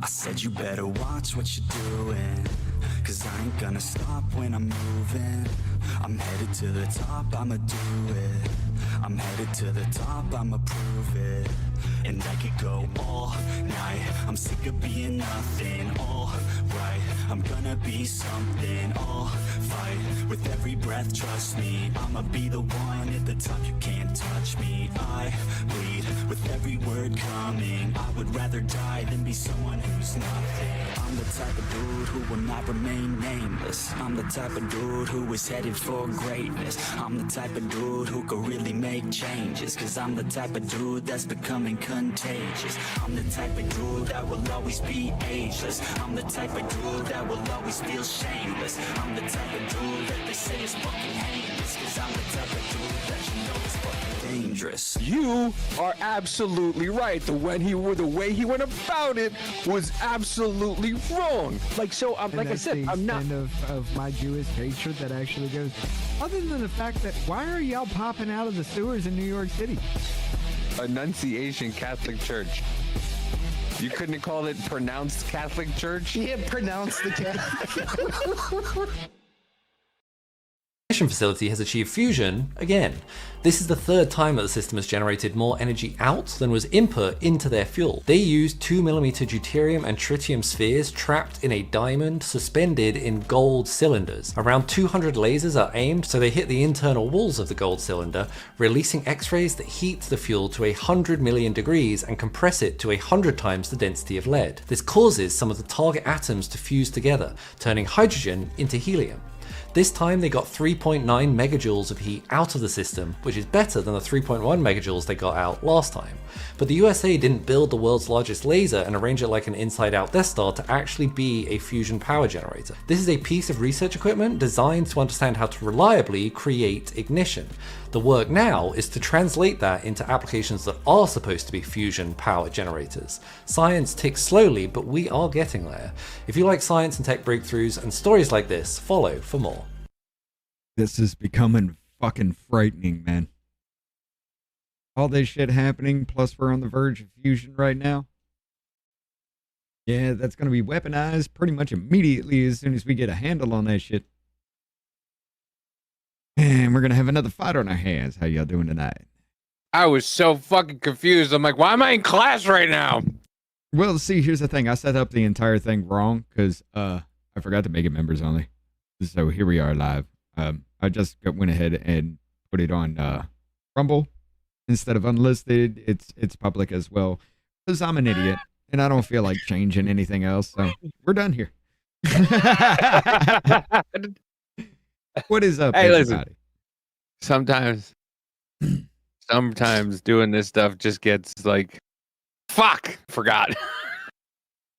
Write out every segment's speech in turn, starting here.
I said you better watch what you're doing, cause I ain't gonna stop when I'm moving. I'm headed to the top, I'ma do it. I'm headed to the top, I'ma prove it. And I could go all night, I'm sick of being nothing. All right, I'm gonna be something. I'll fight with every breath, trust me. I'ma be the one at the top, you can't touch me. I bleed with every word coming. I would rather die than be someone who's nothing. I'm the type of dude who will not remain nameless. I'm the type of dude who is headed for greatness. I'm the type of dude who could really make changes, cause I'm the type of dude that's becoming contagious. I'm the type of dude that will always be ageless. I'm the type of dude that will always feel shameless. I'm the type of dude that they say is fucking heinous, cause I'm the type of dude that you know is fucking dangerous. You are absolutely right. The way he went about it was absolutely wrong. Like, so, like I said, I'm not of my Jewish hatred that actually goes. Other than the fact that why are y'all popping out of the sewers in New York City? Annunciation Catholic Church. You couldn't have called it pronounced Catholic Church? Yeah, pronounce the Catholic. Facility has achieved fusion again. This is the third time that the system has generated more energy out than was input into their fuel. They use 2mm deuterium and tritium spheres trapped in a diamond suspended in gold cylinders. Around 200 lasers are aimed so they hit the internal walls of the gold cylinder, releasing X-rays that heat the fuel to 100 million degrees and compress it to 100 times the density of lead. This causes some of the target atoms to fuse together, turning hydrogen into helium. This time they got 3.9 megajoules of heat out of the system, which is better than the 3.1 megajoules they got out last time. But the USA didn't build the world's largest laser and arrange it like an inside-out Death Star to actually be a fusion power generator. This is a piece of research equipment designed to understand how to reliably create ignition. The work now is to translate that into applications that are supposed to be fusion power generators. Science ticks slowly, but we are getting there. If you like science and tech breakthroughs and stories like this, follow for more. This is becoming fucking frightening, man. All this shit happening, plus we're on the verge of fusion right now. Yeah, that's going to be weaponized pretty much immediately as soon as we get a handle on that shit. And we're going to have another fight on our hands. How y'all doing tonight? I was so fucking confused. I'm like, why am I in class right now? Well, see, here's the thing. I set up the entire thing wrong because I forgot to make it members only. So here we are live. I just went ahead and put it on Rumble instead of unlisted. It's public as well because I'm an idiot and I don't feel like changing anything else. So we're done here. What is up, Hey, everybody? Listen, sometimes doing this stuff just gets like, fuck, forgot.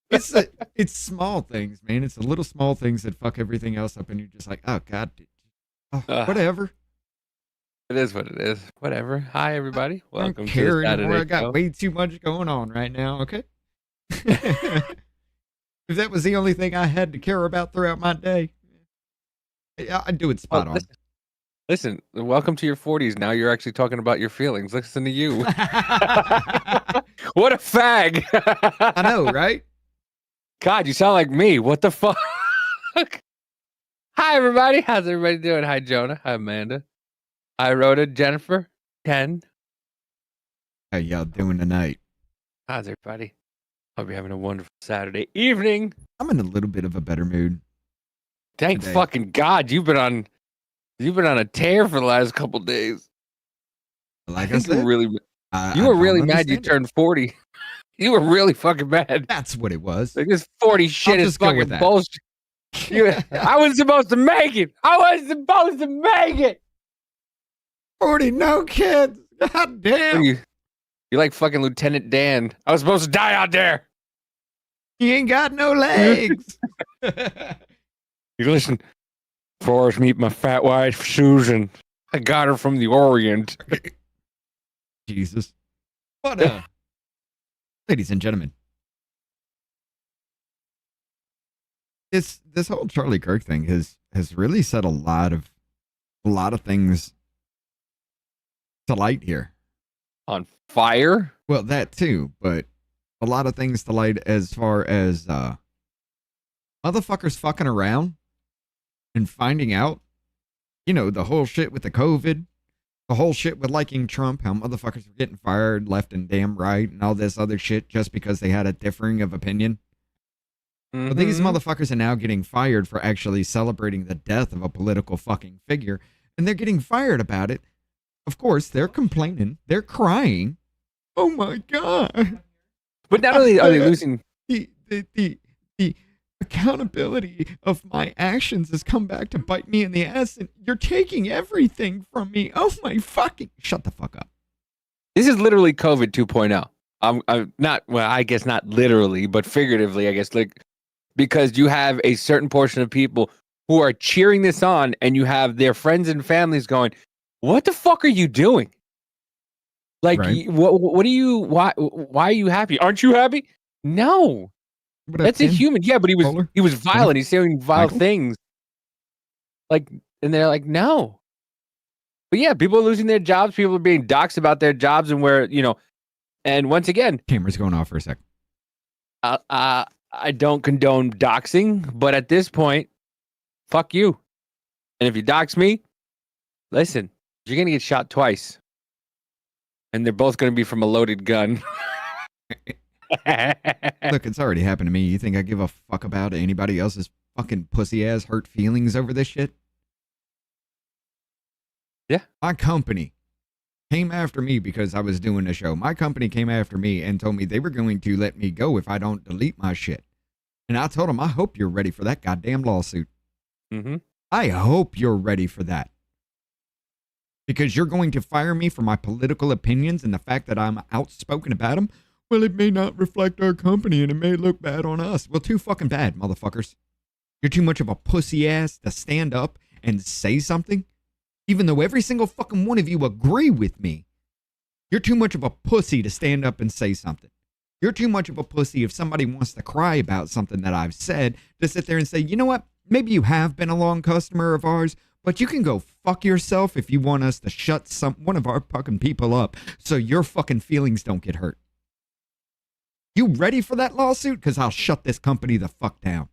It's small things, man. It's the little small things that fuck everything else up, and you're just like, oh god, whatever. It is what it is. Whatever. Hi, everybody. Welcome to the Saturday I got show. way too much going on right now. Okay. If that was the only thing I had to care about throughout my day, I'd do it spot on. Listen, welcome to your 40s. Now you're actually talking about your feelings. Listen to you. What a fag. I know, right? God, you sound like me. What the fuck? Hi, everybody. How's everybody doing? Hi, Jonah. Hi, Amanda. Hi, Rhoda, Jennifer, Ken. How y'all doing tonight? How's everybody? Hope you're having a wonderful Saturday evening. I'm in a little bit of a better mood. Thank today. fucking God. You've been on a tear for the last couple days. Like I think said, you were really don't mad you understand it. turned 40. You were really fucking mad. That's what it was. Like this 40 shit is just go fucking with that. bullshit. I wasn't supposed to make it. I wasn't supposed to make it. 40, no kids. God What damn. are you like fucking Lieutenant Dan. I was supposed to die out there. You ain't got no legs. You listen, Forrest, meet my fat wife, Susan. I got her from the Orient. Jesus. What ladies and gentlemen. This whole Charlie Kirk thing has really set a lot of things to light here. On fire? Well, that too, but a lot of things to light as far as motherfuckers fucking around and finding out, you know, the whole shit with the COVID, the whole shit with liking Trump, how motherfuckers were getting fired left and damn right and all this other shit just because they had a differing of opinion. But these motherfuckers are now getting fired for actually celebrating the death of a political fucking figure, and they're getting fired about it. Of course, they're complaining, they're crying. Oh my God. But not only are they losing the accountability of my actions has come back to bite me in the ass, and you're taking everything from me. Oh my fucking, shut the fuck up. this is literally COVID 2.0. I'm not, well, I guess not literally, but figuratively, I guess, like, because you have a certain portion of people who are cheering this on, and you have their friends and families going, what the fuck are you doing? Like, Right. what are you, why are you happy? Aren't you happy? No. What up, That's a Tim? human. Yeah, but he Bowler? was violent. He's saying vile Michael? things. Like, and they're like, no. But yeah, people are losing their jobs. People are being doxxed about their jobs and where, you know, and once again, Camera's going off for a sec. I don't condone doxing, but at this point, fuck you. And if you dox me, listen, you're going to get shot twice. And they're both going to be from a loaded gun. Look, it's already happened to me. You think I give a fuck about anybody else's fucking pussy ass hurt feelings over this shit? Yeah. My company came after me because I was doing a show. My company came after me and told me they were going to let me go if I don't delete my shit. And I told them, I hope you're ready for that goddamn lawsuit. Mm-hmm. I hope you're ready for that. Because you're going to fire me for my political opinions and the fact that I'm outspoken about them. Well, it may not reflect our company and it may look bad on us. Well, too fucking bad, motherfuckers. You're too much of a pussy ass to stand up and say something. Even though every single fucking one of you agree with me, you're too much of a pussy to stand up and say something. You're too much of a pussy if somebody wants to cry about something that I've said to sit there and say, you know what? Maybe you have been a long customer of ours, but you can go fuck yourself if you want us to shut one of our fucking people up so your fucking feelings don't get hurt. You ready for that lawsuit? Because I'll shut this company the fuck down.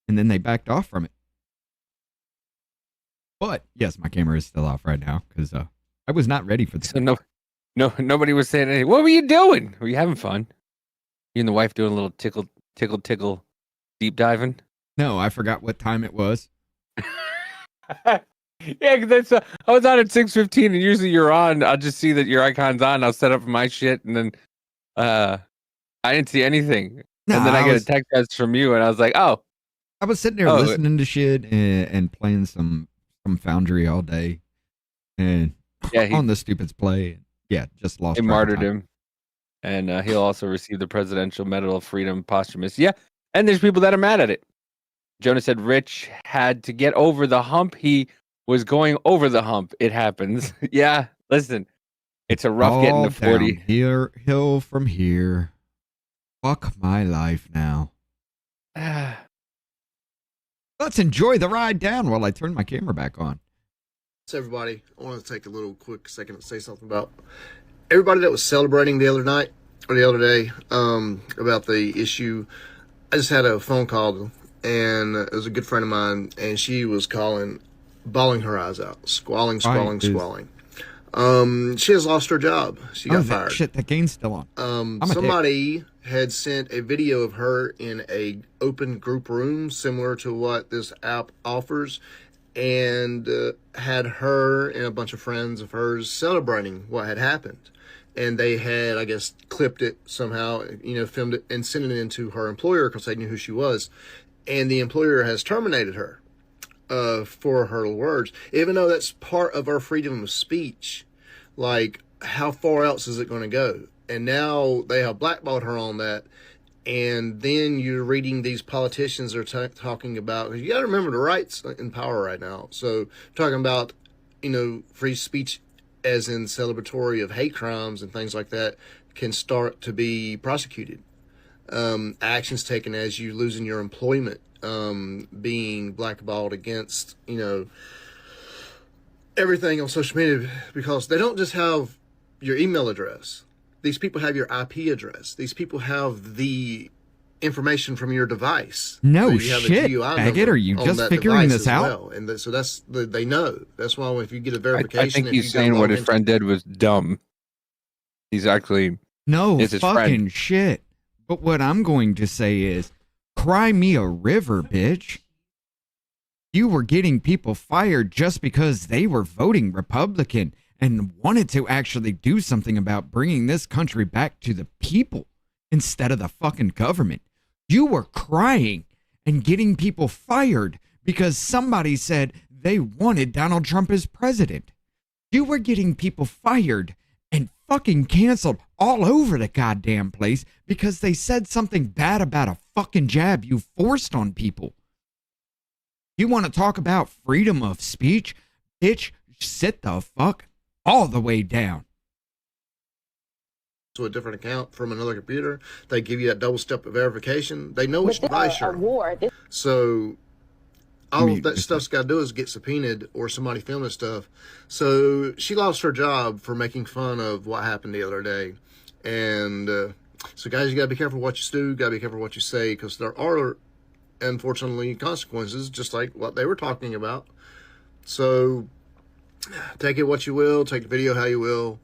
And then they backed off from it. But yes, my camera is still off right now because I was not ready for this. So nobody was saying anything. What were you doing? Were you having fun? You and the wife doing a little tickle deep diving? No, I forgot what time it was. Yeah, because I was on at 6:15, and usually you're on. I'll just see that your icon's on. I'll set up my shit, and then I didn't see anything. No, and then I get a text message from you, and I was like, oh. I was sitting there listening to shit and playing some Foundry all day, and yeah, on the stupid's play. Yeah, just lost. They martyred him, and he'll also receive the Presidential Medal of Freedom posthumous. Yeah, and there's people that are mad at it. Jonah said Rich had to get over the hump. He was going over the hump. It happens. Yeah, listen, it's a rough getting to 40. Hill from here. Fuck my life now. Let's enjoy the ride down while I turn my camera back on. So everybody, I want to take a little quick second to say something about everybody that was celebrating the other night or the other day about the issue. I just had a phone call, and it was a good friend of mine, and she was bawling her eyes out, squalling. She has lost her job. She got fired. Shit, that game's still on. Somebody had sent a video of her in a open group room similar to what this app offers, and had her and a bunch of friends of hers celebrating what had happened. And they had, I guess, clipped it somehow, filmed it and sent it in to her employer because they knew who she was. And the employer has terminated her for her words, even though that's part of our freedom of speech. Like, how far else is it going to go? And now they have blackballed her on that. And then you're reading these politicians are talking about, you got to remember the right's in power right now. So talking about, free speech as in celebratory of hate crimes and things like that can start to be prosecuted. Actions taken as you losing your employment, being blackballed against, everything on social media, because they don't just have your email address. These people have your IP address. These people have the information from your device. No you have a shit, GUI faggot. number are you on just that figuring device this as out? well. And so they know. That's why if you get a I verification, think if he's you go saying what log his into- friend did was dumb. He's actually No It's his fucking friend. shit. But what I'm going to say is, cry me a river, bitch. You were getting people fired just because they were voting Republican and wanted to actually do something about bringing this country back to the people instead of the fucking government. You were crying and getting people fired because somebody said they wanted Donald Trump as president. You were getting people fired and fucking canceled all over the goddamn place because they said something bad about a fucking jab you forced on people. You want to talk about freedom of speech? Bitch, sit the fuck all the way down. to a different account from another computer. They give you that double step of verification. They know which device you're on. So all of that stuff's got to do is get subpoenaed or somebody filming stuff. So she lost her job for making fun of what happened the other day. And so guys, you got to be careful what you do, got to be careful what you say, because there are, unfortunately, consequences, just like what they were talking about. So take it what you will, take the video how you will.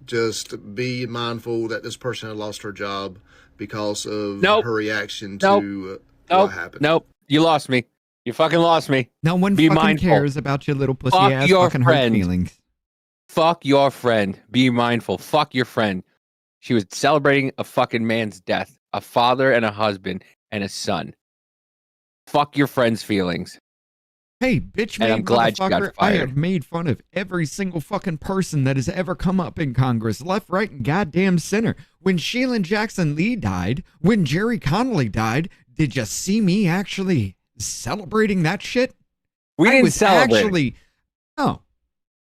Just be mindful that this person had lost her job because of her reaction to what happened. Nope. You lost me. You fucking lost me. No one Be fucking mindful. cares about your little pussy Fuck ass your fucking friend. hurt feelings. Fuck your friend. Be mindful. Fuck your friend. She was celebrating a fucking man's death, a father and a husband and a son. Fuck your friend's feelings. Hey, bitch And I'm made glad she got motherfucker, I fired. have made fun of every single fucking person that has ever come up in Congress, left, right, and goddamn center. When Sheila Jackson Lee died, when Jerry Connolly died, did you see me actually celebrating that shit? We I didn't was celebrate. actually, no.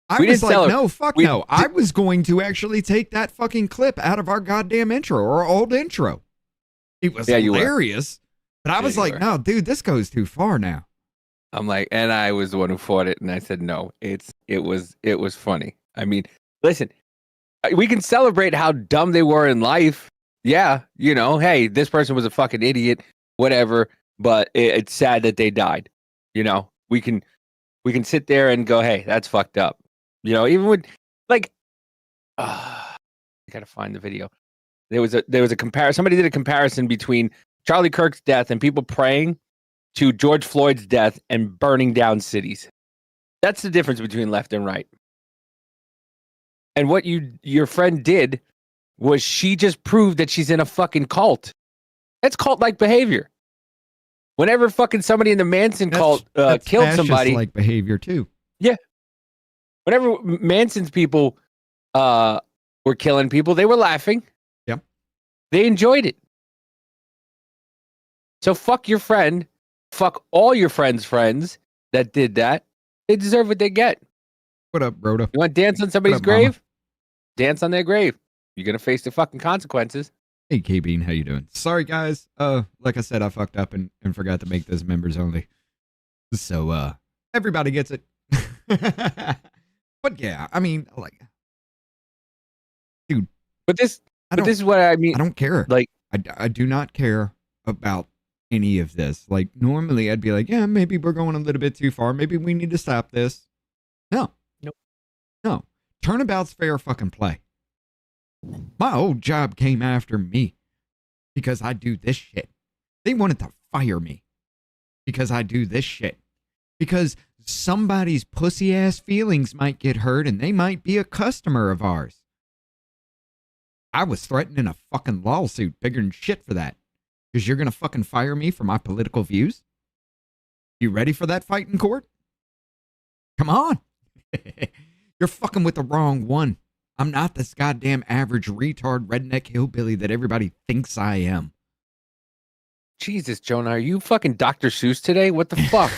I We was didn't like, celebrate. no, fuck We no. I was going to actually take that fucking clip out of our goddamn intro or old intro. It was You were. hilarious. But I was you like, were. no, dude, this goes too far now. I'm like, and I was the one who fought it, and I said no. It was funny. I mean, listen, we can celebrate how dumb they were in life. Yeah, you know, hey, this person was a fucking idiot, whatever. But it's sad that they died. You know, we can sit there and go, hey, that's fucked up. You know, even with like, I gotta find the video. There was a comparison. Somebody did a comparison between Charlie Kirk's death and people praying to George Floyd's death and burning down cities. That's the difference between left and right. And what your friend did was she just proved that she's in a fucking cult. That's cult-like behavior. Whenever fucking somebody in the Manson cult That's killed fascist somebody, like behavior too. whenever Manson's people were killing people, they were laughing. Yep. They enjoyed it. So fuck your friend. Fuck all your friends' friends that did that. They deserve what they get. What up, Rhoda? You want to dance on somebody's What up, mama? grave? Dance on their grave. You're going to face the fucking consequences. Hey, K-Bean, how you doing? Sorry, guys. Like I said, I fucked up and forgot to make this members only. So, everybody gets it. But yeah, I mean, like, dude, But this don't- is what I mean. I don't care. Like, I do not care about any of this. Like, normally I'd be like, yeah, maybe we're going a little bit too far. Maybe we need to stop this. No. Nope. No. Turnabout's fair fucking play. My old job came after me because I do this shit. They wanted to fire me because I do this shit. Because somebody's pussy ass feelings might get hurt and they might be a customer of ours. I was threatening a fucking lawsuit bigger than shit for that. Because you're going to fucking fire me for my political views? You ready for that fight in court? Come on. You're fucking with the wrong one. I'm not this goddamn average retard redneck hillbilly that everybody thinks I am. Jesus, Jonah, are you fucking Dr. Seuss today? What the fuck?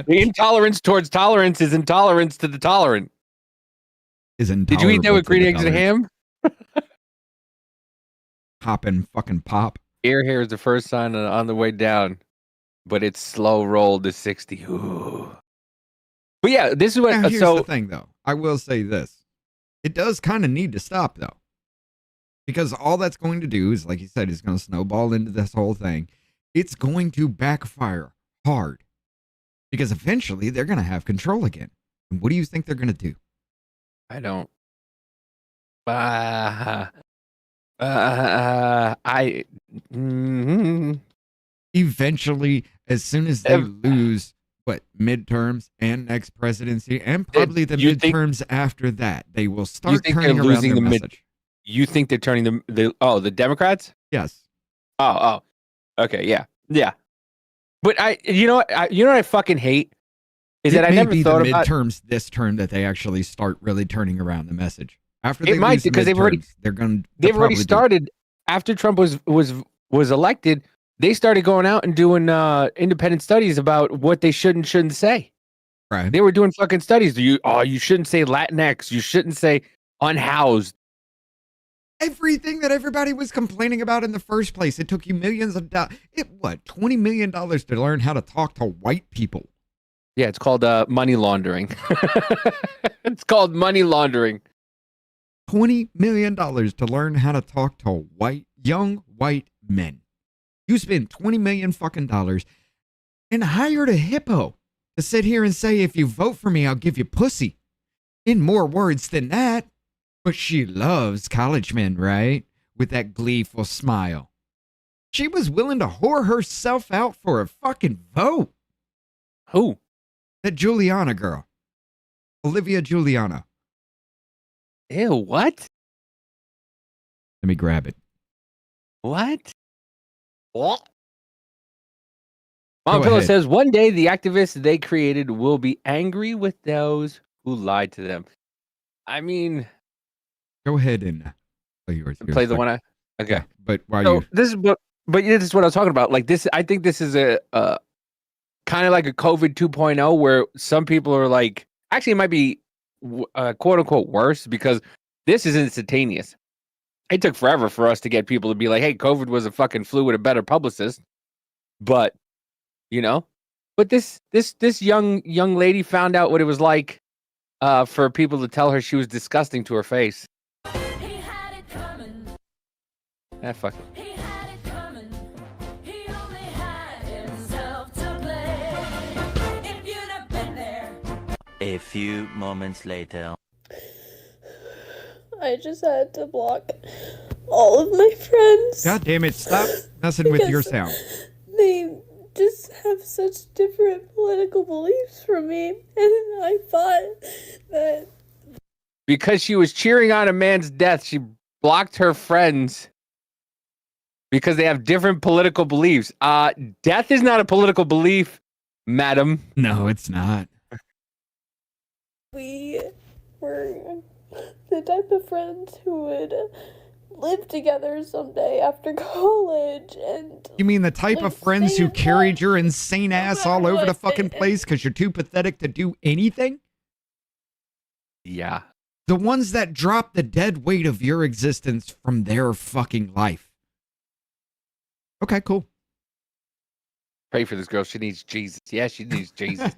The intolerance towards tolerance is intolerance to the tolerant. Did you eat that with green eggs and ham? Hop and fucking pop. Ear hair is the first sign on the way down, but it's slow roll to 60. Ooh. But yeah, this is what. Now, here's So the thing, though. I will say this. It does kind of need to stop, though. Because all that's going to do is, like you said, is going to snowball into this whole thing. It's going to backfire hard. Because eventually they're going to have control again. And what do you think they're going to do? I don't. Eventually, as soon as they lose, midterms and next presidency, and probably the midterms after that, they will start turning around their message. You think they're turning the Democrats? Yes. Oh, okay, yeah. But you know what I fucking hate is that I never thought about midterms this term that they actually start really turning around the message. After it might, because they've already started. After Trump was elected, they started going out and doing independent studies about what they should and shouldn't say. Right. They were doing fucking studies. You shouldn't say Latinx. You shouldn't say unhoused. Everything that everybody was complaining about in the first place. It took you millions of dollars. $20 million to learn how to talk to white people. Yeah, it's called money laundering. It's called money laundering. $20 million to learn how to talk to young white men. You spend $20 million fucking dollars and hired a hippo to sit here and say, if you vote for me, I'll give you pussy. In more words than that. But she loves college men, right? With that gleeful smile. She was willing to whore herself out for a fucking vote. Who? That Juliana girl. Olivia Juliana. Ew, what? Let me grab it. What? Mom Pillow says, one day the activists they created will be angry with those who lied to them. I mean... Go ahead and play yours. Play the one I... Okay. Yeah, but why so this is what I was talking about. Like this, I think this is a kind of like a COVID 2.0 where some people are like... Actually, it might be quote unquote worse because this is instantaneous. It took forever for us to get people to be like, hey, COVID was a fucking flu with a better publicist. But, but this young lady found out what it was like for people to tell her she was disgusting to her face. He had it coming. Fuck it. He had it coming. He only had himself to blame. If you'd have been there. A few moments later. I just had to block all of my friends. God damn it, stop messing with your sound. They just have such different political beliefs from me, and I thought that... Because she was cheering on a man's death, she blocked her friends because they have different political beliefs. Death is not a political belief, madam. No, it's not. We were the type of friends who would live together someday after college, and... You mean the type of friends who carried your insane ass all over the fucking place because you're too pathetic to do anything? Yeah. The ones that drop the dead weight of your existence from their fucking life. Okay, cool. Pray for this girl. She needs Jesus. Yeah, she needs Jesus.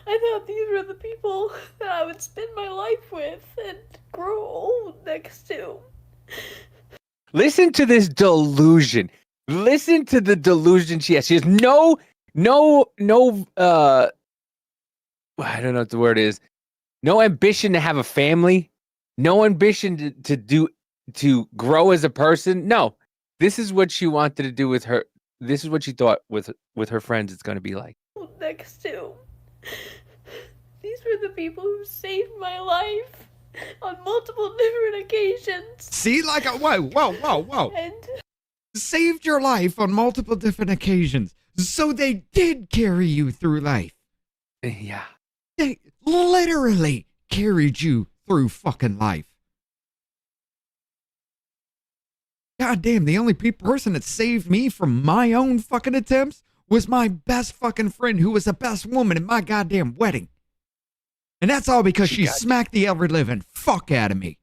I thought these were the people that I would spend my life with and grow old next to. Listen to this delusion. Listen to the delusion she has. She has no, I don't know what the word is. No ambition to have a family. No ambition to grow as a person. No, this is what she wanted to do with her. This is what she thought with her friends it's going to be like. Next to. These were the people who saved my life on multiple different occasions. See, like a whoa. And saved your life on multiple different occasions. So they did carry you through life. Yeah. They literally carried you through fucking life. God damn, the only person that saved me from my own fucking attempts was my best fucking friend who was the best woman at my goddamn wedding. And that's all because she smacked the ever living fuck out of me.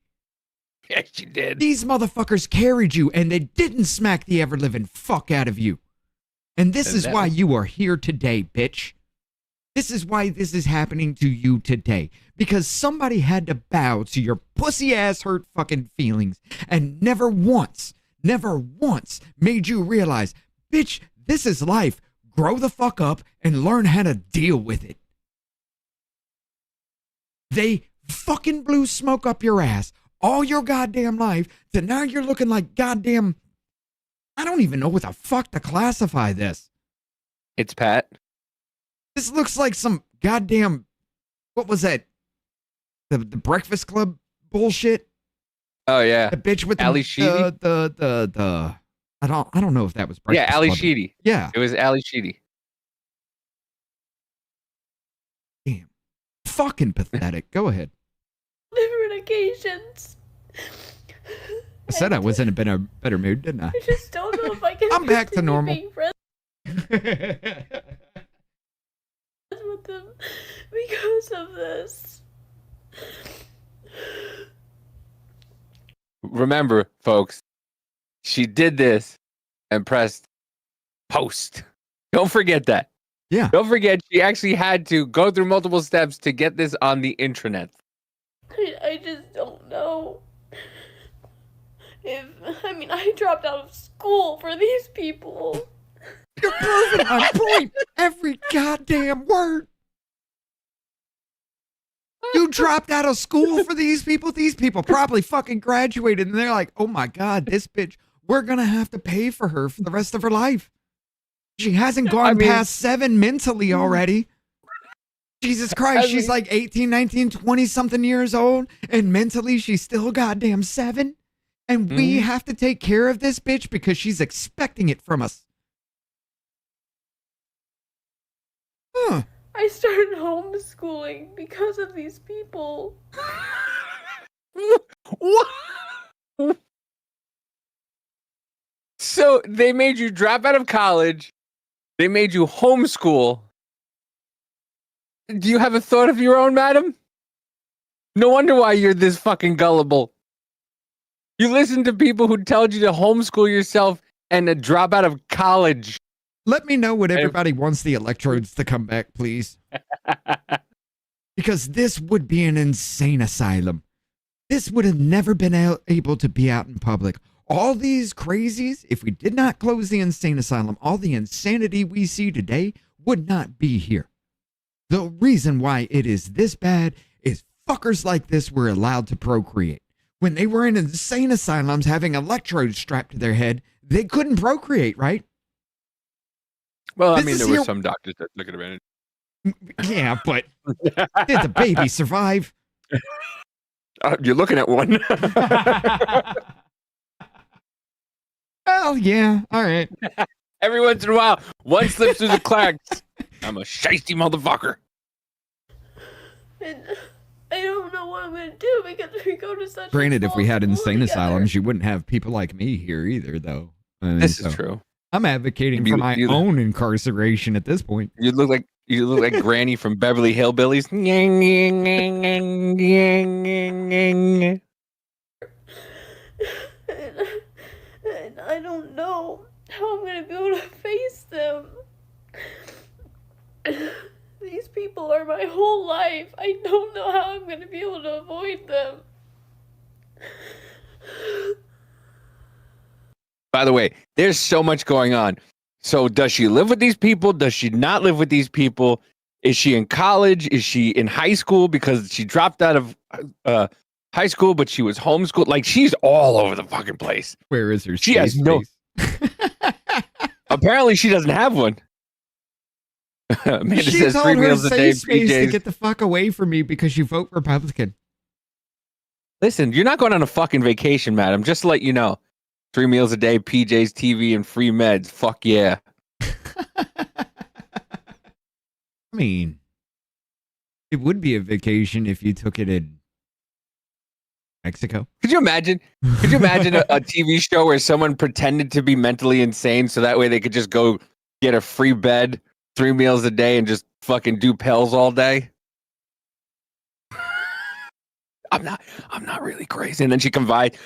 Yeah, she did. These motherfuckers carried you and they didn't smack the ever living fuck out of you. And this is why you are here today, bitch. This is why this is happening to you today. Because somebody had to bow to your pussy ass hurt fucking feelings and never once made you realize, bitch, this is life. Grow the fuck up and learn how to deal with it. They fucking blew smoke up your ass all your goddamn life to now you're looking like goddamn, I don't even know what the fuck to classify this. It's Pat. This looks like some goddamn, what was that? The Breakfast Club bullshit? Oh yeah. The bitch with Ali Sheedy? I don't know if that was Yeah, Breakfast Ali Club. Sheedy. Yeah. It was Ali Sheedy. Damn. Fucking pathetic. Go ahead. Different occasions. I said I was in a better mood, didn't I? I just don't know if I can. I'm back to continue normal. being friends with them because of this. Remember, folks, she did this and pressed post. Don't forget that. Yeah. Don't forget she actually had to go through multiple steps to get this on the intranet. I just don't know. I dropped out of school for these people. You're proving my point every goddamn word. You dropped out of school for these people? These people probably fucking graduated and they're like, oh my God, this bitch, we're going to have to pay for her for the rest of her life. She hasn't gone past 7 mentally already. Jesus Christ, she's like 18, 19, 20 something years old and mentally she's still goddamn 7. And we have to take care of this bitch because she's expecting it from us. Huh. I started homeschooling because of these people. What? So they made you drop out of college. They made you homeschool. Do you have a thought of your own, madam? No wonder why you're this fucking gullible. You listen to people who told you to homeschool yourself and to drop out of college. Let me know when everybody wants the electrodes to come back, please. Because this would be an insane asylum. This would have never been able to be out in public. All these crazies, if we did not close the insane asylum, all the insanity we see today would not be here. The reason why it is this bad is fuckers like this were allowed to procreate. When they were in insane asylums having electrodes strapped to their head, they couldn't procreate, right? Well, I This mean, is there were your- some doctors that took advantage. Yeah, but did the baby survive? You're looking at one. Well, yeah, all right. Every once in a while, one slips through the cracks. I'm a shiesty motherfucker. And I don't know what I'm going to do because we go to such Granted, a if we had small school insane together. asylums, you wouldn't have people like me here either, though. This So is true. I'm advocating for my own incarceration at this point. You look like Granny from Beverly Hillbillies. And I don't know how I'm going to be able to face them. These people are my whole life. I don't know how I'm going to be able to avoid them. By the way, there's so much going on. So does she live with these people? Does she not live with these people? Is she in college? Is she in high school because she dropped out of high school, but she was homeschooled? Like, she's all over the fucking place. Where is her She has safe no- space? Apparently, she doesn't have one. Amanda She says 3 told her meals a day, safe space to PJs. get the fuck away from me because you vote Republican. Listen, you're not going on a fucking vacation, madam. Just to let you know. 3 meals a day, PJs, TV, and free meds. Fuck yeah. I mean, it would be a vacation if you took it in Mexico. Could you imagine? Could you imagine a TV show where someone pretended to be mentally insane so that way they could just go get a free bed, 3 meals a day, and just fucking do pills all day? I'm not really crazy. And then she confides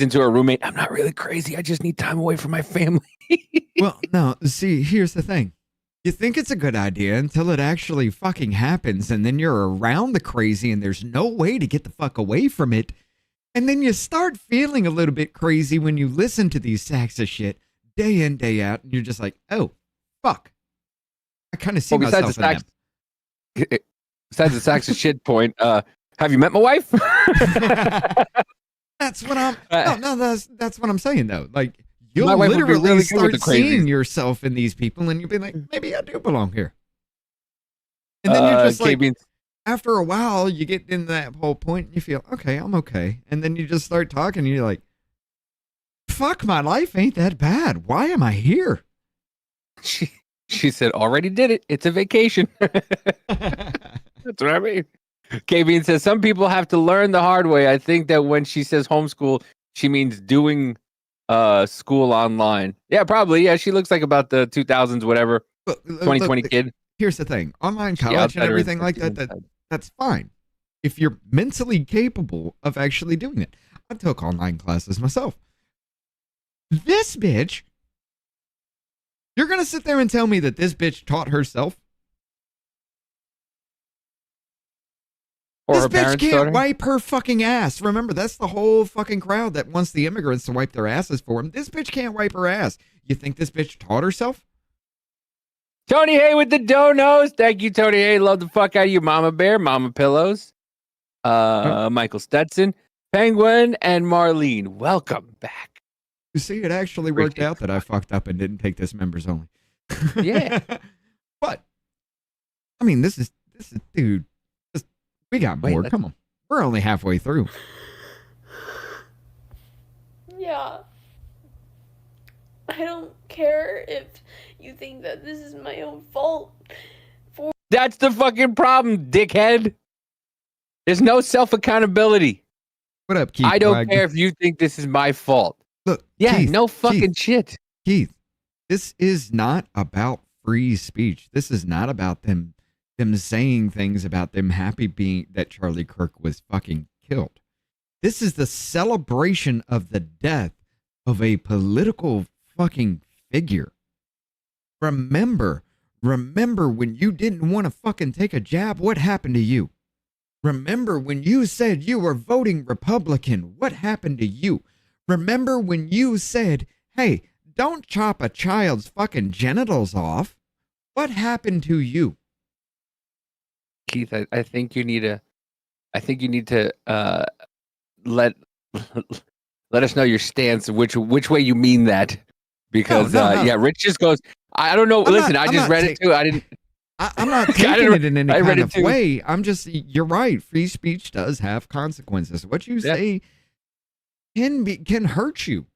into her roommate. I'm not really crazy. I just need time away from my family. Well, no, see, here's the thing. You think it's a good idea until it actually fucking happens, and then you're around the crazy and there's no way to get the fuck away from it. And then you start feeling a little bit crazy when you listen to these sacks of shit day in, day out, and you're just like, oh, fuck. I kind of see Well, myself in them. besides the sacks of shit point, have you met my wife? That's what I'm. That's what I'm saying though. Like you'll My wife would be literally really good with the start seeing crazies. yourself in these people, and you'll be like, maybe I do belong here. And then you're just like, KB, after a while, you get into that whole point, and you feel, okay, I'm okay, and then you just start talking, and you're like, fuck, my life ain't that bad. Why am I here? she said, already did it. It's a vacation. That's what I mean. KB says some people have to learn the hard way. I think that when she says homeschool, she means doing school online. Yeah, probably. Yeah, she looks like about the 2000s, whatever, 2020 kid. Here's the thing: online Yeah, college and better everything like inside. that's fine if you're mentally capable of actually doing it. I took online classes myself. This bitch, you're gonna sit there and tell me that this bitch taught herself? Or This her bitch parents can't taught her? wipe her fucking ass. Remember, that's the whole fucking crowd that wants the immigrants to wipe their asses for them. This bitch can't wipe her ass. You think this bitch taught herself? Tony Hay with the donos. Thank you, Tony Hay. Love the fuck out of you, Mama Bear, Mama Pillows. Michael Stetson, Penguin, and Marlene. Welcome back. You see, it actually worked out that I fucked up and didn't take this members only. Yeah. But, I mean, this is dude, we got Wait, more. let's- Come on. We're only halfway through. Yeah. I don't care if you think that this is my own fault. That's the fucking problem, dickhead. There's no self-accountability. What up, Keith? I don't Wagner? care if you think this is my fault. Look, Yeah, Keith, no fucking shit. Keith, this is not about free speech. This is not about them saying things about them happy being that Charlie Kirk was fucking killed. This is the celebration of the death of a political fucking figure. Remember when you didn't want to fucking take a jab, what happened to you? Remember when you said you were voting Republican, what happened to you? Remember when you said, hey, don't chop a child's fucking genitals off, what happened to you? Keith, I think you need to let us know your stance, which way you mean that, because No. yeah, Rich just goes, I don't know. Listen, I just read it too. I didn't. I'm not I taking didn't- it in any I read kind it of too. way. I'm just, you're right. Free speech does have consequences. What you Yeah. say can hurt you.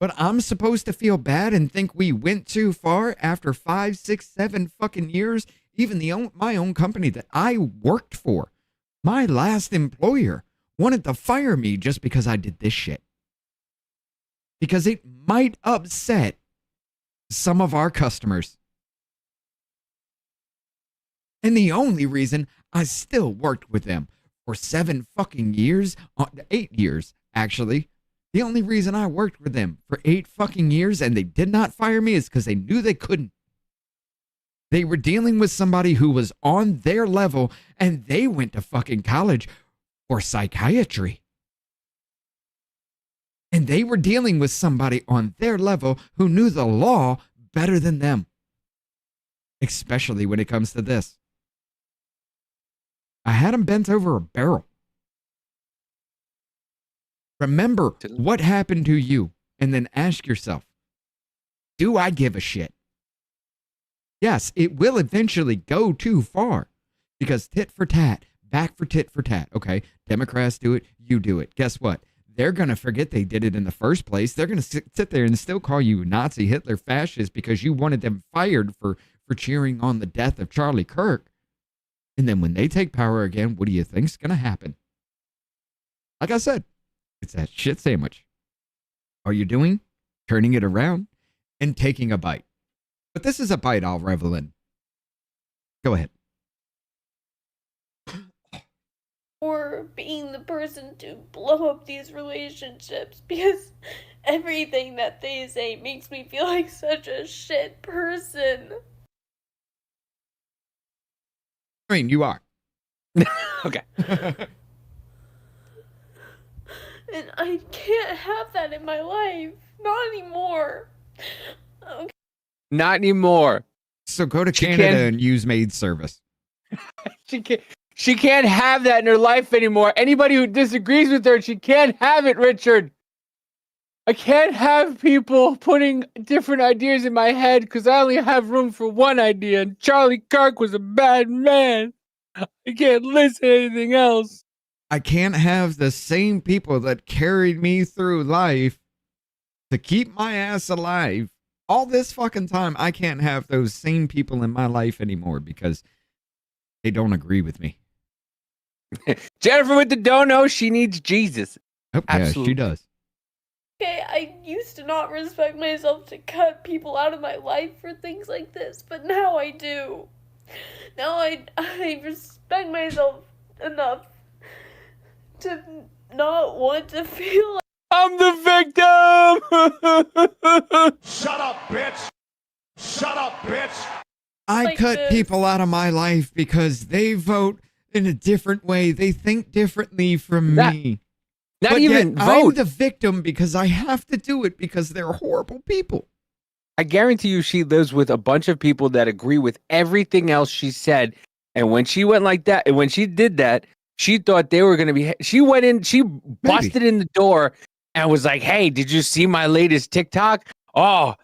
But I'm supposed to feel bad and think we went too far after 5, 6, 7 fucking years. Even my own company that I worked for, my last employer, wanted to fire me just because I did this shit. Because it might upset some of our customers. And the only reason I still worked with them for 7 fucking years, 8 years, actually. The only reason I worked with them for 8 fucking years and they did not fire me is because they knew they couldn't. They were dealing with somebody who was on their level and they went to fucking college for psychiatry. And they were dealing with somebody on their level who knew the law better than them. Especially when it comes to this. I had them bent over a barrel. Remember what happened to you and then ask yourself, do I give a shit? Yes, it will eventually go too far because tit for tat, back for tit for tat. Okay, Democrats do it, you do it. Guess what? They're going to forget they did it in the first place. They're going to sit there and still call you Nazi, Hitler, fascist because you wanted them fired for cheering on the death of Charlie Kirk. And then when they take power again, what do you think's going to happen? Like I said, it's that shit sandwich. All you're doing, turning it around and taking a bite. But this is a bite I'll revel in. Go ahead. Or being the person to blow up these relationships because everything that they say makes me feel like such a shit person. I mean, you are. Okay. And I can't have that in my life. Not anymore. Okay. Not anymore. So go to She Canada can't- and use maid service. She can't have that in her life anymore. Anybody who disagrees with her, she can't have it, Richard. I can't have people putting different ideas in my head because I only have room for one idea, and Charlie Kirk was a bad man. I can't listen to anything else. I can't have the same people that carried me through life to keep my ass alive all this fucking time. I can't have those same people in my life anymore because they don't agree with me. Jennifer with the dono, she needs Jesus. Oh, yeah, Absolutely. she does. Okay, I used to not respect myself to cut people out of my life for things like this, but now I do. Now I respect myself enough to not want to feel like I'm the victim. Shut up, bitch! Shut up, bitch! I Like cut this. people out of my life because they vote in a different way. They think differently from Not- me. Not But even yet I'm vote. the victim because I have to do it because they're horrible people. I guarantee you she lives with a bunch of people that agree with everything else she said. And when she went like that, and when she did that, she thought they were going to be, she went in, she busted in the door and was like, hey, did you see my latest TikTok? Oh,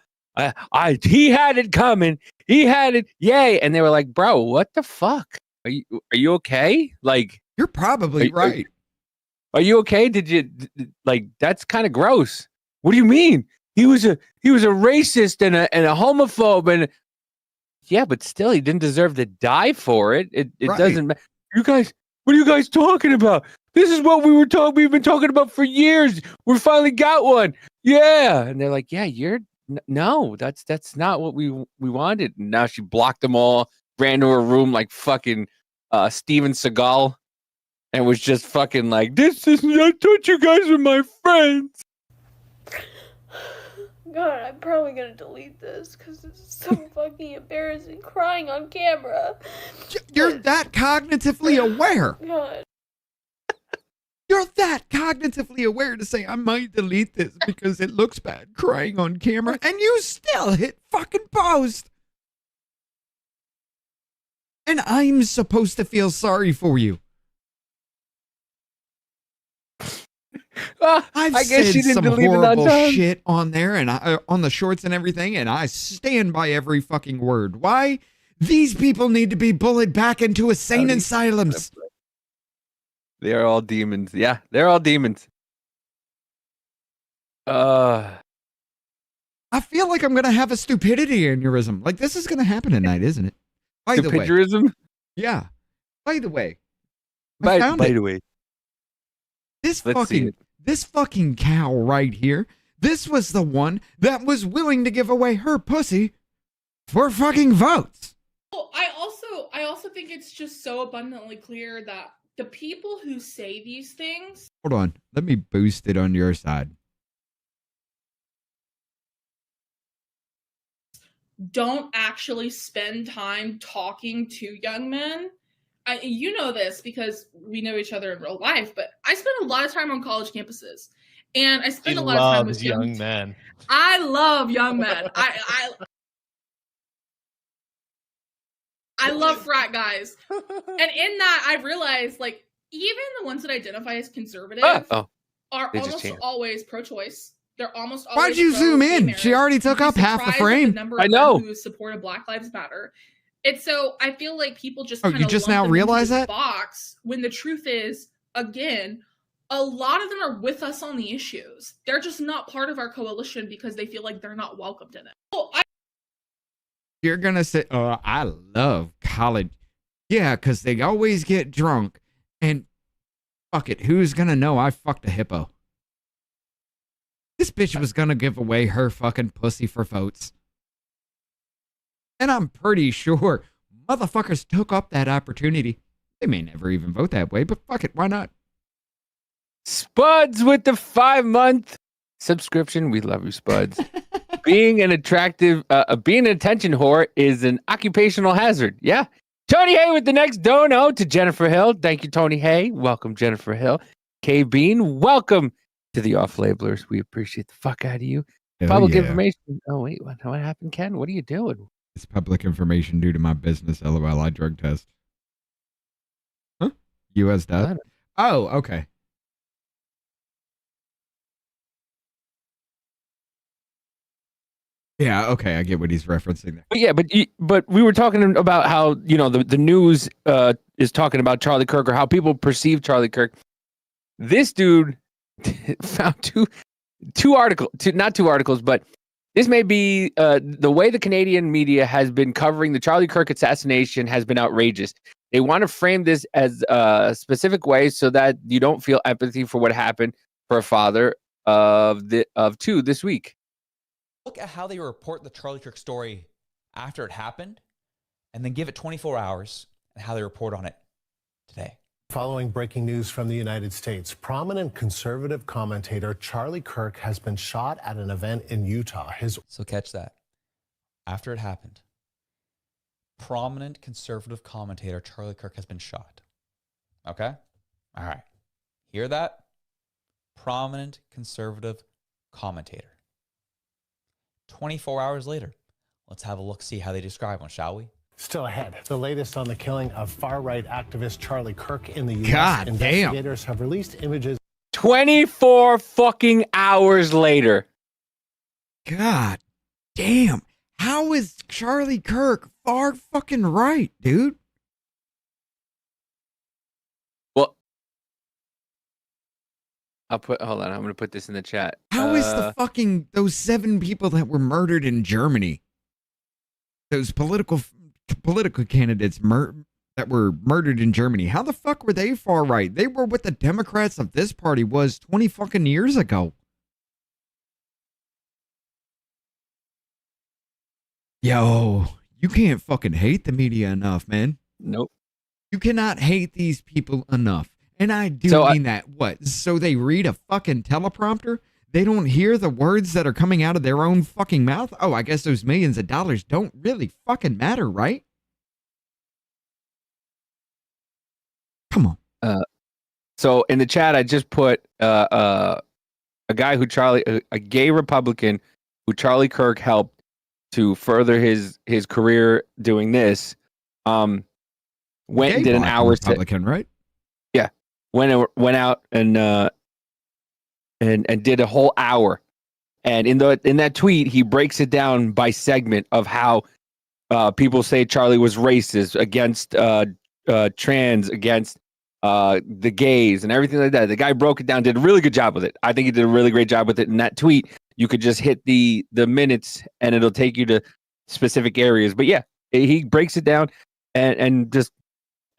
he had it coming. He had it. Yay. And they were like, bro, what the fuck? Are you okay? Like, You're probably right. Are you okay? Did you like? That's kind of gross. What do you mean? He was a racist and a homophobe and yeah, but still, he didn't deserve to die for it. It Right. doesn't matter. You guys, what are you guys talking about? This is what we've been talking about for years. We finally got one. Yeah, and they're like, yeah, no, that's not what we wanted. And now she blocked them all, ran to her room like fucking Steven Seagal. And was just fucking like, this is, I thought you guys were my friends. God, I'm probably gonna delete this because it's so fucking embarrassing crying on camera. You're that cognitively aware. God. You're that cognitively aware to say, I might delete this because it looks bad crying on camera, and you still hit fucking post. And I'm supposed to feel sorry for you. I've I guess said she didn't some delete it on horrible time. shit on there and on the shorts and everything, and I stand by every fucking word. Why? These people need to be bullied back into insane asylums. They're all demons. Yeah, they're all demons. I feel like I'm gonna have a stupidity aneurysm. Like this is gonna happen tonight, isn't it? By the way, Stupidurism? yeah. By the way, By found it. the way, This let's see fucking cow right here. This was the one that was willing to give away her pussy for fucking votes. Well, I also think it's just so abundantly clear that the people who say these things Hold on, let me boost it on your side. don't actually spend time talking to young men. You know this because we know each other in real life, but I spend a lot of time on college campuses, and I spend a lot of time with young men. I love young men. I love frat guys, and in that I realized like even the ones that identify as conservative are they just almost changed. always pro-choice. They're almost always. Why'd you zoom in? She already took up half the frame. I know. Who supported Black Lives Matter. And so I feel like people just Oh, kind you of just lump now them realize into this that? box when the truth is, again, a lot of them are with us on the issues. They're just not part of our coalition because they feel like they're not welcomed in it. Oh, You're gonna say, "Oh, I love college." Yeah, because they always get drunk, and fuck it, who's gonna know I fucked a hippo? This bitch was gonna give away her fucking pussy for votes. And I'm pretty sure motherfuckers took up that opportunity. They may never even vote that way, but fuck it, why not? Spuds with the 5-month subscription. We love you, Spuds. Being an attention whore is an occupational hazard. Yeah, Tony Hay with the next dono to Jennifer Hill. Thank you, Tony Hay. Welcome, Jennifer Hill. K Bean, welcome to the Off Labelers. We appreciate the fuck out of you. Hell Public yeah. information. Oh, wait, what happened, Ken? What are you doing? It's public information due to my business LOL drug test. Huh? US death? Oh, okay. Yeah, okay, I get what he's referencing there. But yeah, but we were talking about how, the news is talking about Charlie Kirk, or how people perceive Charlie Kirk. This dude found two articles, not two articles, but this may be the way the Canadian media has been covering the Charlie Kirk assassination has been outrageous. They want to frame this as a specific way so that you don't feel empathy for what happened for a father of two this week. Look at how they report the Charlie Kirk story after it happened, and then give it 24 hours and how they report on it today. Following breaking news from the United States, prominent conservative commentator Charlie Kirk has been shot at an event in Utah. So catch that. After it happened, prominent conservative commentator Charlie Kirk has been shot. Okay? All right. Hear that? Prominent conservative commentator. 24 hours later, let's have a look, see how they describe one, shall we? Still ahead, the latest on the killing of far-right activist Charlie Kirk in the U.S. God damn. Investigators have released images. 24 fucking hours later. God damn. How is Charlie Kirk far fucking right, dude? Well, hold on, I'm going to put this in the chat. How is those 7 people that were murdered in Germany, those political candidates that were murdered in Germany, how the fuck were they far right? They were what the Democrats of this party was 20 fucking years ago. Yo, you can't fucking hate the media enough, man. Nope. You cannot hate these people enough. And I do mean that. What? So they read a fucking teleprompter? They don't hear the words that are coming out of their own fucking mouth? Oh, I guess those millions of dollars don't really fucking matter, right? Come on. So in the chat, I just put a guy a gay Republican who Charlie Kirk helped to further his career doing this. Went and did an hour Republican, right? Yeah, went out and did a whole hour, and in that tweet he breaks it down by segment of how people say Charlie was racist against trans, against the gays and everything like that. The guy broke it down, did a really good job with it. I think he did a really great job with it. In that tweet, you could just hit the minutes and it'll take you to specific areas. But yeah, he breaks it down, and just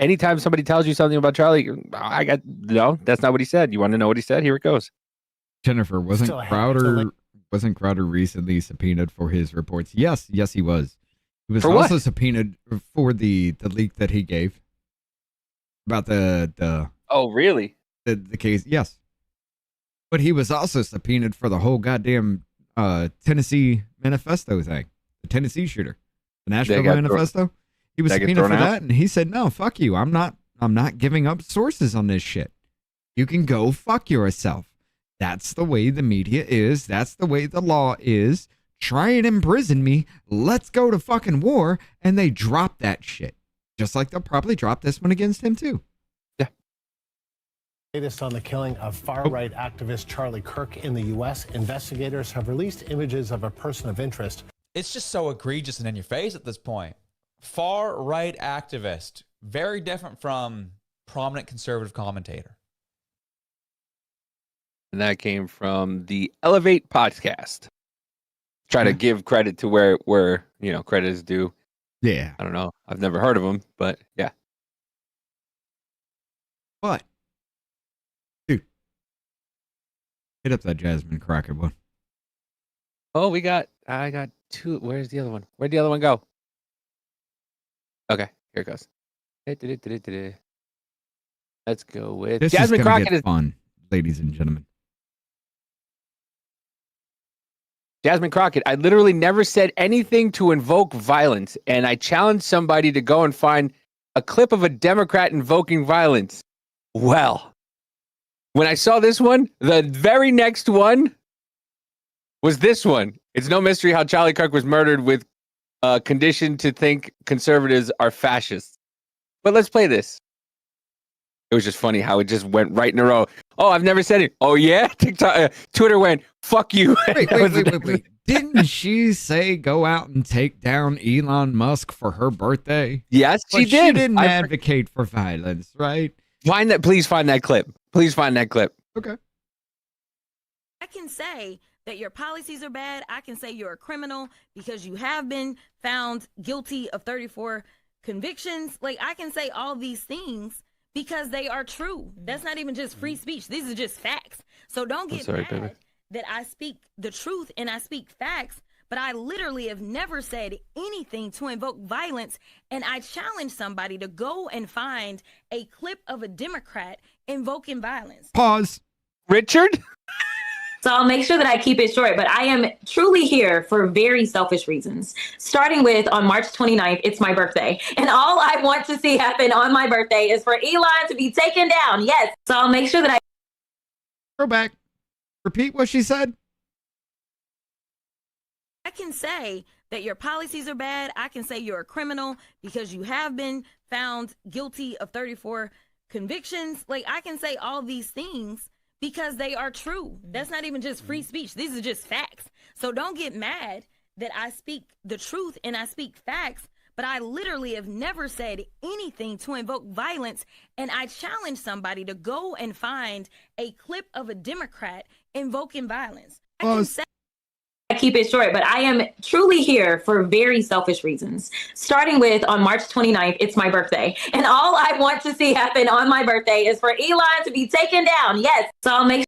anytime somebody tells you something about Charlie, no, that's not what he said. You want to know what he said? Here it goes. Jennifer, wasn't Crowder recently subpoenaed for his reports? Yes, he was. He was for also what? Subpoenaed for the leak that he gave about the Oh, really? The case. Yes. But he was also subpoenaed for the whole goddamn Tennessee manifesto thing. The Tennessee shooter. The Nashville manifesto. He was subpoenaed for that, and he said, "No, fuck you. I'm not giving up sources on this shit. You can go fuck yourself. That's the way the media is. That's the way the law is. Try and imprison me. Let's go to fucking war." And they dropped that shit. Just like they'll probably drop this one against him too. Yeah. Latest on the killing of far-right activist Charlie Kirk in the U.S. Investigators have released images of a person of interest. It's just so egregious and in your face at this point. Far-right activist. Very different from prominent conservative commentator. And that came from the Elevate podcast. Try to give credit to where credit is due. Yeah. I don't know. I've never heard of him, but yeah. But, dude, hit up that Jasmine Crockett one. Oh, I got 2. Where's the other one? Where'd the other one go? Okay, here it goes. Let's go with This Jasmine is gonna Crockett. get fun, ladies and gentlemen. Jasmine Crockett, I literally never said anything to invoke violence, and I challenged somebody to go and find a clip of a Democrat invoking violence. Well, when I saw this one, the very next one was this one. It's no mystery how Charlie Kirk was murdered with conditioned to think conservatives are fascists. But let's play this. It was just funny how it just went right in a row. Oh, I've never said it. Oh, yeah? TikTok, Twitter went, fuck you. Wait. Didn't she say go out and take down Elon Musk for her birthday? Yes, she But did. She didn't advocate for violence, right? Please find that clip. Please find that clip. Okay. I can say that your policies are bad. I can say you're a criminal because you have been found guilty of 34 convictions. Like, I can say all these things because they are true. That's not even just free speech. These are just facts. So don't get mad that I speak the truth and I speak facts, but I literally have never said anything to invoke violence. And I challenge somebody to go and find a clip of a Democrat invoking violence. Pause. Richard? So I'll make sure that I keep it short, but I am truly here for very selfish reasons. Starting with on March 29th, it's my birthday. And all I want to see happen on my birthday is for Elon to be taken down. Yes. So I'll make sure that I... Go back. Repeat what she said. I can say that your policies are bad. I can say you're a criminal because you have been found guilty of 34 convictions. Like, I can say all these things because they are true. That's not even just free speech. These are just facts. So don't get mad that I speak the truth and I speak facts, but I literally have never said anything to invoke violence. And I challenge somebody to go and find a clip of a Democrat invoking violence. I can say I keep it short, but I am truly here for very selfish reasons. Starting with on March 29th, it's my birthday. And all I want to see happen on my birthday is for Elon to be taken down. Yes. So I'll make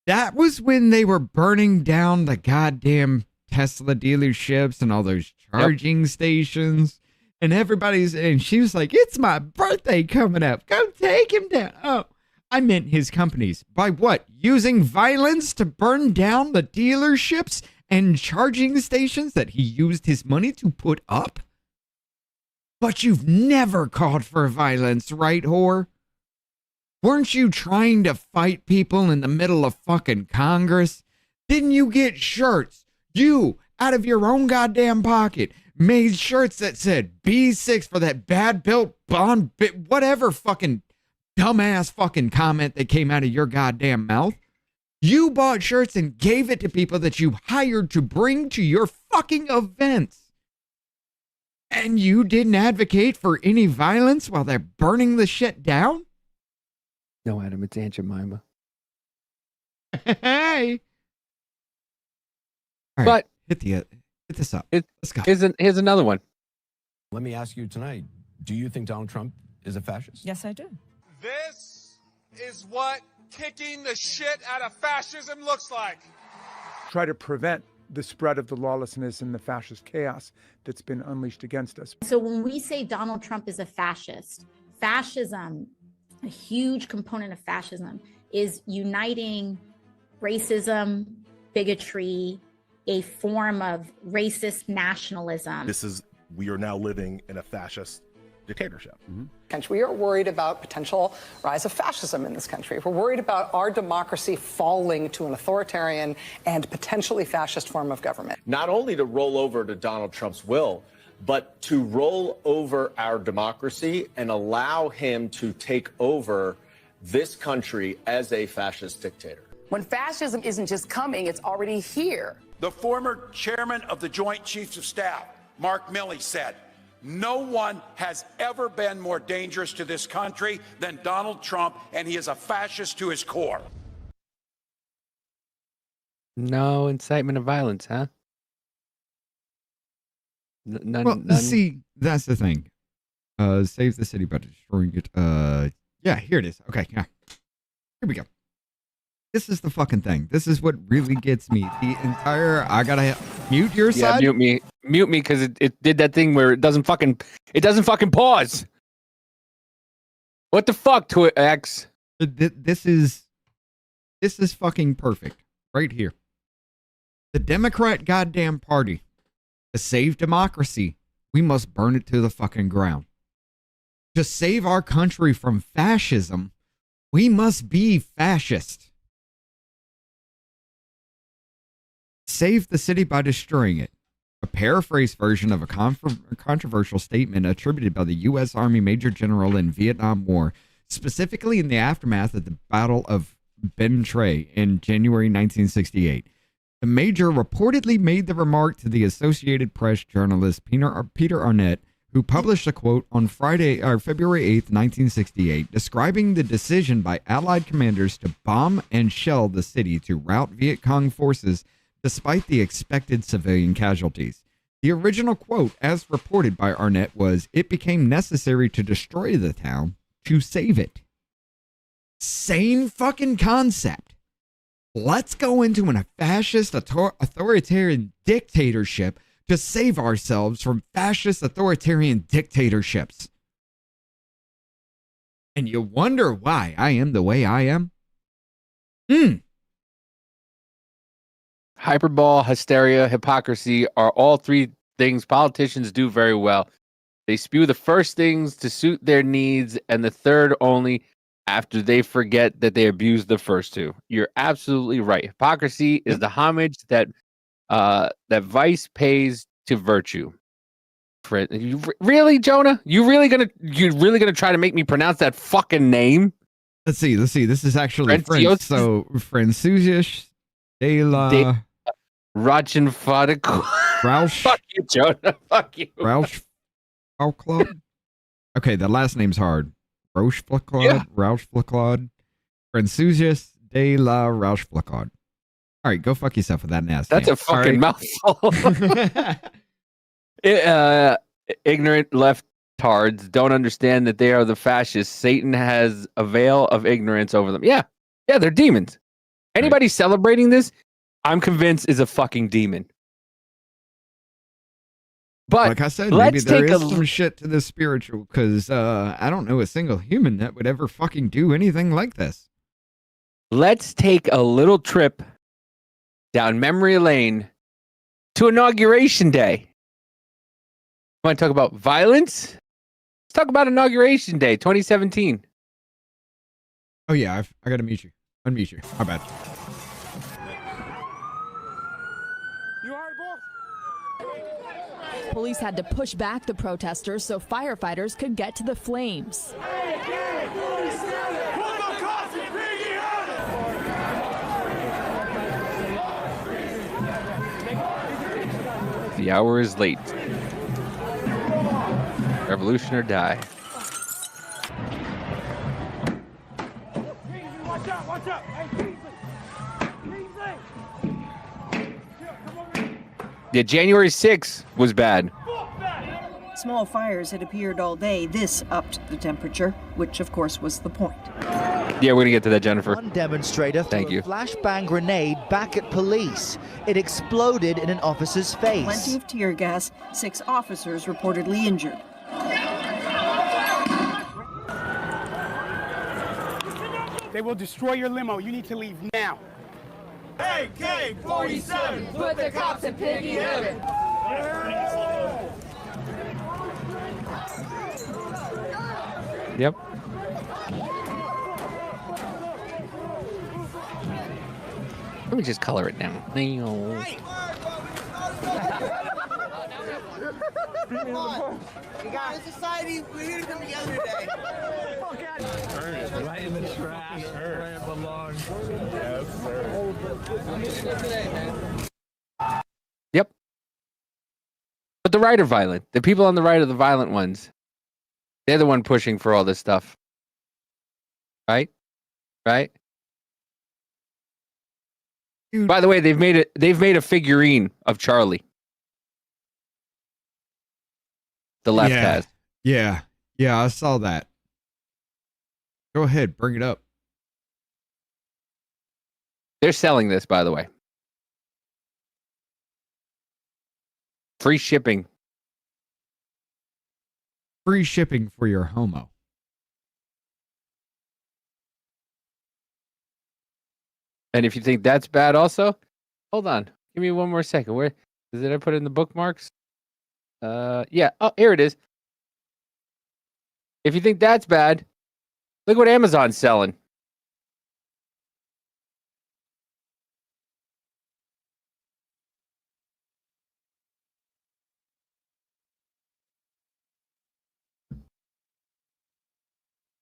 That was when they were burning down the goddamn Tesla dealerships and all those charging stations. And and she was like, it's my birthday coming up. Go take him down. Oh, I meant his companies. By what? Using violence to burn down the dealerships and charging stations that he used his money to put up? But you've never called for violence, right, whore? Weren't you trying to fight people in the middle of fucking Congress? Didn't you get shirts? You, out of your own goddamn pocket, made shirts that said B6 for that bad built bond, whatever fucking dumbass fucking comment that came out of your goddamn mouth. You bought shirts and gave it to people that you hired to bring to your fucking events. And you didn't advocate for any violence while they're burning the shit down? No, Adam, it's Aunt Jemima. Hey. All right, hit this up. Let's go. Here's another one. Let me ask you tonight, do you think Donald Trump is a fascist? Yes, I do. This is what kicking the shit out of fascism looks like. Try to prevent the spread of the lawlessness and the fascist chaos that's been unleashed against us. So when we say Donald Trump is a fascist, fascism, a huge component of fascism is uniting racism, bigotry, a form of racist nationalism. We are now living in a fascist dictatorship. We are worried about potential rise of fascism in this country. We're worried about our democracy falling to an authoritarian and potentially fascist form of government. Not only to roll over to Donald Trump's will, but to roll over our democracy and allow him to take over this country as a fascist dictator. When fascism isn't just coming, it's already here. The former chairman of the Joint Chiefs of Staff, Mark Milley, said, "No one has ever been more dangerous to this country than Donald Trump, and he is a fascist to his core." No incitement of violence, huh? None. See, that's the thing. Save the city by destroying it. Yeah, here it is. Okay, yeah. Here we go. This is the fucking thing. This is what really gets me. The entire, I gotta mute your side. Mute me because it did that thing where it doesn't fucking pause. What the fuck, X? This is fucking perfect right here. The Democrat goddamn party to save democracy we must burn it to the fucking ground. To save our country from fascism, we must be fascist. Save the city by destroying it. A paraphrased version of a controversial statement attributed by the U.S. Army Major General in Vietnam War, specifically in the aftermath of the Battle of Ben Tre in January 1968. The major reportedly made the remark to the Associated Press journalist Peter Arnett, who published a quote on February 8th, 1968, describing the decision by Allied commanders to bomb and shell the city to rout Viet Cong forces despite the expected civilian casualties. The original quote, as reported by Arnett, was, "It became necessary to destroy the town to save it." Same fucking concept. Let's go into a fascist authoritarian dictatorship to save ourselves from fascist authoritarian dictatorships. And you wonder why I am the way I am? Hyperbole, hysteria, hypocrisy are all three things politicians do very well. They spew the first things to suit their needs, and the third only after they forget that they abused the first two. You're absolutely right. Hypocrisy is the homage that vice pays to virtue. Really, Jonah? You really gonna try to make me pronounce that fucking name? Let's see. This is actually French. So Francois de la Rausch. Fuck you, Jonah. Fuck you. Rausch. Okay, the last name's hard. Rochefoucauld, Francois de la Rochefoucauld. All right, go fuck yourself with that nasty. That's a fucking mouthful. Ignorant leftards don't understand that they are the fascists. Satan has a veil of ignorance over them. Yeah, they're demons. Anybody celebrating this, I'm convinced, is a fucking demon. But like I said, maybe there is some shit to this spiritual, because I don't know a single human that would ever fucking do anything like this. Let's take a little trip down memory lane to Inauguration Day. Want to talk about violence? Let's talk about Inauguration Day, 2017. Oh yeah, I got to mute you. Unmute you. How bad? Police had to push back the protesters so firefighters could get to the flames. The hour is late. Revolution or die. Watch out! Yeah, January 6th was bad. Small fires had appeared all day. This upped the temperature, which of course was the point. Yeah, we're gonna get to that, Jennifer. One demonstrator threw a flashbang grenade back at police. It exploded in an officer's face. Plenty of tear gas. 6 officers reportedly injured. They will destroy your limo. You need to leave now. AK-47, put the cops in piggy heaven. Yep. Let me just color it down. Society, we're here to come together today. Turn it right in the trash where it belongs. Yes, sir. Yep. But the right are violent. The people on the right are the violent ones. They're the one pushing for all this stuff. Right? Right? Dude. By the way, they've made a figurine of Charlie. The left has. Yeah, I saw that. Go ahead, bring it up. They're selling this, by the way. Free shipping. Free shipping for your homo. And if you think that's bad also, hold on. Give me one more second. Where did I put it in the bookmarks? Yeah. Oh, here it is. If you think that's bad, look what Amazon's selling.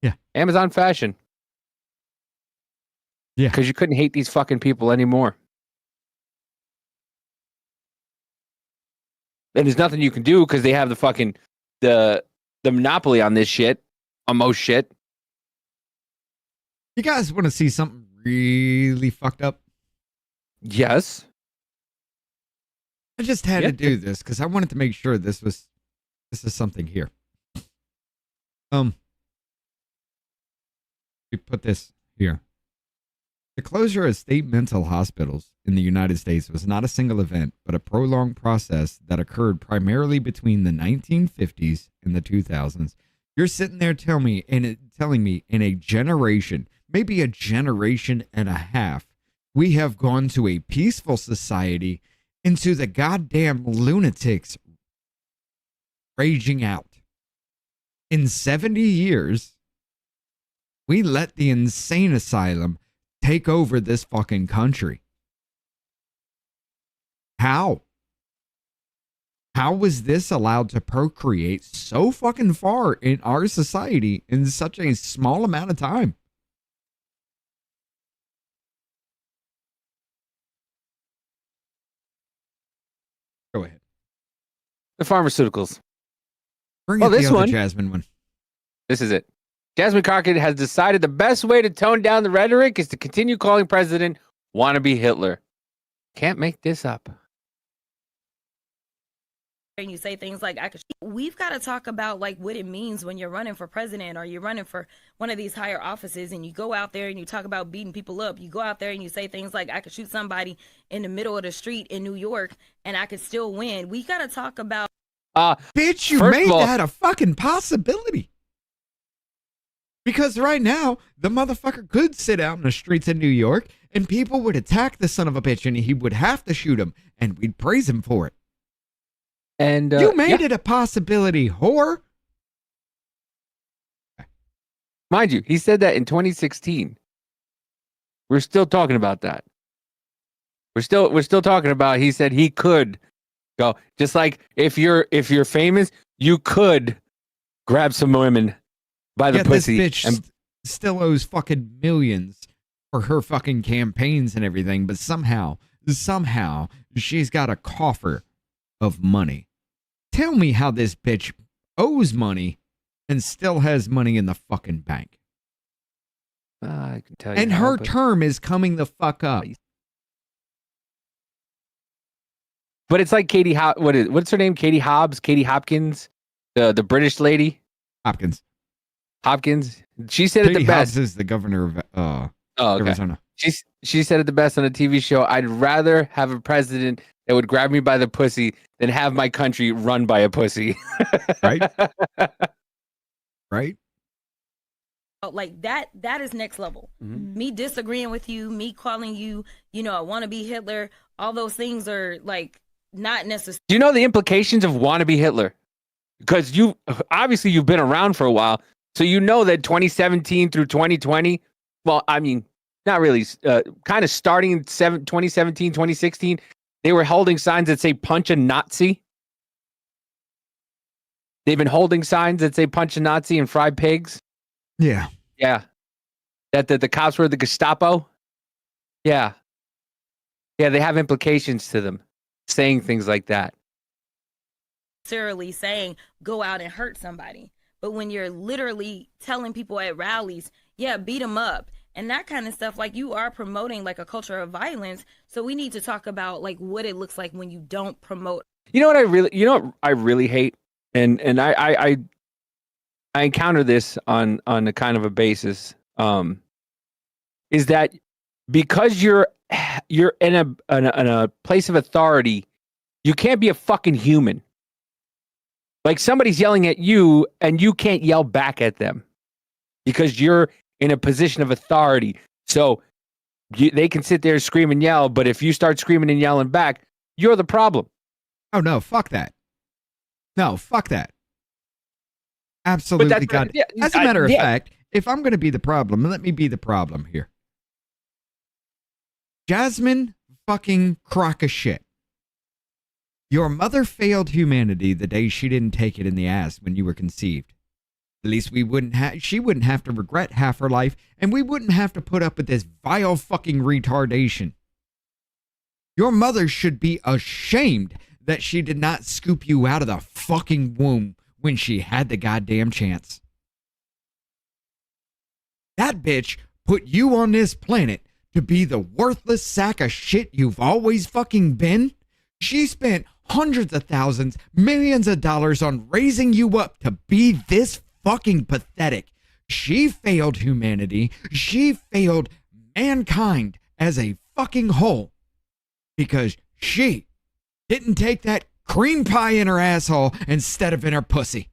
Yeah. Amazon fashion. Yeah. Because you couldn't hate these fucking people anymore. And there's nothing you can do because they have the fucking the monopoly on this shit, on most shit. You guys want to see something really fucked up? Yes. I just had to do this because I wanted to make sure this is something here. We put this here. The closure of state mental hospitals in the United States was not a single event, but a prolonged process that occurred primarily between the 1950s and the 2000s. You're sitting there telling me in a generation, maybe a generation and a half, we have gone to a peaceful society into the goddamn lunatics raging out. In 70 years, we let the insane asylum take over this fucking country. How? How was this allowed to procreate so fucking far in our society in such a small amount of time? Go ahead. The pharmaceuticals. Bring it this the other one. Jasmine one. This is it. Jasmine Crockett has decided the best way to tone down the rhetoric is to continue calling President wannabe Hitler. Can't make this up. And you say things like, we've got to talk about like what it means when you're running for president or you're running for one of these higher offices and you go out there and you talk about beating people up. You go out there and you say things like, I could shoot somebody in the middle of the street in New York and I could still win. We got to talk about. Bitch, you made that a fucking possibility. Because right now, the motherfucker could sit out in the streets of New York and people would attack the son of a bitch and he would have to shoot him and we'd praise him for it. And you made it a possibility, whore. Mind you, he said that in 2016. We're still talking about that. We're still talking about he said he could go. Just like if you're famous, you could grab some women by the pussy. This bitch and still owes fucking millions for her fucking campaigns and everything, but somehow she's got a coffer of money. Tell me how this bitch owes money and still has money in the fucking bank. I can tell you. And her term is coming the fuck up. But it's like what's her name? Katie Hobbs, Katie Hopkins, the British lady. Hopkins. She said it the best. Hobbs is the governor of okay. Arizona. She said it the best on a TV show. I'd rather have a president that would grab me by the pussy than have my country run by a pussy. Right? Right? Like that is next level. Mm-hmm. Me disagreeing with you, me calling you, I want to be Hitler. All those things are like not necessary. Do you know the implications of wannabe Hitler? Because you've been around for a while. So you know that 2017 through 2020, well, I mean, not really, kind of starting in 2017, 2016, they were holding signs that say punch a Nazi. They've been holding signs that say punch a Nazi and fry pigs. Yeah. Yeah. That the cops were the Gestapo. Yeah. Yeah, they have implications to them saying things like that. Necessarily saying go out and hurt somebody. But when you're literally telling people at rallies, yeah, beat them up and that kind of stuff, like you are promoting like a culture of violence. So we need to talk about like what it looks like when you don't promote. You know what I really hate? And I encounter this on a kind of a basis, is that because you're in a place of authority, you can't be a fucking human. Like somebody's yelling at you and you can't yell back at them because you're in a position of authority. So they can sit there and scream and yell, but if you start screaming and yelling back, you're the problem. Oh no, fuck that. No, fuck that. Absolutely, God. Yeah, As a matter of fact, if I'm going to be the problem, let me be the problem here. Jasmine fucking crock of shit. Your mother failed humanity the day she didn't take it in the ass when you were conceived. At least she wouldn't have to regret half her life, and we wouldn't have to put up with this vile fucking retardation. Your mother should be ashamed that she did not scoop you out of the fucking womb when she had the goddamn chance. That bitch put you on this planet to be the worthless sack of shit you've always fucking been. She spent hundreds of thousands, millions of dollars on raising you up to be this fucking pathetic. She failed humanity. She failed mankind as a fucking whole because she didn't take that cream pie in her asshole instead of in her pussy.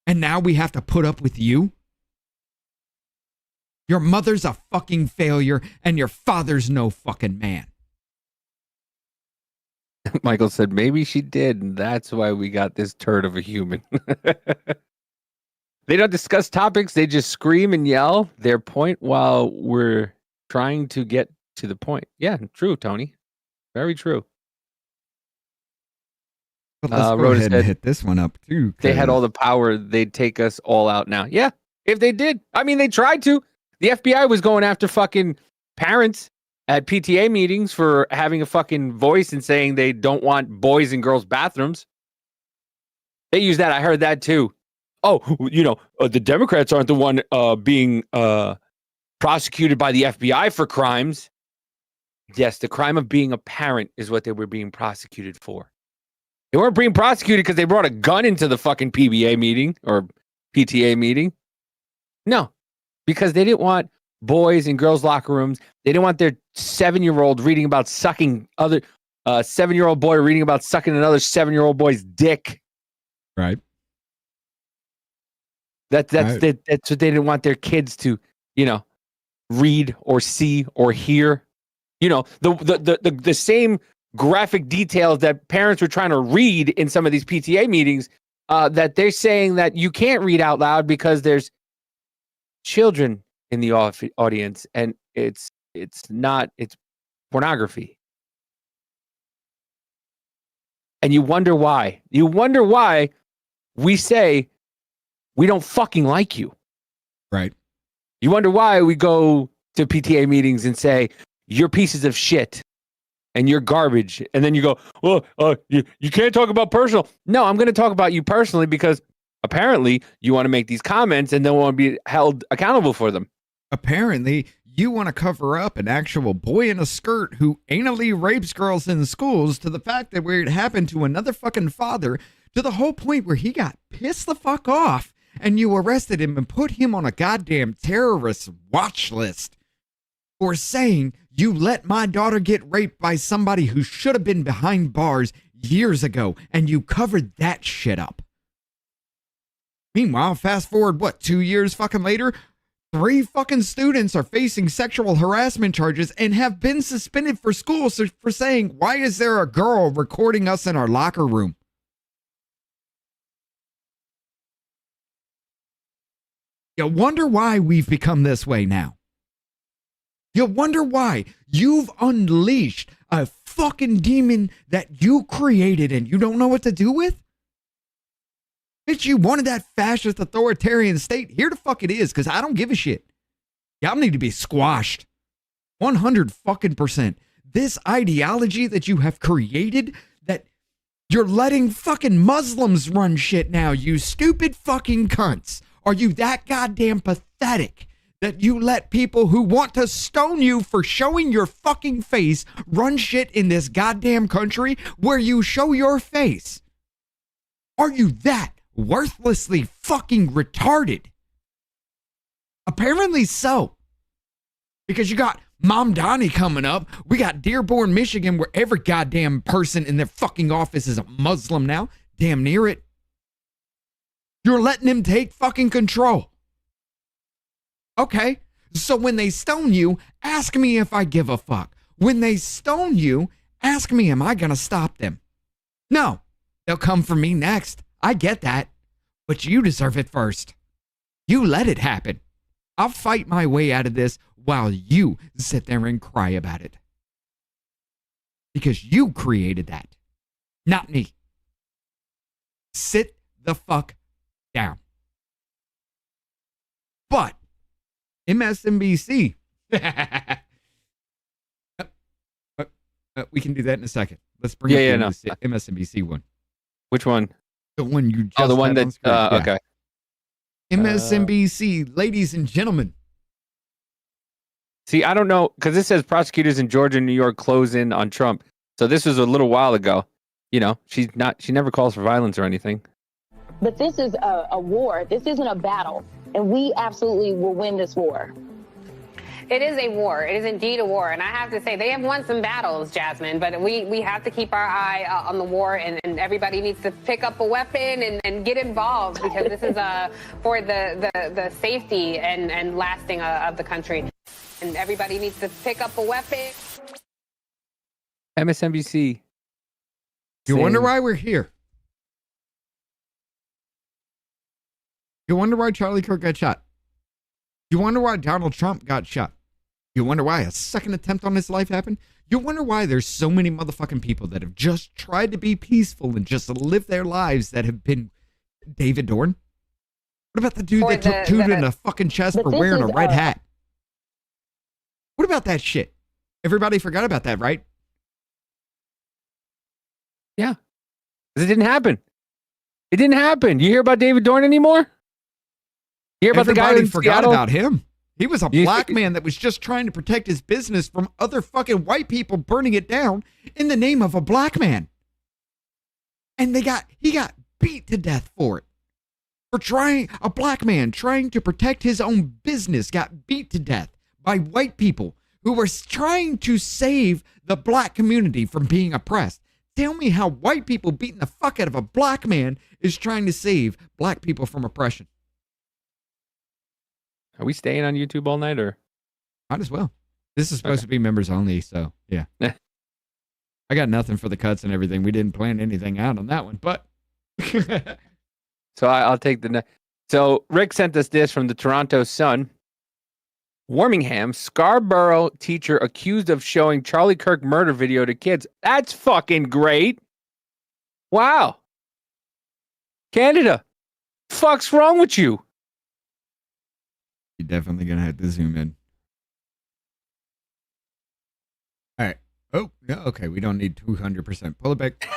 And now we have to put up with you? Your mother's a fucking failure and your father's no fucking man. Michael said, maybe she did, and that's why we got this turd of a human. They don't discuss topics. They just scream and yell their point while we're trying to get to the point. Yeah, true, Tony. Very true. But let's go ahead and hit this one up, too. They had all the power. They'd take us all out now. Yeah, if they did. I mean, they tried to. The FBI was going after fucking parents at PTA meetings for having a fucking voice and saying they don't want boys in girls' bathrooms. They use that. I heard that too. Oh, the Democrats aren't the one being prosecuted by the FBI for crimes. Yes, the crime of being a parent is what they were being prosecuted for. They weren't being prosecuted because they brought a gun into the fucking PBA meeting or PTA meeting. No, because they didn't want boys in girls' locker rooms. They didn't want their 7-year-old reading about sucking other 7-year-old boy reading about sucking another 7-year-old boy's dick. Right. That's what they didn't want their kids to, read or see or hear. The same graphic details that parents were trying to read in some of these PTA meetings, that they're saying that you can't read out loud because there's children in the audience and it's pornography. And you wonder why. You wonder why we say we don't fucking like you. Right. You wonder why we go to PTA meetings and say, you're pieces of shit and you're garbage. And then you go, well, you can't talk about personal. No, I'm going to talk about you personally because apparently you want to make these comments and don't want to be held accountable for them. Apparently you want to cover up an actual boy in a skirt who anally rapes girls in schools to the fact that where it happened to another fucking father to the whole point where he got pissed the fuck off and you arrested him and put him on a goddamn terrorist watch list for saying you let my daughter get raped by somebody who should have been behind bars years ago and you covered that shit up. Meanwhile, fast forward, 2 years fucking later, 3 fucking students are facing sexual harassment charges and have been suspended for school for saying, why is there a girl recording us in our locker room? You wonder why we've become this way now. You wonder why you've unleashed a fucking demon that you created and you don't know what to do with? Bitch, you wanted that fascist authoritarian state. Here the fuck it is, because I don't give a shit. Y'all need to be squashed. 100%. This ideology that you have created, that you're letting fucking Muslims run shit now, you stupid fucking cunts. Are you that goddamn pathetic that you let people who want to stone you for showing your fucking face run shit in this goddamn country where you show your face? Are you that worthlessly fucking retarded? Apparently so. Because you got Mom Donnie coming up. We got Dearborn, Michigan, where every goddamn person in their fucking office is a Muslim now. Damn near it. You're letting them take fucking control. Okay, so when they stone you, ask me if I give a fuck. When they stone you, ask me, am I going to stop them? No, They'll come for me next. I get that. But you deserve it first. You let it happen. I'll fight my way out of this while you sit there and cry about it. Because you created that, not me. Sit the fuck down. But MSNBC, we can do that in a second. Let's bring up the MSNBC one. Which one? The one you just the one had on that. screen. Yeah. Okay. MSNBC, ladies and gentlemen. See, I don't know, because this says prosecutors in Georgia and New York close in on Trump. So this was a little while ago. You know, she never calls for violence or anything. But this is a war. This isn't a battle. And we absolutely will win this war. It is a war. It is indeed a war. And I have to say, they have won some battles, Jasmine, but we have to keep our eye on the war, and everybody needs to pick up a weapon and get involved, because this is for the safety and lasting of the country. And everybody needs to pick up a weapon. MSNBC. You wonder why we're here? You wonder why Charlie Kirk got shot? You wonder why Donald Trump got shot? You wonder why a second attempt on his life happened? You wonder why there's so many motherfucking people that have just tried to be peaceful and just live their lives that have been David Dorn? What about the dude that took two in the fucking chest for wearing a red hat? What about that shit? Everybody forgot about that, right? Yeah. It didn't happen. It didn't happen. You hear about David Dorn anymore? You hear about the guy Everybody in forgot Seattle? about him. He was a black man that was just trying to protect his business from other fucking white people burning it down in the name of a black man. And he got beat to death for it. A black man trying to protect his own business got beat to death by white people who were trying to save the black community from being oppressed. Tell me how white people beating the fuck out of a black man is trying to save black people from oppression. Are we staying on YouTube all night, or? Might as well. This is supposed to be members only, so yeah. I got nothing for the cuts and everything. We didn't plan anything out on that one, but. So I'll take the. So Rick sent us this from the Toronto Sun. Warmingham, Scarborough teacher accused of showing Charlie Kirk murder video to kids. That's fucking great. Wow. Canada, fuck's wrong with you? You're definitely going to have to zoom in. All right. Oh, no. Okay. We don't need 200%. Pull it back.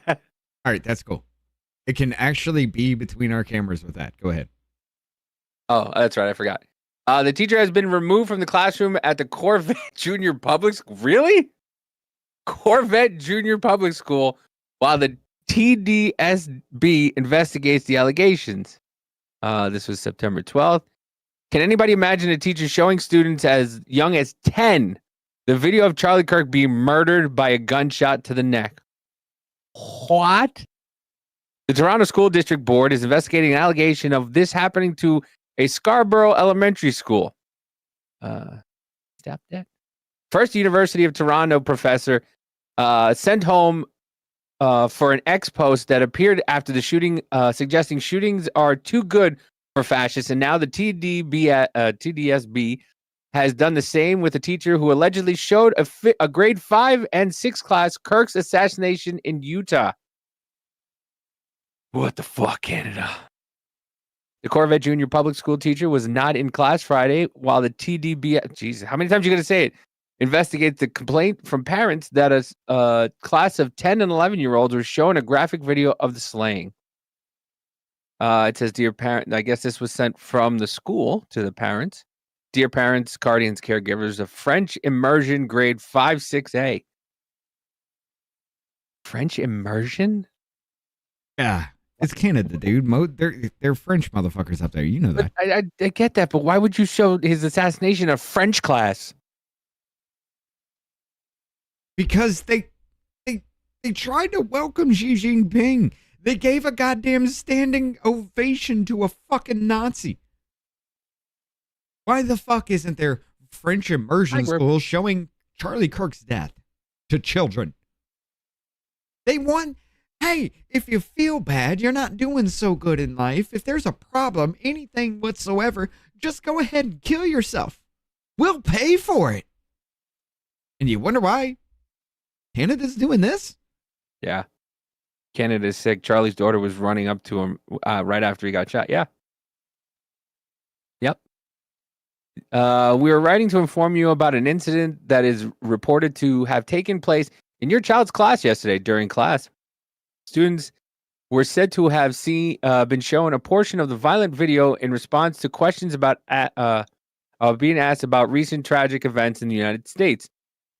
All right. That's cool. It can actually be between our cameras with that. Go ahead. Oh, that's right. I forgot. The teacher has been removed from the classroom at the Corvette Junior Public School. Really? Corvette Junior Public School, while the TDSB investigates the allegations. This was September 12th. Can anybody imagine a teacher showing students as young as 10 the video of Charlie Kirk being murdered by a gunshot to the neck? What? The Toronto School District Board is investigating an allegation of this happening to a Scarborough Elementary School. Stop that. First University of Toronto professor sent home for an X post that appeared after the shooting, suggesting shootings are too good for fascists. And now the TDSB has done the same with a teacher who allegedly showed a grade 5 and 6 class Kirk's assassination in Utah. What the fuck, Canada? The Corvette Junior Public School teacher was not in class Friday while the TDB... Jesus, how many times are you going to say it? Investigates the complaint from parents that a class of 10 and 11-year-olds were shown a graphic video of the slaying. It says, dear parent... I guess this was sent from the school to the parents. Dear parents, guardians, caregivers of French immersion grade 5-6A. French immersion? Yeah. It's Canada, dude. They're French motherfuckers up there. You know that. I get that, but why would you show his assassination a French class? Because they tried to welcome Xi Jinping. They gave a goddamn standing ovation to a fucking Nazi. Why the fuck isn't there French immersion school showing Charlie Kirk's death to children? They won. Hey, if you feel bad, you're not doing so good in life. If there's a problem, anything whatsoever, just go ahead and kill yourself. We'll pay for it. And you wonder why Canada's doing this? Yeah. Canada's sick. Charlie's daughter was running up to him right after he got shot. Yeah. Yep. We were writing to inform you about an incident that is reported to have taken place in your child's class yesterday during class. Students were said to have been shown a portion of the violent video in response to questions about being asked about recent tragic events in the United States.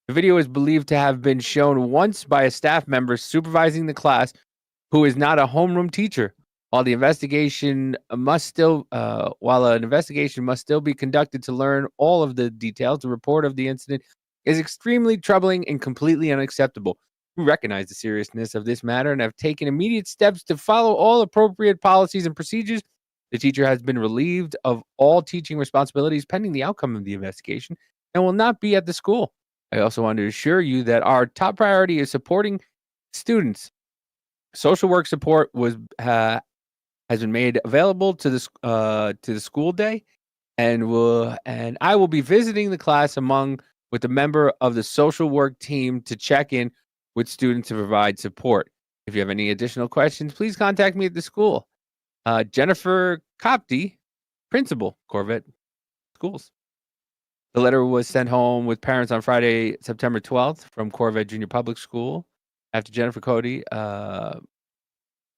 The video is believed to have been shown once by a staff member supervising the class who is not a homeroom teacher. While an investigation must still be conducted to learn all of the details, the report of the incident is extremely troubling and completely unacceptable. We recognize the seriousness of this matter and have taken immediate steps to follow all appropriate policies and procedures. The teacher has been relieved of all teaching responsibilities pending the outcome of the investigation and will not be at the school. I also want to assure you that our top priority is supporting students. Social work support has been made available to the school day, and I will be visiting the class with a member of the social work team to check in with students to provide support. If you have any additional questions, please contact me at the school. Jennifer Copty, principal, Corvette Schools. The letter was sent home with parents on Friday, September 12th from Corvette Junior Public School. After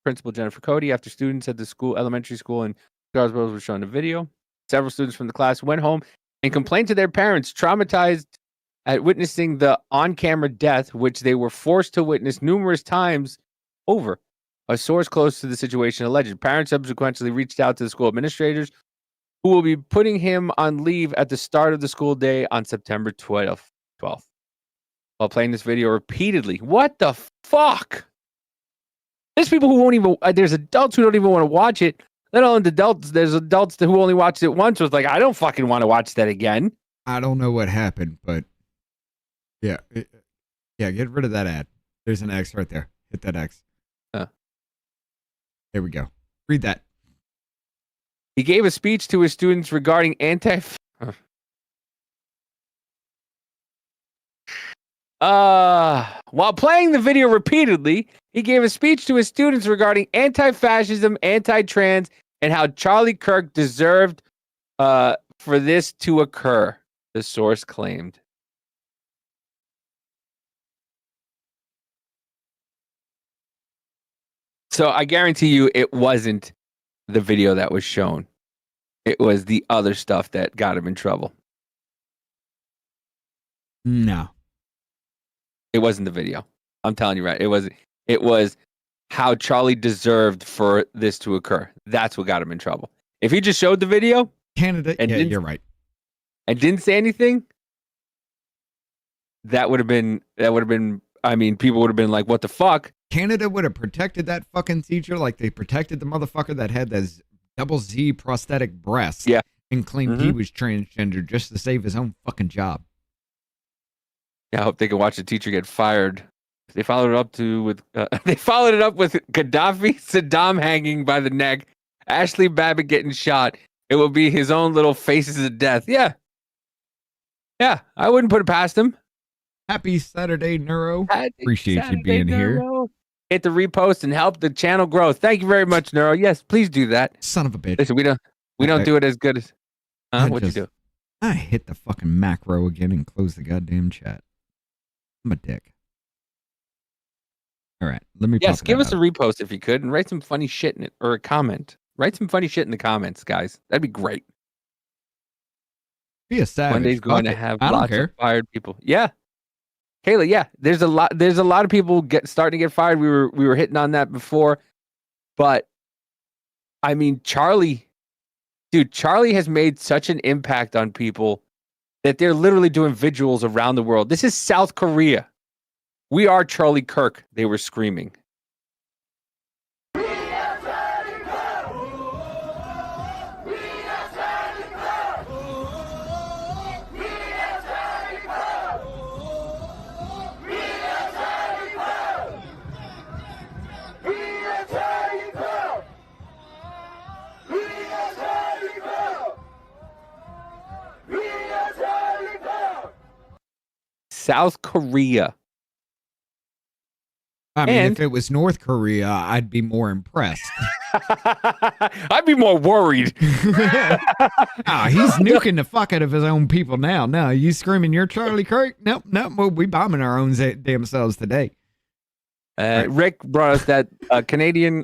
Principal Jennifer Cody, after students at the elementary school in Charlesboro were shown a video. Several students from the class went home and complained to their parents, traumatized at witnessing the on-camera death, which they were forced to witness numerous times over. A source close to the situation alleged. Parents subsequently reached out to the school administrators, who will be putting him on leave at the start of the school day on September 12th. While playing this video repeatedly. What the fuck? There's people who won't even, there's adults who don't even want to watch it. Let alone adults. There's adults who only watched it once. Was like, I don't fucking want to watch that again. I don't know what happened, but yeah. Get rid of that ad. There's an X right there. Hit that X. There we go. Read that. He gave a speech to his students regarding while playing the video repeatedly, he gave a speech to his students regarding anti-fascism, anti-trans, and how Charlie Kirk deserved for this to occur, the source claimed. So I guarantee you it wasn't the video that was shown. It was the other stuff that got him in trouble. No. It wasn't the video. I'm telling you, right? It was how Charlie deserved for this to occur. That's what got him in trouble. If he just showed the video, Canada, yeah, you're right, and didn't say anything, that would have been. I mean, people would have been like, "What the fuck?" Canada would have protected that fucking teacher like they protected the motherfucker that had those double Z prosthetic breasts. Yeah, and claimed he was transgender just to save his own fucking job. Yeah, I hope they can watch the teacher get fired. They followed it up with Gaddafi, Saddam hanging by the neck, Ashley Babbitt getting shot. It will be his own little faces of death. Yeah, I wouldn't put it past him. Happy Saturday, Neuro. Appreciate you being here. Hit the repost and help the channel grow. Thank you very much, Neuro. Yes, please do that. Son of a bitch. Listen, we don't do it as good as. What'd you do? I hit the fucking macro again and close the goddamn chat. I'm a dick. All right, let me. Yes, give us a repost if you could, and write some funny shit in it, or a comment. Write some funny shit in the comments, guys. That'd be great. Be a savage. Monday's going to have lots of fired people. Yeah, Kayla. Yeah, there's a lot of people starting to get fired. We were hitting on that before, but I mean, Charlie has made such an impact on people that they're literally doing vigils around the world. This is South Korea. We are Charlie Kirk, they were screaming. South Korea. I mean, if it was North Korea, I'd be more impressed. I'd be more worried. He's nuking the fuck out of his own people now. No, you screaming, you're Charlie Kirk? Nope. We bombing our own damn selves today. Rick brought us that Canadian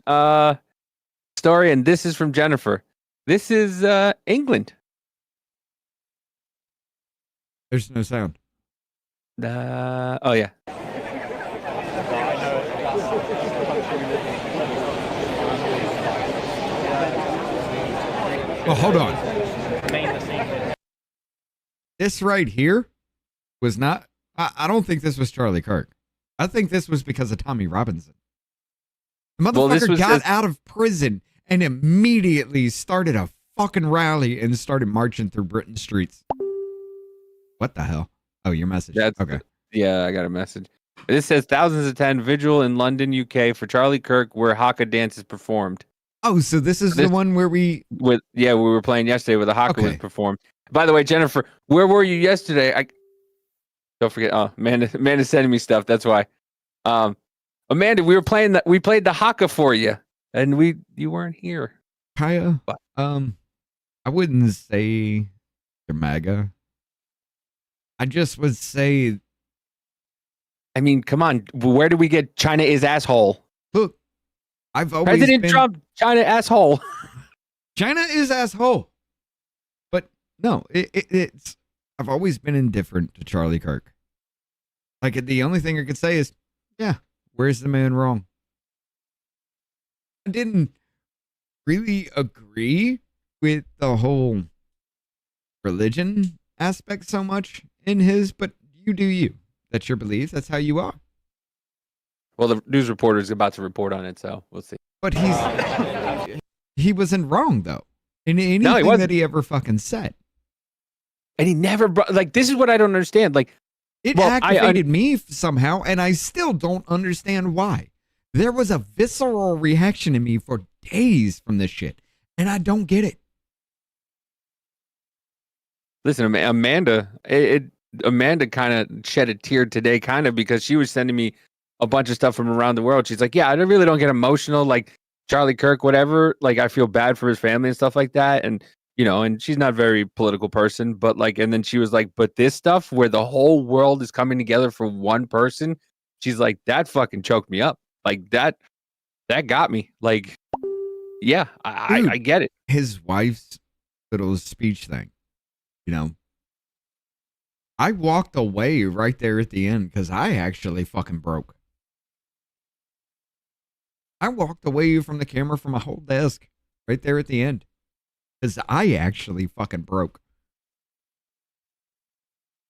story, and this is from Jennifer. This is England. There's no sound. Oh, yeah. Well, hold on. This right here was not. I don't think this was Charlie Kirk. I think this was because of Tommy Robinson. The motherfucker got out of prison and immediately started a fucking rally and started marching through Britain streets. What the hell? Oh, your message. Okay. Yeah, I got a message. This says thousands attend vigil in London, UK for Charlie Kirk, where haka dance is performed. Oh, so this is the one where we were playing yesterday where the haka was performed. By the way, Jennifer, where were you yesterday? Don't forget. Oh, Amanda's sending me stuff. That's why. Amanda, we played the haka for you, and you weren't here. Kaya, I wouldn't say you're MAGA. I just would say. I mean, come on. Where do we get China is asshole? Look, I've always President Trump, China asshole. China is asshole. But no, it's. I've always been indifferent to Charlie Kirk. Like, the only thing I could say is, yeah, where's the man wrong? I didn't really agree with the whole religion aspect so much in his, but you do you. That's your belief. That's how you are. Well, the news reporter is about to report on it, so we'll see. But he wasn't wrong, though, in anything that he ever fucking said. And he never brought, like, this is what I don't understand. Like, it activated me somehow, and I still don't understand why. There was a visceral reaction in me for days from this shit, and I don't get it. Listen, Amanda kind of shed a tear today, kind of, because she was sending me a bunch of stuff from around the world. She's like, yeah, I really don't get emotional, like Charlie Kirk, whatever. Like, I feel bad for his family and stuff like that. And, you know, and she's not a very political person, but like, and then she was like, but this stuff where the whole world is coming together for one person, she's like, that fucking choked me up. Like, that got me. Like, yeah, I get it. His wife's little speech thing, you know, I walked away right there at the end because I actually fucking broke. I walked away from the camera from a whole desk right there at the end because I actually fucking broke.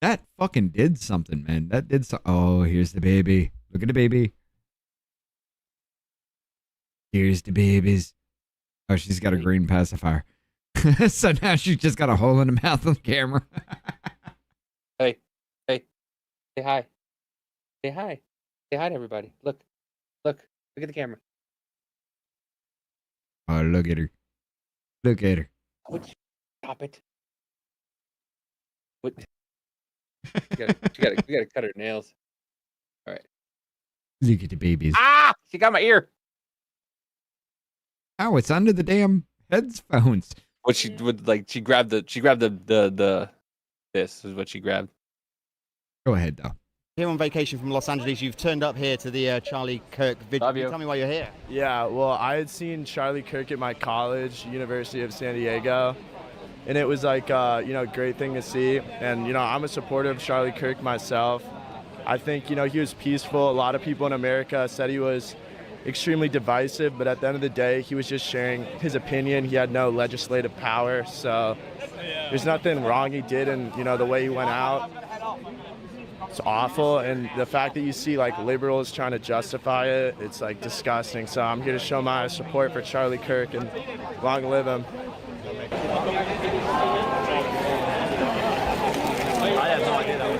That fucking did something, man. That did so. Oh, here's the baby. Look at the baby. Here's the babies. Oh, she's got a green pacifier. So now she's just got a hole in the mouth of the camera. Hey, say hi. Say hi. Say hi to everybody. Look at the camera. Oh, look at her. Look at her. Stop it. What? We gotta cut her nails. All right. Look at the babies. Ah! She got my ear. Oh, it's under the damn headphones. What she would like? She grabbed the. This is what she grabbed. Go ahead, though. Here on vacation from Los Angeles, you've turned up here to the Charlie Kirk video. Tell me why you're here. Yeah, well, I had seen Charlie Kirk at my college, University of San Diego, and it was like, great thing to see. And, I'm a supporter of Charlie Kirk myself. I think, he was peaceful. A lot of people in America said he was extremely divisive, but at the end of the day, he was just sharing his opinion. He had no legislative power, so there's nothing wrong he did in, the way he went out. It's awful, and the fact that you see like liberals trying to justify it, it's like disgusting. So I'm here to show my support for Charlie Kirk, and long live him. I had no idea that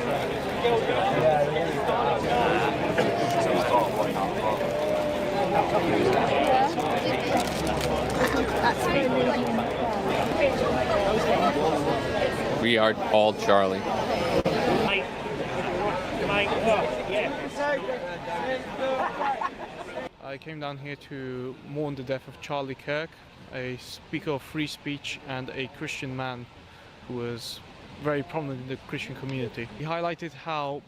We are all Charlie. I came down here to mourn the death of Charlie Kirk, a speaker of free speech and a Christian man who was very prominent in the Christian community. He highlighted how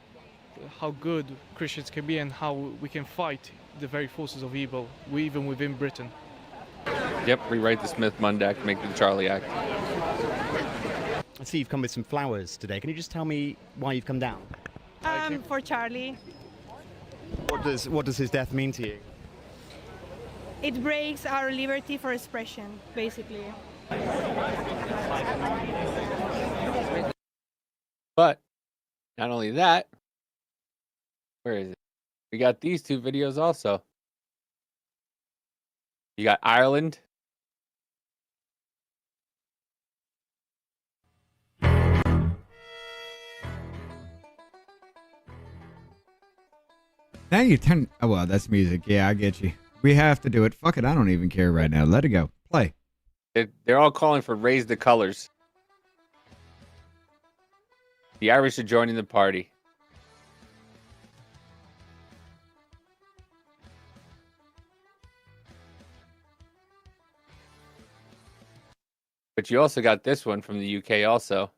good Christians can be and how we can fight the very forces of evil, even within Britain. Yep, rewrite the Smith-Mund Act, make the Charlie Act. I see you've come with some flowers today. Can you just tell me why you've come down? For Charlie. What does his death mean to you? It breaks our liberty for expression, basically. But not only that, where is it? We got these two videos also. You got Ireland. Now you turn. Oh, well, that's music. Yeah, I get you. We have to do it. Fuck it. I don't even care right now. Let it go. Play. They're all calling for raise the colors. The Irish are joining the party. But you also got this one from the UK also.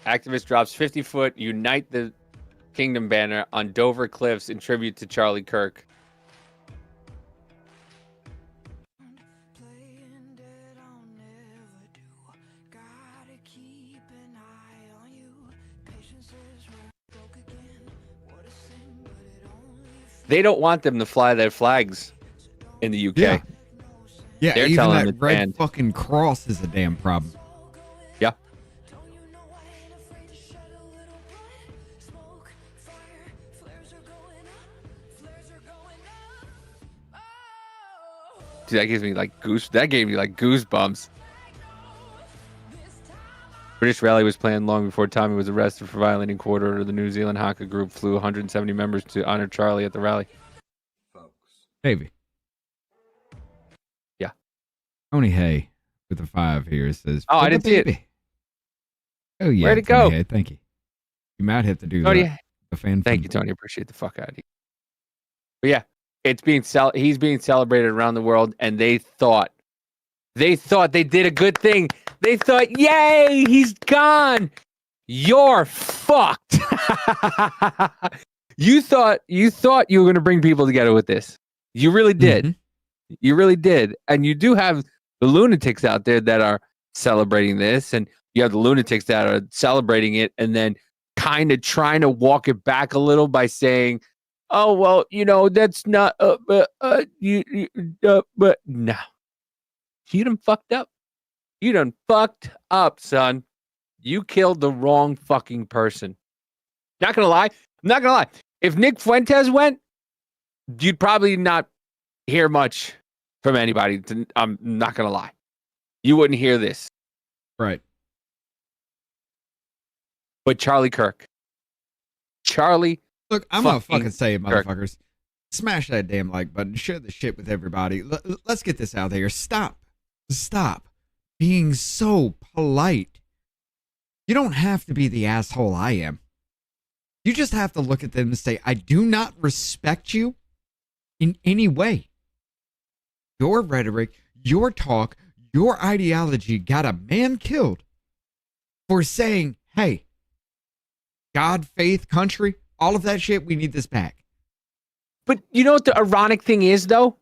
Activist drops 50-foot Unite the Kingdom banner on Dover Cliffs in tribute to Charlie Kirk. They don't want them to fly their flags in the UK. Yeah, yeah, they're even telling that the red band. fucking cross is a damn problem. Yeah. Dude, that gives me like that gave me like goosebumps. British rally was planned long before Tommy was arrested for violating court order. The New Zealand Haka group flew 170 members to honor Charlie at the rally. Maybe. Yeah. Tony Hay with a 5 here says. Oh, I "For the didn't see it. baby." Oh yeah. Where'd it Tony go? Hay, thank you. You might have to do Tony, that. The fan. Thank you, Tony. Appreciate the fuck out of you. But yeah, it's being he's being celebrated around the world, and they thought they did a good thing. They thought, yay, he's gone. You're fucked. You thought you were going to bring people together with this. You really did. Mm-hmm. You really did. And you do have the lunatics out there that are celebrating this, and you have the lunatics that are celebrating it and then kind of trying to walk it back a little by saying, oh, well, that's not, but no. You done fucked up. You done fucked up, son. You killed the wrong fucking person. Not gonna lie. I'm not gonna lie. If Nick Fuentes went, you'd probably not hear much from anybody. I'm not gonna lie. You wouldn't hear this. Right. But Charlie Kirk. Look, I'm gonna fucking say it, Kirk. motherfuckers. Smash that damn like button. Share the shit with everybody. Let's get this out there. Stop being so polite. You don't have to be the asshole I am. You just have to look at them and say, I do not respect you in any way. Your rhetoric, your talk, your ideology got a man killed for saying, hey, God, faith, country, all of that shit, we need this back. But you know what the ironic thing is, though?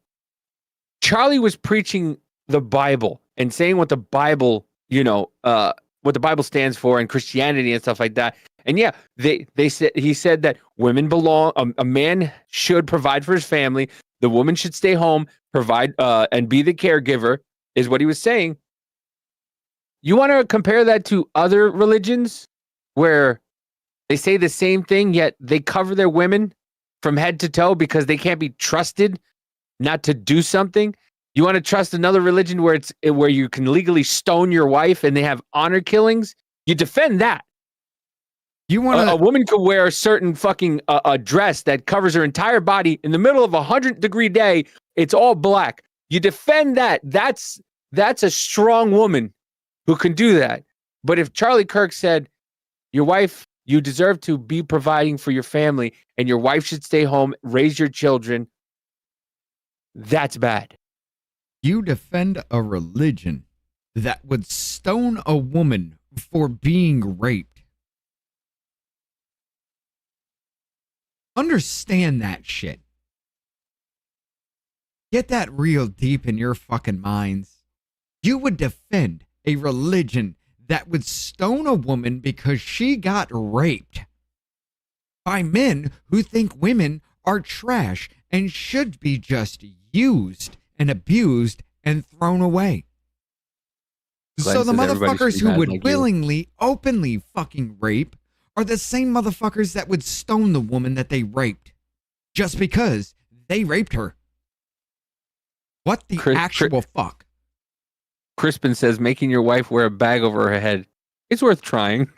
Charlie was preaching the Bible and saying what the Bible, what the Bible stands for and Christianity and stuff like that. And yeah, he said that women belong, a man should provide for his family. The woman should stay home, provide, and be the caregiver, is what he was saying. You want to compare that to other religions where they say the same thing, yet they cover their women from head to toe because they can't be trusted not to do something? You want to trust another religion where you can legally stone your wife and they have honor killings? You defend that. You want a woman could wear a certain fucking a dress that covers her entire body in the middle of 100-degree day. It's all black. You defend that. That's a strong woman who can do that. But if Charlie Kirk said, Your wife, you deserve to be providing for your family, and your wife should stay home, raise your children. That's bad. You defend a religion that would stone a woman for being raped. Understand that shit. Get that real deep in your fucking minds. You would defend a religion that would stone a woman because she got raped by men who think women are trash and should be just used and abused and thrown away. Glenn So the says everybody motherfuckers should be who bad would like you. willingly, openly fucking rape are the same motherfuckers that would stone the woman that they raped just because they raped her. What the actual fuck? Crispin says making your wife wear a bag over her head. It's worth trying.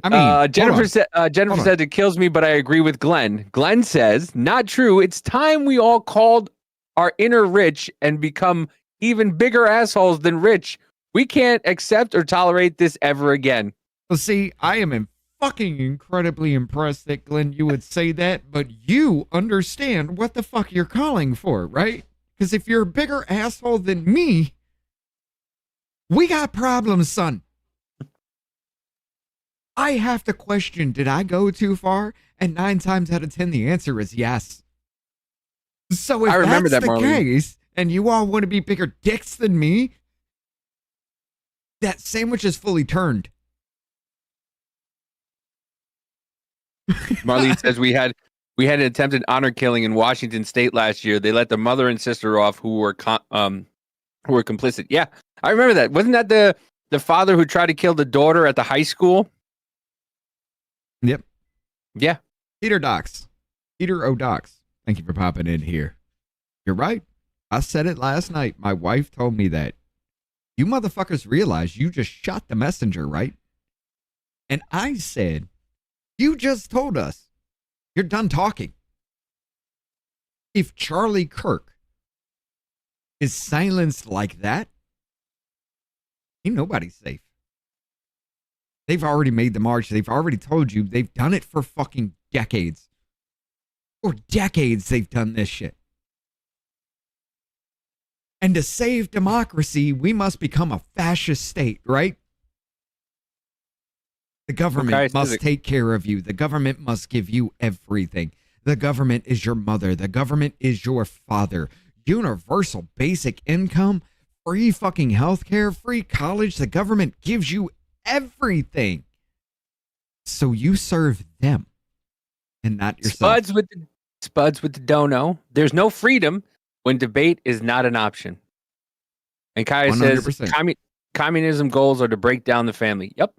I mean, Jennifer said it kills me, but I agree with Glenn. Glenn says, not true. It's time we all called our inner rich and become even bigger assholes than rich. We can't accept or tolerate this ever again. Well, see, I am fucking incredibly impressed that, Glenn, you would say that, but you understand what the fuck you're calling for, right? Because if you're a bigger asshole than me, we got problems, son. I have to question, did I go too far? And 9 times out of 10, the answer is yes. So if I remember that's that, the Marlene. case, and you all want to be bigger dicks than me, that sandwich is fully turned. Marlene says we had an attempted honor killing in Washington State last year. They let the mother and sister off who were complicit. Yeah, I remember that. Wasn't that the father who tried to kill the daughter at the high school? Yep. Yeah. Peter O'Docs. Thank you for popping in here. You're right. I said it last night. My wife told me that. You motherfuckers realize you just shot the messenger, right? And I said, you just told us you're done talking. If Charlie Kirk is silenced like that, ain't nobody safe. They've already made the march. They've already told you they've done it for fucking decades. For decades they've done this shit. And to save democracy, we must become a fascist state, right? The government must take care of you. The government must give you everything. The government is your mother. The government is your father. Universal basic income, free fucking healthcare, free college. The government gives you everything. So you serve them and not yourself. Spuds with the dono. There's no freedom when debate is not an option. And Kaya 100%. says communism goals are to break down the family. Yep.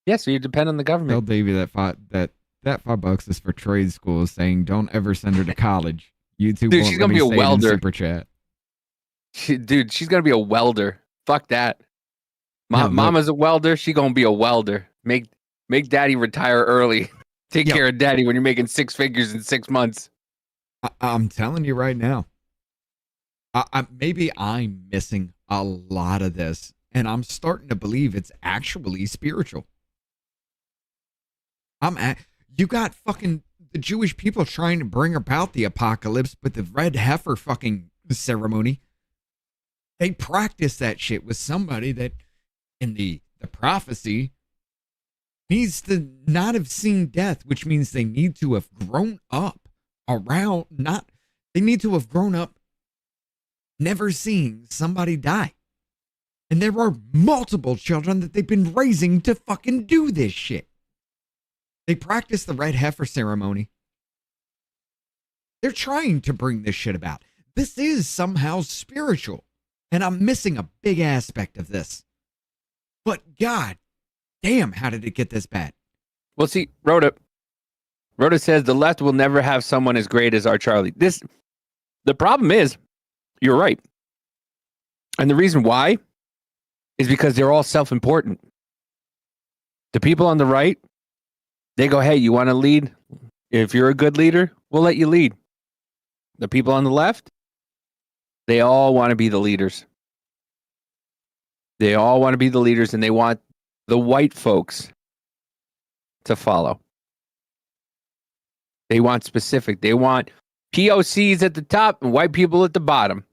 Yeah, so you depend on the government. Tell Davey that $5 is for trade schools, saying don't ever send her to college. YouTube Dude, won't she's let gonna me be a say it in welder. Super chat. She's gonna be a welder. Fuck that. No, look. Mama's a welder. She gonna be a welder. Make daddy retire early. Take care of daddy when you're making 6 figures in 6 months. I'm telling you right now. Maybe I'm missing a lot of this, and I'm starting to believe it's actually spiritual. You got fucking the Jewish people trying to bring about the apocalypse, but the red heifer fucking ceremony, they practice that shit with somebody that in the prophecy needs to not have seen death, which means they need to have grown up they need to have grown up never seeing somebody die. And there are multiple children that they've been raising to fucking do this shit. They practice the red heifer ceremony. They're trying to bring this shit about. This is somehow spiritual. And I'm missing a big aspect of this. But God damn, how did it get this bad? Well, see, Rhoda says the left will never have someone as great as our Charlie. The problem is, you're right. And the reason why is because they're all self-important. The people on the right, they go, hey, you want to lead? If you're a good leader, we'll let you lead. The people on the left, they all want to be the leaders. They all want to be the leaders, and they want the white folks to follow. They want specific. They want POCs at the top and white people at the bottom.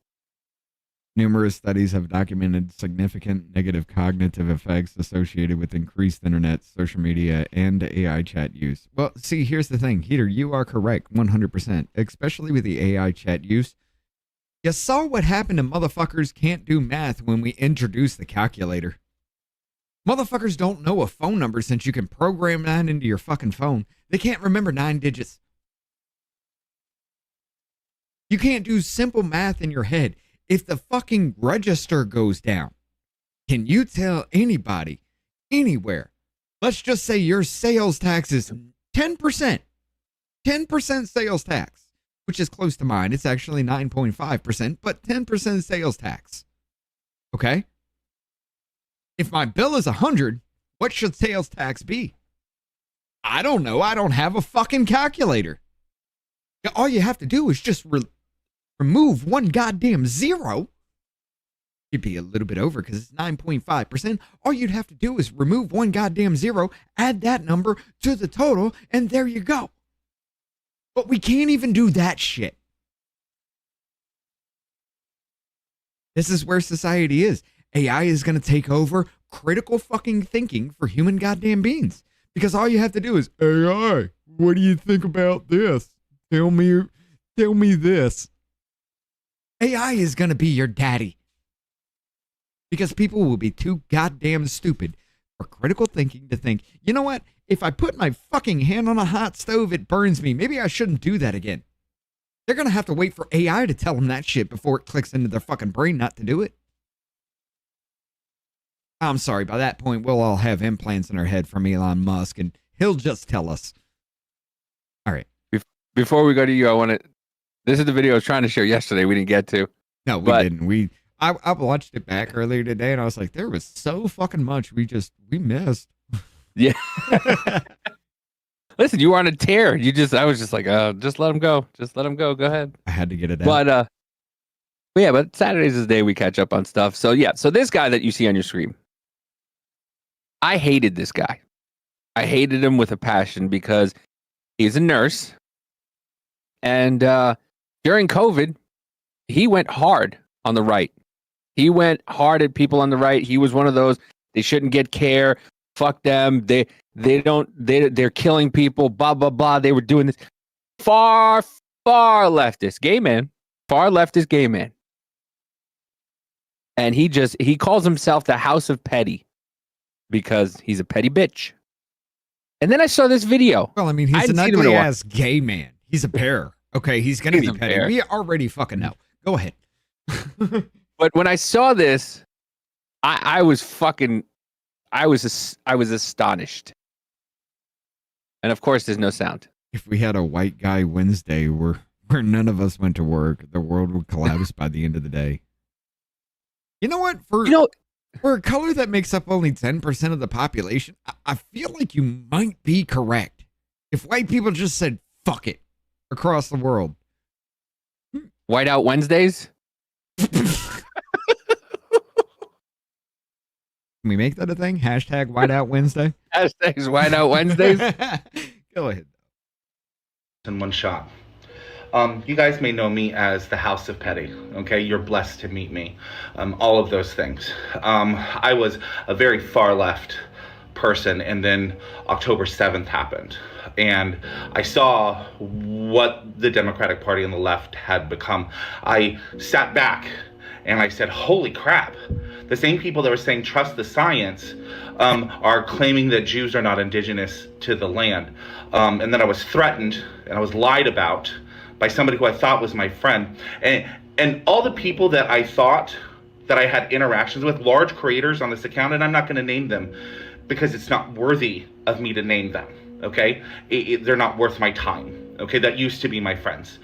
Numerous studies have documented significant negative cognitive effects associated with increased internet, social media, and AI chat use. Well, see, here's the thing. Heater, you are correct 100%, especially with the AI chat use. You saw what happened to motherfuckers can't do math when we introduced the calculator. Motherfuckers don't know a phone number since you can program that into your fucking phone. They can't remember 9 digits. You can't do simple math in your head. If the fucking register goes down, can you tell anybody, anywhere, let's just say your sales tax is 10%, 10% sales tax, which is close to mine. It's actually 9.5%, but 10% sales tax. Okay? If my bill is 100, what should sales tax be? I don't know. I don't have a fucking calculator. All you have to do is just remove one goddamn zero. You'd be a little bit over because it's 9.5%. All you'd have to do is remove one goddamn zero, add that number to the total, and there you go. But we can't even do that shit. This is where society is. AI is going to take over critical fucking thinking for human goddamn beings. Because all you have to do is, AI, what do you think about this? Tell me this. AI is going to be your daddy. Because people will be too goddamn stupid for critical thinking to think, you know what? If I put my fucking hand on a hot stove, it burns me. Maybe I shouldn't do that again. They're going to have to wait for AI to tell them that shit before it clicks into their fucking brain not to do it. I'm sorry, by that point, we'll all have implants in our head from Elon Musk, and he'll just tell us. All right. Before we go to you, this is the video I was trying to show yesterday. We didn't get to. No, we didn't. I watched it back earlier today, and I was like, there was so fucking much we missed. Yeah. Listen, you were on a tear. I was just like, just let him go. Just let him go. Go ahead. I had to get it out. But Saturday's the day we catch up on stuff. So this guy that you see on your screen, I hated this guy. I hated him with a passion because he's a nurse. And during COVID, he went hard on the right. He went hard at people on the right. He was one of those, they shouldn't get care. Fuck them. They're killing people, blah, blah, blah. They were doing this. Far leftist gay man. Far leftist gay man. And he calls himself the House of Petty because he's a petty bitch. And then I saw this video. Well, I mean, he's an ugly ass gay man. He's a bear. Okay, he's going to be petty. We already fucking know. Go ahead. But when I saw this, I was astonished. And of course, there's no sound. If we had a white guy Wednesday where none of us went to work, the world would collapse by the end of the day. You know what? For a color that makes up only 10% of the population, I feel like you might be correct. If white people just said, fuck it, across the world. Whiteout Wednesdays? Can we make that a thing? Hashtag Whiteout Wednesday? Hashtags Whiteout Wednesdays? Go ahead. In one shot. You guys may know me as the House of Petty, okay? You're blessed to meet me. All of those things. I was a very far left person, and then October 7th happened. And I saw what the Democratic Party on the left had become. I sat back and I said, holy crap. The same people that were saying trust the science are claiming that Jews are not indigenous to the land. And then I was threatened and I was lied about by somebody who I thought was my friend. And all the people that I thought that I had interactions with, large creators on this account, and I'm not going to name them because it's not worthy of me to name them, okay? They're not worth my time, okay? That used to be my friends.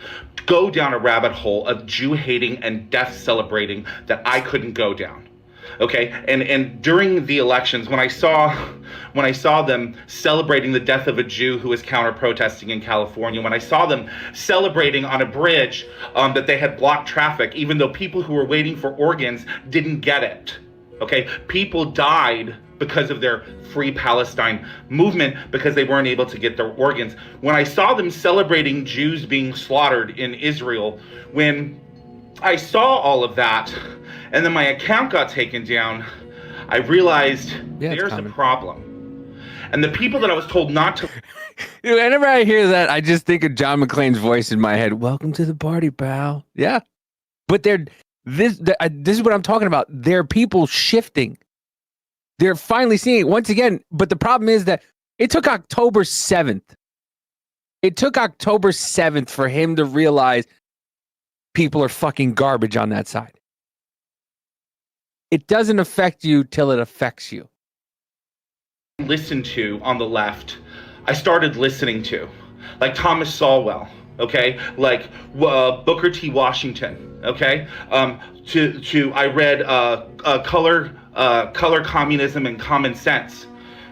Go down a rabbit hole of Jew hating and death celebrating that I couldn't go down. Okay, and during the elections, when I saw them celebrating the death of a Jew who was counter-protesting in California, when I saw them celebrating on a bridge that they had blocked traffic, even though people who were waiting for organs didn't get it, Okay, people died because of their Free Palestine movement because they weren't able to get their organs. When I saw them celebrating Jews being slaughtered in Israel, when I saw all of that, and then my account got taken down, I realized there's a problem. And the people that I was told not to... Whenever I hear that, I just think of John McClane's voice in my head. Welcome to the party, pal. Yeah. But this is what I'm talking about. There are people shifting. They're finally seeing it once again. But the problem is that it took October 7th. It took October 7th for him to realize people are fucking garbage on that side. It doesn't affect you till it affects you. Listen to on the left, I started listening to, like Thomas Sowell, okay, like Booker T. Washington, okay. I read Color, Communism, and Common Sense.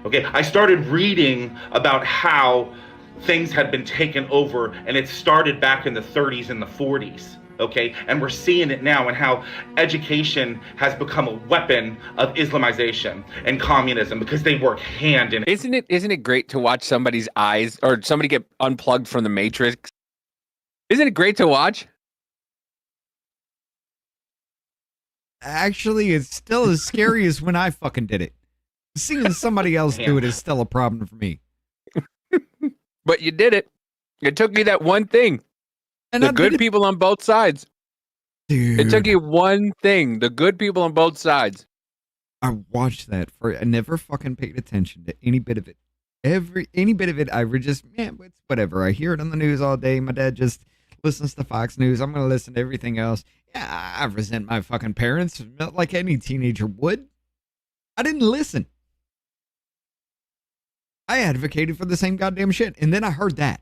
Okay, I started reading about how things had been taken over, and it started back in the 30s and the 40s. Okay, and we're seeing it now, and how education has become a weapon of Islamization and communism because they work hand in hand. Isn't it great to watch somebody's eyes or somebody get unplugged from the Matrix? Isn't it great to watch? Actually, it's still as scary as when I fucking did it. Seeing somebody else do it is still a problem for me. But you did it. It took you that one thing. And the good people on both sides. Dude. It took you one thing. The good people on both sides. I watched that I never fucking paid attention to any bit of it. Any bit of it, I would just, it's whatever. I hear it on the news all day. My dad just listens to Fox News. I'm going to listen to everything else. Yeah, I resent my fucking parents like any teenager would. I didn't listen. I advocated for the same goddamn shit. And then I heard that.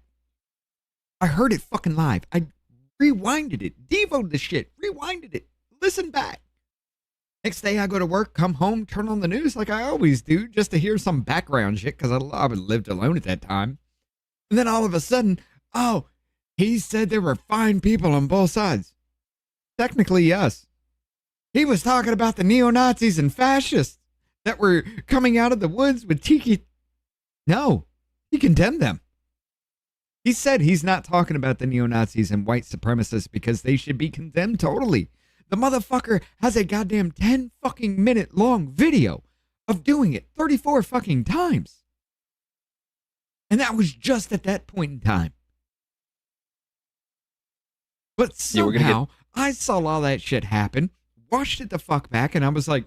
I heard it fucking live. I rewinded it, devoed the shit, rewinded it, listened back. Next day I go to work, come home, turn on the news like I always do, just to hear some background shit because I lived alone at that time. And then all of a sudden, oh, he said there were fine people on both sides. Technically, yes. He was talking about the neo-Nazis and fascists that were coming out of the woods with tiki. No, he condemned them. He said he's not talking about the neo-Nazis and white supremacists because they should be condemned totally. The motherfucker has a goddamn 10 fucking minute long video of doing it 34 fucking times. And that was just at that point in time. But somehow, I saw all that shit happen, watched it the fuck back, and I was like,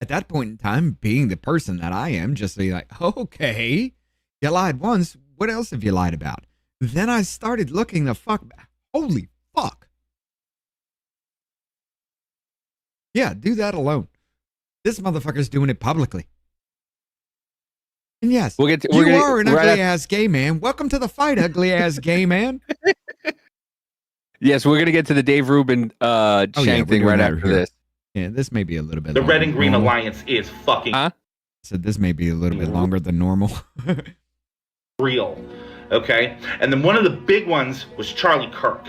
at that point in time, being the person that I am, just be like, okay, you lied once. What else have you lied about? Then I started looking the fuck back. Holy fuck. Yeah, do that alone. This motherfucker's doing it publicly. And yes, you are an ugly-ass gay man. Welcome to the fight, ugly-ass gay man. Yes, we're going to get to the Dave Rubin Shank thing right after this. Yeah, this may be a little bit The Red and Green Alliance is fucking... So this may be a little bit longer than normal. Real, okay? And then one of the big ones was Charlie Kirk.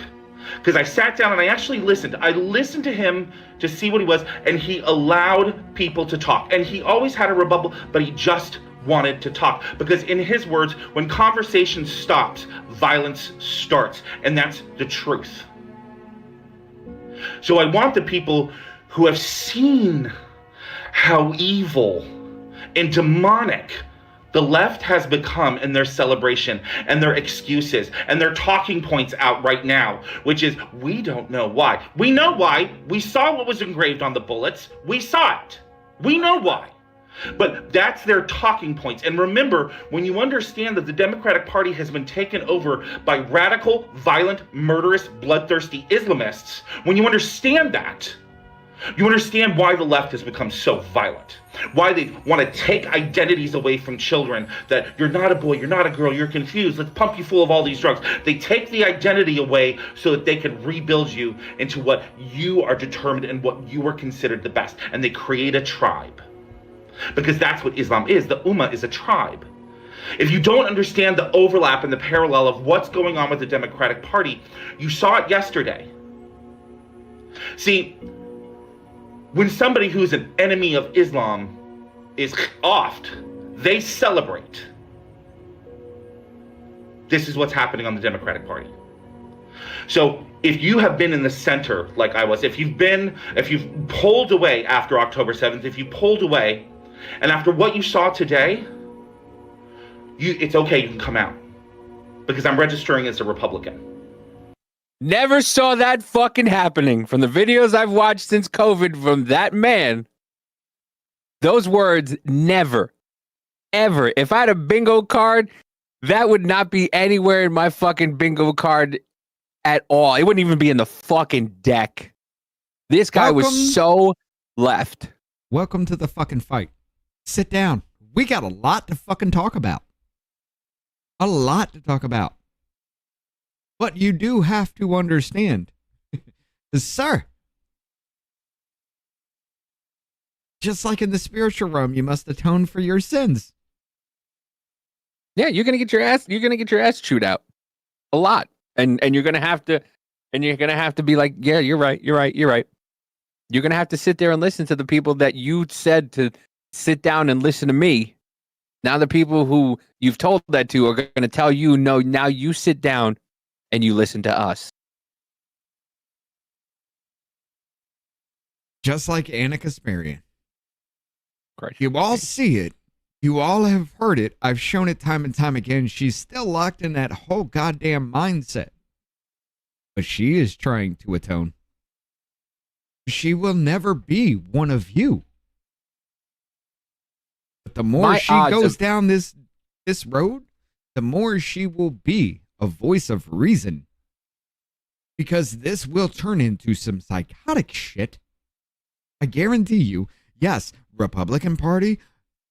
Because I sat down and I actually listened. I listened to him to see what he was, and he allowed people to talk. And he always had a rebuttal, but he just wanted to talk. Because in his words, when conversation stops, violence starts. And that's the truth. So I want the people who have seen how evil and demonic the left has become in their celebration and their excuses and their talking points out right now, which is, we don't know why. We know why. We saw what was engraved on the bullets. We saw it. We know why. But that's their talking points. And remember, when you understand that the Democratic Party has been taken over by radical, violent, murderous, bloodthirsty Islamists, when you understand that, you understand why the left has become so violent. Why they want to take identities away from children, that you're not a boy, you're not a girl, you're confused, let's pump you full of all these drugs. They take the identity away so that they can rebuild you into what you are determined and what you are considered the best. And they create a tribe. Because that's what Islam is. The Ummah is a tribe. If you don't understand the overlap and the parallel of what's going on with the Democratic Party, you saw it yesterday. See, When somebody who's an enemy of Islam is offed, they celebrate. This is what's happening on the Democratic Party. So if you have been in the center like I was, if you've pulled away after October 7th, if you pulled away, and after what you saw today, it's okay, you can come out. Because I'm registering as a Republican. Never saw that fucking happening. From the videos I've watched since COVID from that man, those words never, ever. If I had a bingo card, that would not be anywhere in my fucking bingo card at all. It wouldn't even be in the fucking deck. This guy was so left. Welcome to the fucking fight. Sit down. We got a lot to fucking talk about. A lot to talk about. But you do have to understand, sir, just like in the spiritual realm, you must atone for your sins. Yeah, you're gonna get your ass chewed out a lot. And you're gonna have to be like, yeah, you're right. You're gonna have to sit there and listen to the people that you said to sit down and listen to me. Now the people who you've told that to are gonna tell you, no, now you sit down and you listen to us. Just like Anna Kasparian. Correct. You all see it. You all have heard it. I've shown it time and time again. She's still locked in that whole goddamn mindset. But she is trying to atone. She will never be one of you. But the more she goes down this road, the more she will be a voice of reason. Because this will turn into some psychotic shit. I guarantee you, yes, Republican Party,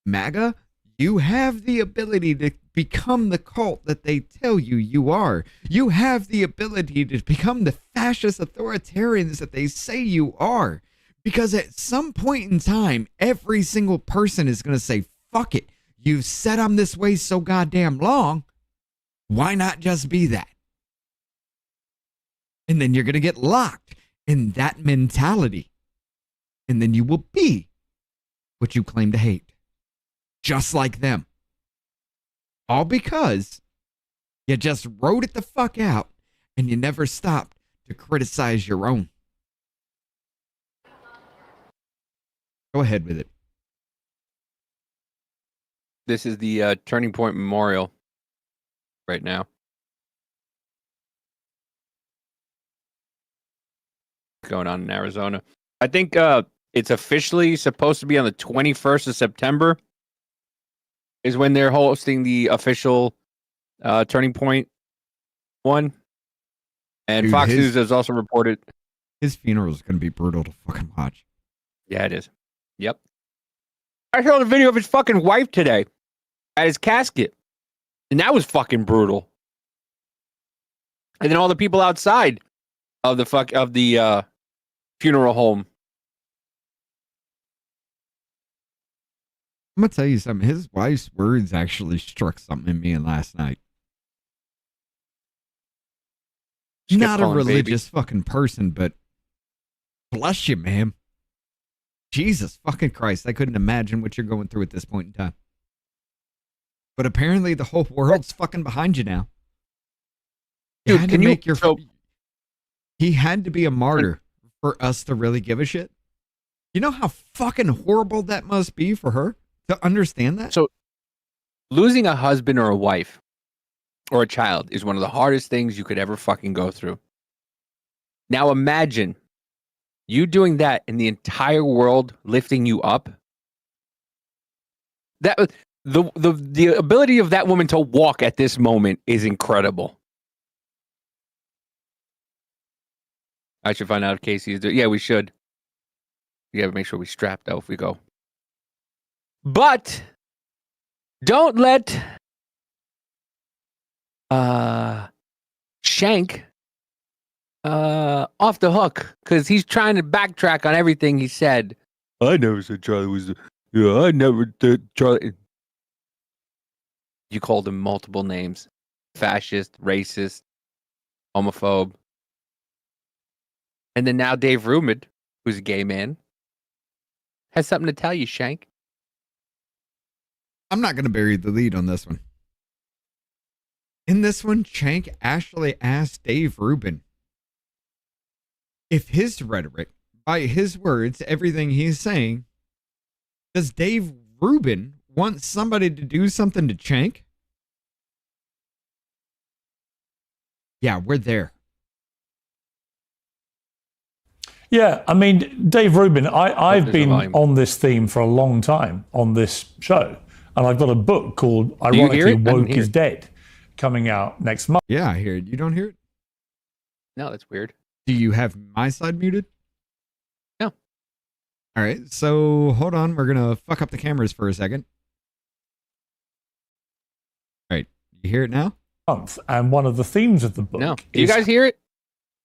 MAGA, you have the ability to become the cult that they tell you you are. You have the ability to become the fascist authoritarians that they say you are. Because at some point in time, every single person is going to say, fuck it. You've said I'm this way so goddamn long. Why not just be that? And then you're going to get locked in that mentality. And then you will be what you claim to hate. Just like them. All because you just wrote it the fuck out and you never stopped to criticize your own. Go ahead with it. This is the Turning Point Memorial right now. Going on in Arizona. I think it's officially supposed to be on the 21st of September is when they're hosting the official Turning Point one. And Dude, Fox News has also reported his funeral is going to be brutal to fucking watch. Yeah, it is. Yep. I saw the video of his fucking wife today at his casket. And that was fucking brutal. And then all the people outside of the funeral home. I'm going to tell you something. His wife's words actually struck something in me last night. Not a religious fucking person, but bless you, ma'am. Jesus fucking Christ. I couldn't imagine what you're going through at this point in time. But apparently the whole world's fucking behind you now. You Dude, had to make he had to be a martyr for us to really give a shit. You know how fucking horrible that must be for her to understand that? So losing a husband or a wife or a child is one of the hardest things you could ever fucking go through. Now imagine you doing that and the entire world lifting you up. That the ability of that woman to walk at this moment is incredible. I should find out if Casey is doing. Yeah, we should. We gotta make sure we strap though if we go. But don't let Shank off the hook because he's trying to backtrack on everything he said. I never said Charlie was. I never did Charlie. You called him multiple names: fascist, racist, homophobe, and then now Dave Rumid, who's a gay man, Has something to tell you, Shank. I'm not going to bury the lead on this one. In this one, Shank actually asked Dave Rubin if his rhetoric, by his words, everything he's saying, does Dave Rubin want somebody to do something to Shank? Yeah, we're there. Yeah, I mean, Dave Rubin, I've been on this theme for a long time on this show. And I've got a book called, ironically, Woke is Dead, coming out next month. Yeah, I hear it. You don't hear it? No, that's weird. Do you have my side muted? No. All right, so hold on. We're going to fuck up the cameras for a second. All right, you hear it now? And one of the themes of the book. No. Do you guys hear it?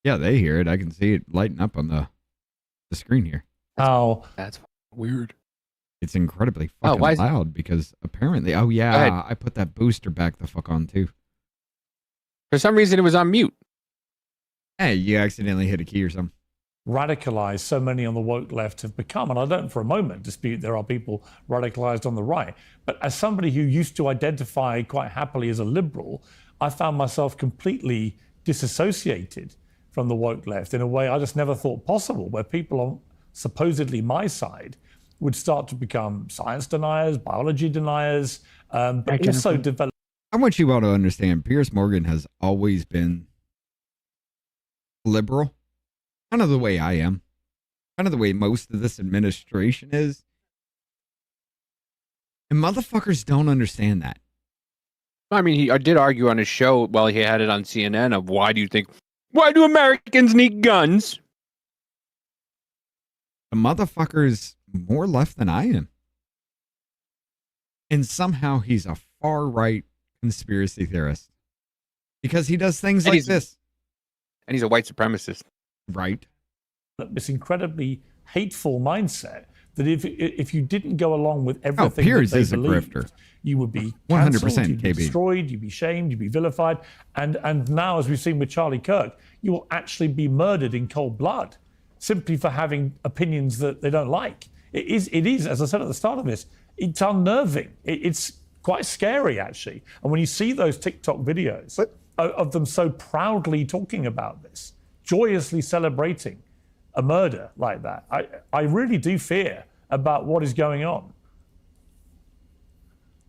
Yeah, they hear it. I can see it lighting up on the screen here. How? That's weird. It's incredibly fucking loud because apparently, I put that booster back the fuck on too. For some reason, it was on mute. Hey, you accidentally hit a key or something. Radicalized so many on the woke left have become, and I don't for a moment dispute there are people radicalized on the right, but as somebody who used to identify quite happily as a liberal, I found myself completely disassociated from the woke left in a way I just never thought possible, where people on supposedly my side would start to become science deniers, biology deniers, but also develop. I want you all to understand, Piers Morgan has always been liberal, kind of the way I am, kind of the way most of this administration is. And motherfuckers don't understand that. I mean, he did argue on his show while he had it on CNN of why do Americans need guns? The motherfucker's more left than I am. And somehow he's a far-right conspiracy theorist. Because he does things like this. And he's a white supremacist. Right. This incredibly hateful mindset that if you didn't go along with everything Piers that they is a believed, grifter. you would be 100% cancelled, you'd be KB. destroyed, you'd be shamed, you'd be vilified. And now, as we've seen with Charlie Kirk, you will actually be murdered in cold blood simply for having opinions that they don't like. It is, as I said at the start of this, it's unnerving. It's quite scary, actually. And when you see those TikTok videos of them so proudly talking about this, joyously celebrating a murder like that, I really do fear about what is going on.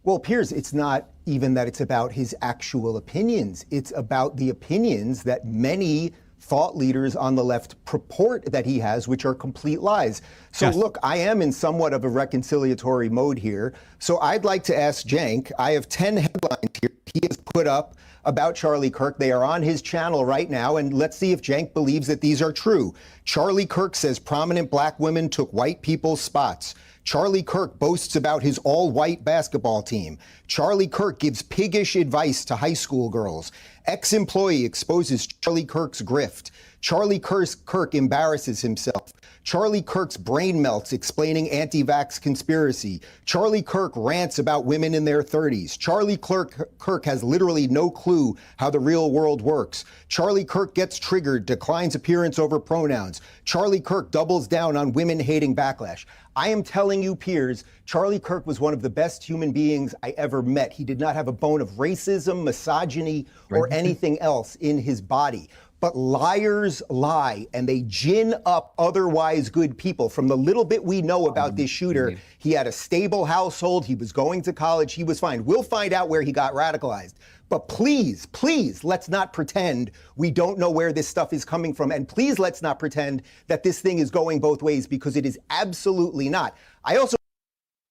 Well, Piers, it's not even that it's about his actual opinions. It's about the opinions that many thought leaders on the left purport that he has, which are complete lies. So look, I am in somewhat of a reconciliatory mode here. So I'd like to ask Cenk, I have 10 headlines here he has put up about Charlie Kirk. They are on his channel right now, and let's see if Cenk believes that these are true. Charlie Kirk says prominent black women took white people's spots. Charlie Kirk boasts about his all-white basketball team. Charlie Kirk gives piggish advice to high school girls. Ex-employee exposes Charlie Kirk's grift. Charlie Kirk embarrasses himself. Charlie Kirk's brain melts explaining anti-vax conspiracy. Charlie Kirk rants about women in their 30s. Charlie Kirk has literally no clue how the real world works. Charlie Kirk gets triggered, declines appearance over pronouns. Charlie Kirk doubles down on women-hating backlash. I am telling you, Piers, Charlie Kirk was one of the best human beings I ever met. He did not have a bone of racism, misogyny, or anything else in his body. But liars lie, and they gin up otherwise good people. From the little bit we know about this shooter, he had a stable household, he was going to college, he was fine. We'll find out where he got radicalized. But please, please, let's not pretend we don't know where this stuff is coming from. And please, let's not pretend that this thing is going both ways, because it is absolutely not.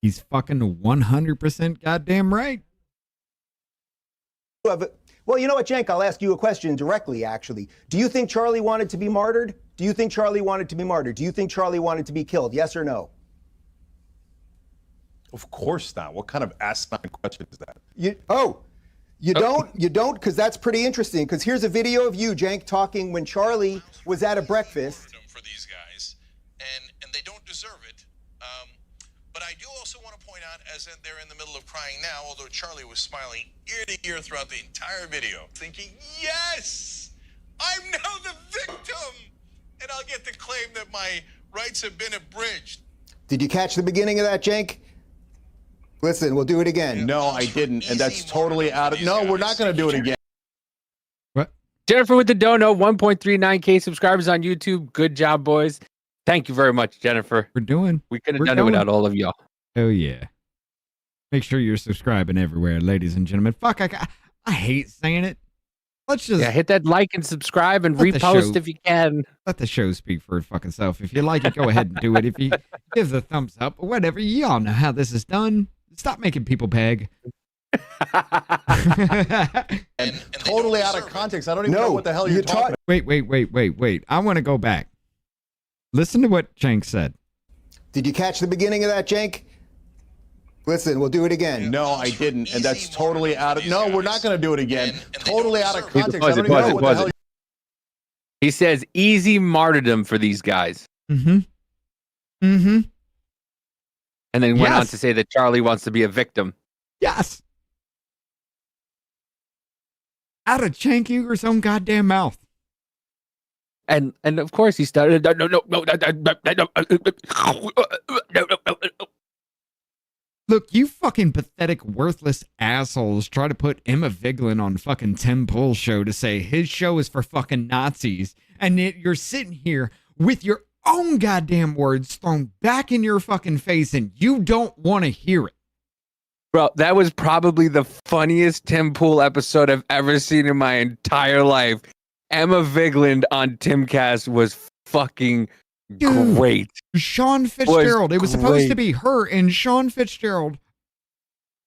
He's fucking 100% goddamn right. Well, you know what, Cenk, I'll ask you a question directly, actually. Do you think Charlie wanted to be martyred? Do you think Charlie wanted to be martyred? Do you think Charlie wanted to be killed? Yes or no? Of course not. What kind of asinine question is that? You don't? You don't? Because that's pretty interesting. Because here's a video of you, Cenk, talking when Charlie was at a breakfast. For these guys, and they don't deserve it. But I do also want to point out, as they're in the middle of crying now, although Charlie was smiling ear to ear throughout the entire video, thinking, yes, I'm now the victim, and I'll get to claim that my rights have been abridged. Did you catch the beginning of that, Cenk? Listen, we'll do it again. No, I didn't, and that's totally out of. No, we're not going to do it again. What? Jennifer with the dono, 1.39K subscribers on YouTube. Good job, boys. Thank you very much, Jennifer. We couldn't have done it without all of y'all. Oh yeah. Make sure you're subscribing everywhere, ladies and gentlemen. Fuck, I hate saying it. Let's just hit that like and subscribe and repost if you can. Let the show speak for its fucking self. If you like it, go ahead and do it. If you give the thumbs up or whatever, y'all know how this is done. Stop making people beg. And totally out of context. I don't even know what the hell you're talking about. Wait. I want to go back. Listen to what Cenk said. Did you catch the beginning of that, Cenk? Listen, we'll do it again. No, I didn't, and that's totally out of. No, we're not going to do it again. Totally out of context. I Pause don't even know what the hell. He says easy martyrdom for these guys. And then went on to say that Charlie wants to be a victim. Yes. Out of Cenk Uger's own goddamn mouth. And of course he started. No. Look, you fucking pathetic, worthless assholes try to put Emma Vigeland on fucking Tim Pool's show to say his show is for fucking Nazis, and yet you're sitting here with your own goddamn words thrown back in your fucking face, and you don't want to hear it. Bro, that was probably the funniest Tim Pool episode I've ever seen in my entire life. Emma Vigeland on Timcast was fucking great. Sean Fitzgerald. It was supposed to be her and Sean Fitzgerald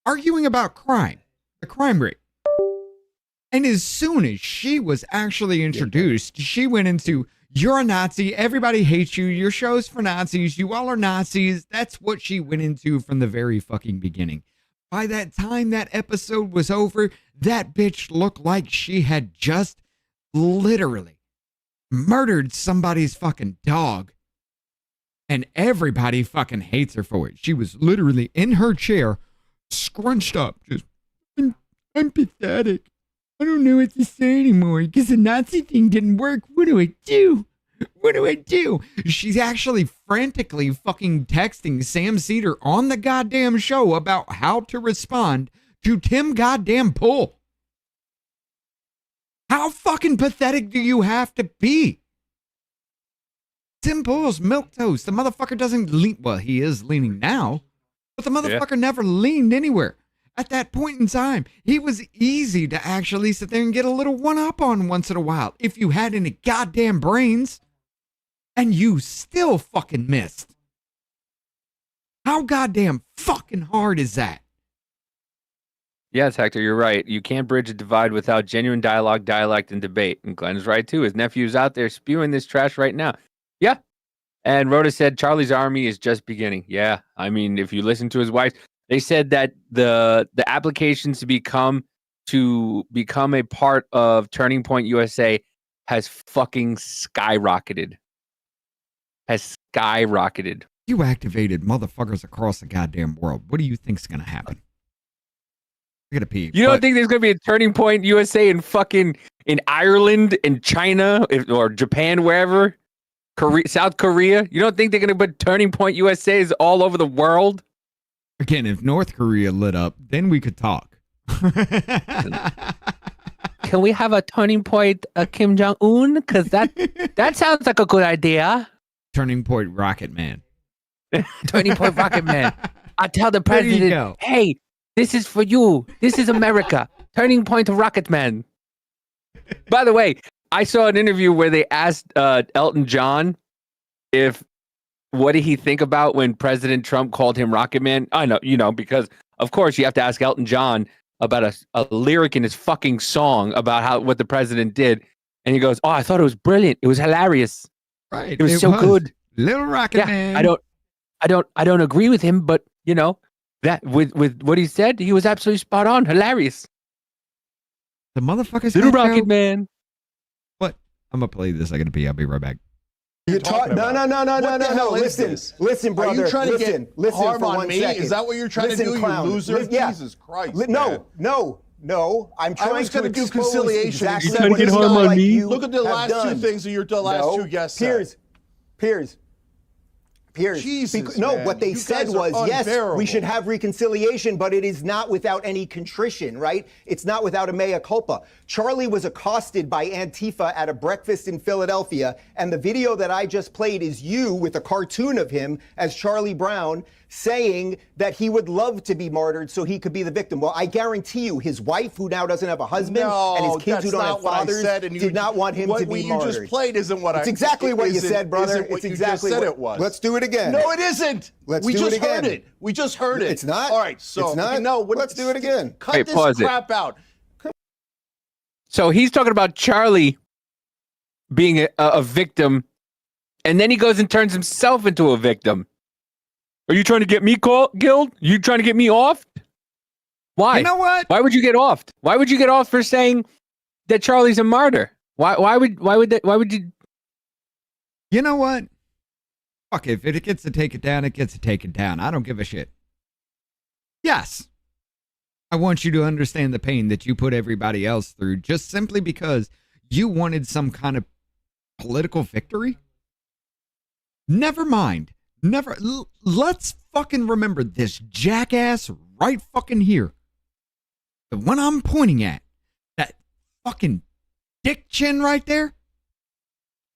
arguing about crime, the crime rate. And as soon as she was actually introduced, she went into, you're a Nazi, everybody hates you, your show's for Nazis, you all are Nazis. That's what she went into from the very fucking beginning. By that time that episode was over, that bitch looked like she had just literally murdered somebody's fucking dog. And everybody fucking hates her for it. She was literally in her chair, scrunched up, just, I'm pathetic. I don't know what to say anymore because the Nazi thing didn't work. What do I do? What do I do? She's actually frantically fucking texting Sam Cedar on the goddamn show about how to respond to Tim goddamn Pool. How fucking pathetic do you have to be? Tim Pool's milquetoast. The motherfucker doesn't lean. Well, he is leaning now, but the motherfucker never leaned anywhere. At that point in time, he was easy to actually sit there and get a little one-up on once in a while if you had any goddamn brains, and you still fucking missed. How goddamn fucking hard is that? Yes, Hector, you're right. You can't bridge a divide without genuine dialogue, dialect, and debate. And Glenn is right, too. His nephew's out there spewing this trash right now. Yeah. And Rhoda said Charlie's army is just beginning. Yeah. I mean, if you listen to his wife, they said that the applications to become a part of Turning Point USA has fucking skyrocketed. You activated motherfuckers across the goddamn world. What do you think's gonna happen? I gotta pee. You don't think there's gonna be a Turning Point USA in Ireland, in China, or Japan, wherever? South Korea? You don't think they're gonna put Turning Point USA's all over the world? Again, if North Korea lit up, then we could talk. Can we have a Turning Point Kim Jong-un? Because that sounds like a good idea. Turning Point Rocket Man. Turning Point Rocket Man. I tell the president, hey, this is for you. This is America. Turning Point Rocket Man. By the way, I saw an interview where they asked Elton John what did he think about when President Trump called him Rocket Man? I know, because of course you have to ask Elton John about a lyric in his fucking song about what the president did. And he goes, oh, I thought it was brilliant. It was hilarious. Right. It was so good. Little Rocket Man. I don't agree with him, but that with what he said, he was absolutely spot on. Hilarious. The motherfucker's Little Rocket Man. What? I'm gonna play this. I gotta pee. I'll be right back. No. Listen, brother. Are you trying to listen get harm for on 1 me? second. Is that what you're trying to do, you loser? Jesus Christ. No. I'm trying to do conciliation. Exactly You're trying to get harm on me? Look at the last two things of your last two guests said. Piers, Piers, Jesus, no, man. what they You said guys are was, yes, unbearable. we should have reconciliation, but it is not without any contrition, right? It's not without a mea culpa. Charlie was accosted by Antifa at a breakfast in Philadelphia, and the video that I just played is you with a cartoon of him as Charlie Brown saying that he would love to be martyred so he could be the victim. Well, I guarantee you, his wife, who now doesn't have a husband, and his kids who don't have fathers, did not want him to be martyred. What you just played isn't what It's exactly what you said, brother. It's It's exactly exactly what you what just said it was. Let's do it again. No, it isn't. Let's we do just it again. heard it. We just heard it. It's not. All right, so It's not. no. Let's do it again. Cut Wait, this pause it. crap out. So he's talking about Charlie being a victim, and then he goes and turns himself into a victim. Are you trying to get me killed? You trying to get me off? Why? You know what? Why would you get off? Why would you get off for saying that Charlie's a martyr? Why would you? You know what? Fuck it. If it gets to take it down, it gets to take it down. I don't give a shit. Yes. I want you to understand the pain that you put everybody else through just simply because you wanted some kind of political victory. Never mind. Let's fucking remember this jackass right fucking here. The one I'm pointing at. That fucking dick chin right there.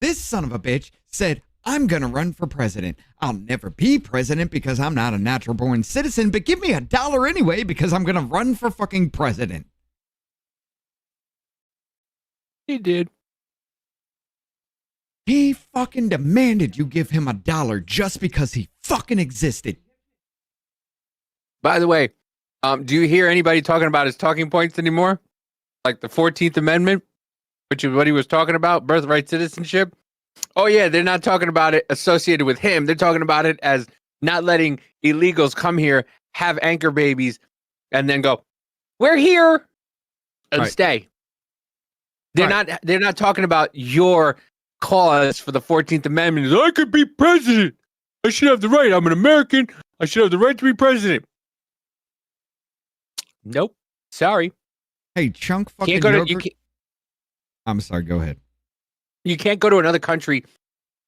This son of a bitch said, I'm gonna run for president. I'll never be president because I'm not a natural born citizen, but give me $1 anyway because I'm gonna run for fucking president. He did. He fucking demanded you give him $1 just because he fucking existed. By the way, do you hear anybody talking about his talking points anymore? Like the 14th Amendment, which is what he was talking about, birthright citizenship. Oh yeah, they're not talking about it associated with him. They're talking about it as not letting illegals come here, have anchor babies, and then go, we're here, and stay. They're not talking about your cause for the 14th Amendment. I could be president. I should have the right. I'm an American. I should have the right to be president. Nope. Sorry. Hey, chunk fucking I'm sorry, go ahead. You can't go to another country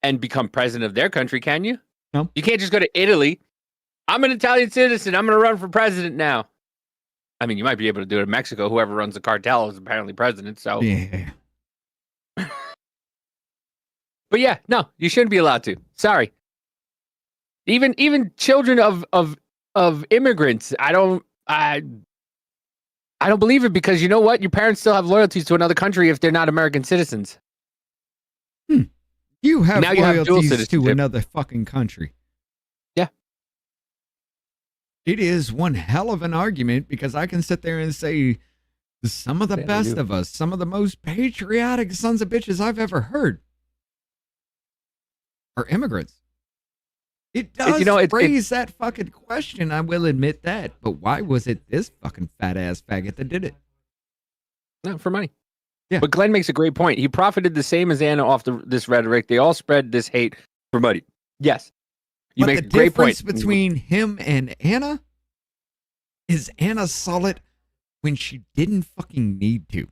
and become president of their country, can you? No. You can't just go to Italy. I'm an Italian citizen. I'm going to run for president now. I mean, you might be able to do it in Mexico. Whoever runs the cartel is apparently president. So, yeah. But yeah, no, you shouldn't be allowed to. Sorry. Even children of immigrants, I don't believe it because you know what? Your parents still have loyalties to another country if they're not American citizens. You have Now you have dual loyalties to citizenship. another fucking country. Yeah. It is one hell of an argument because I can sit there and say some of the best of us, some of the most patriotic sons of bitches I've ever heard are immigrants. It does raise that fucking question, I will admit that. But why was it this fucking fat ass faggot that did it? No, for money. Yeah. But Glenn makes a great point. He profited the same as Anna off this rhetoric. They all spread this hate for money. Yes. You But make the a great point. difference between him and Anna is Anna saw it when she didn't fucking need to.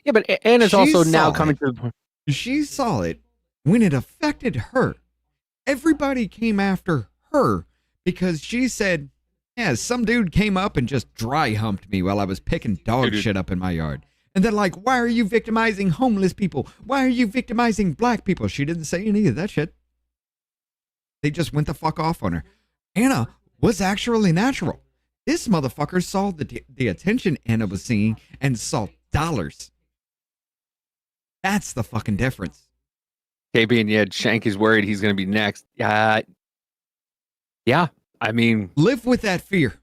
Yeah, but Anna's also now coming to the point. She saw it when it affected her. Everybody came after her because she said, yeah, some dude came up and just dry humped me while I was picking dog shit up in my yard. And they're like, why are you victimizing homeless people? Why are you victimizing black people? She didn't say any of that shit. They just went the fuck off on her. Anna was actually natural. This motherfucker saw the attention Anna was seeing and saw dollars. That's the fucking difference. KB and yeah, Shank is worried he's going to be next. Yeah, I mean, live with that fear.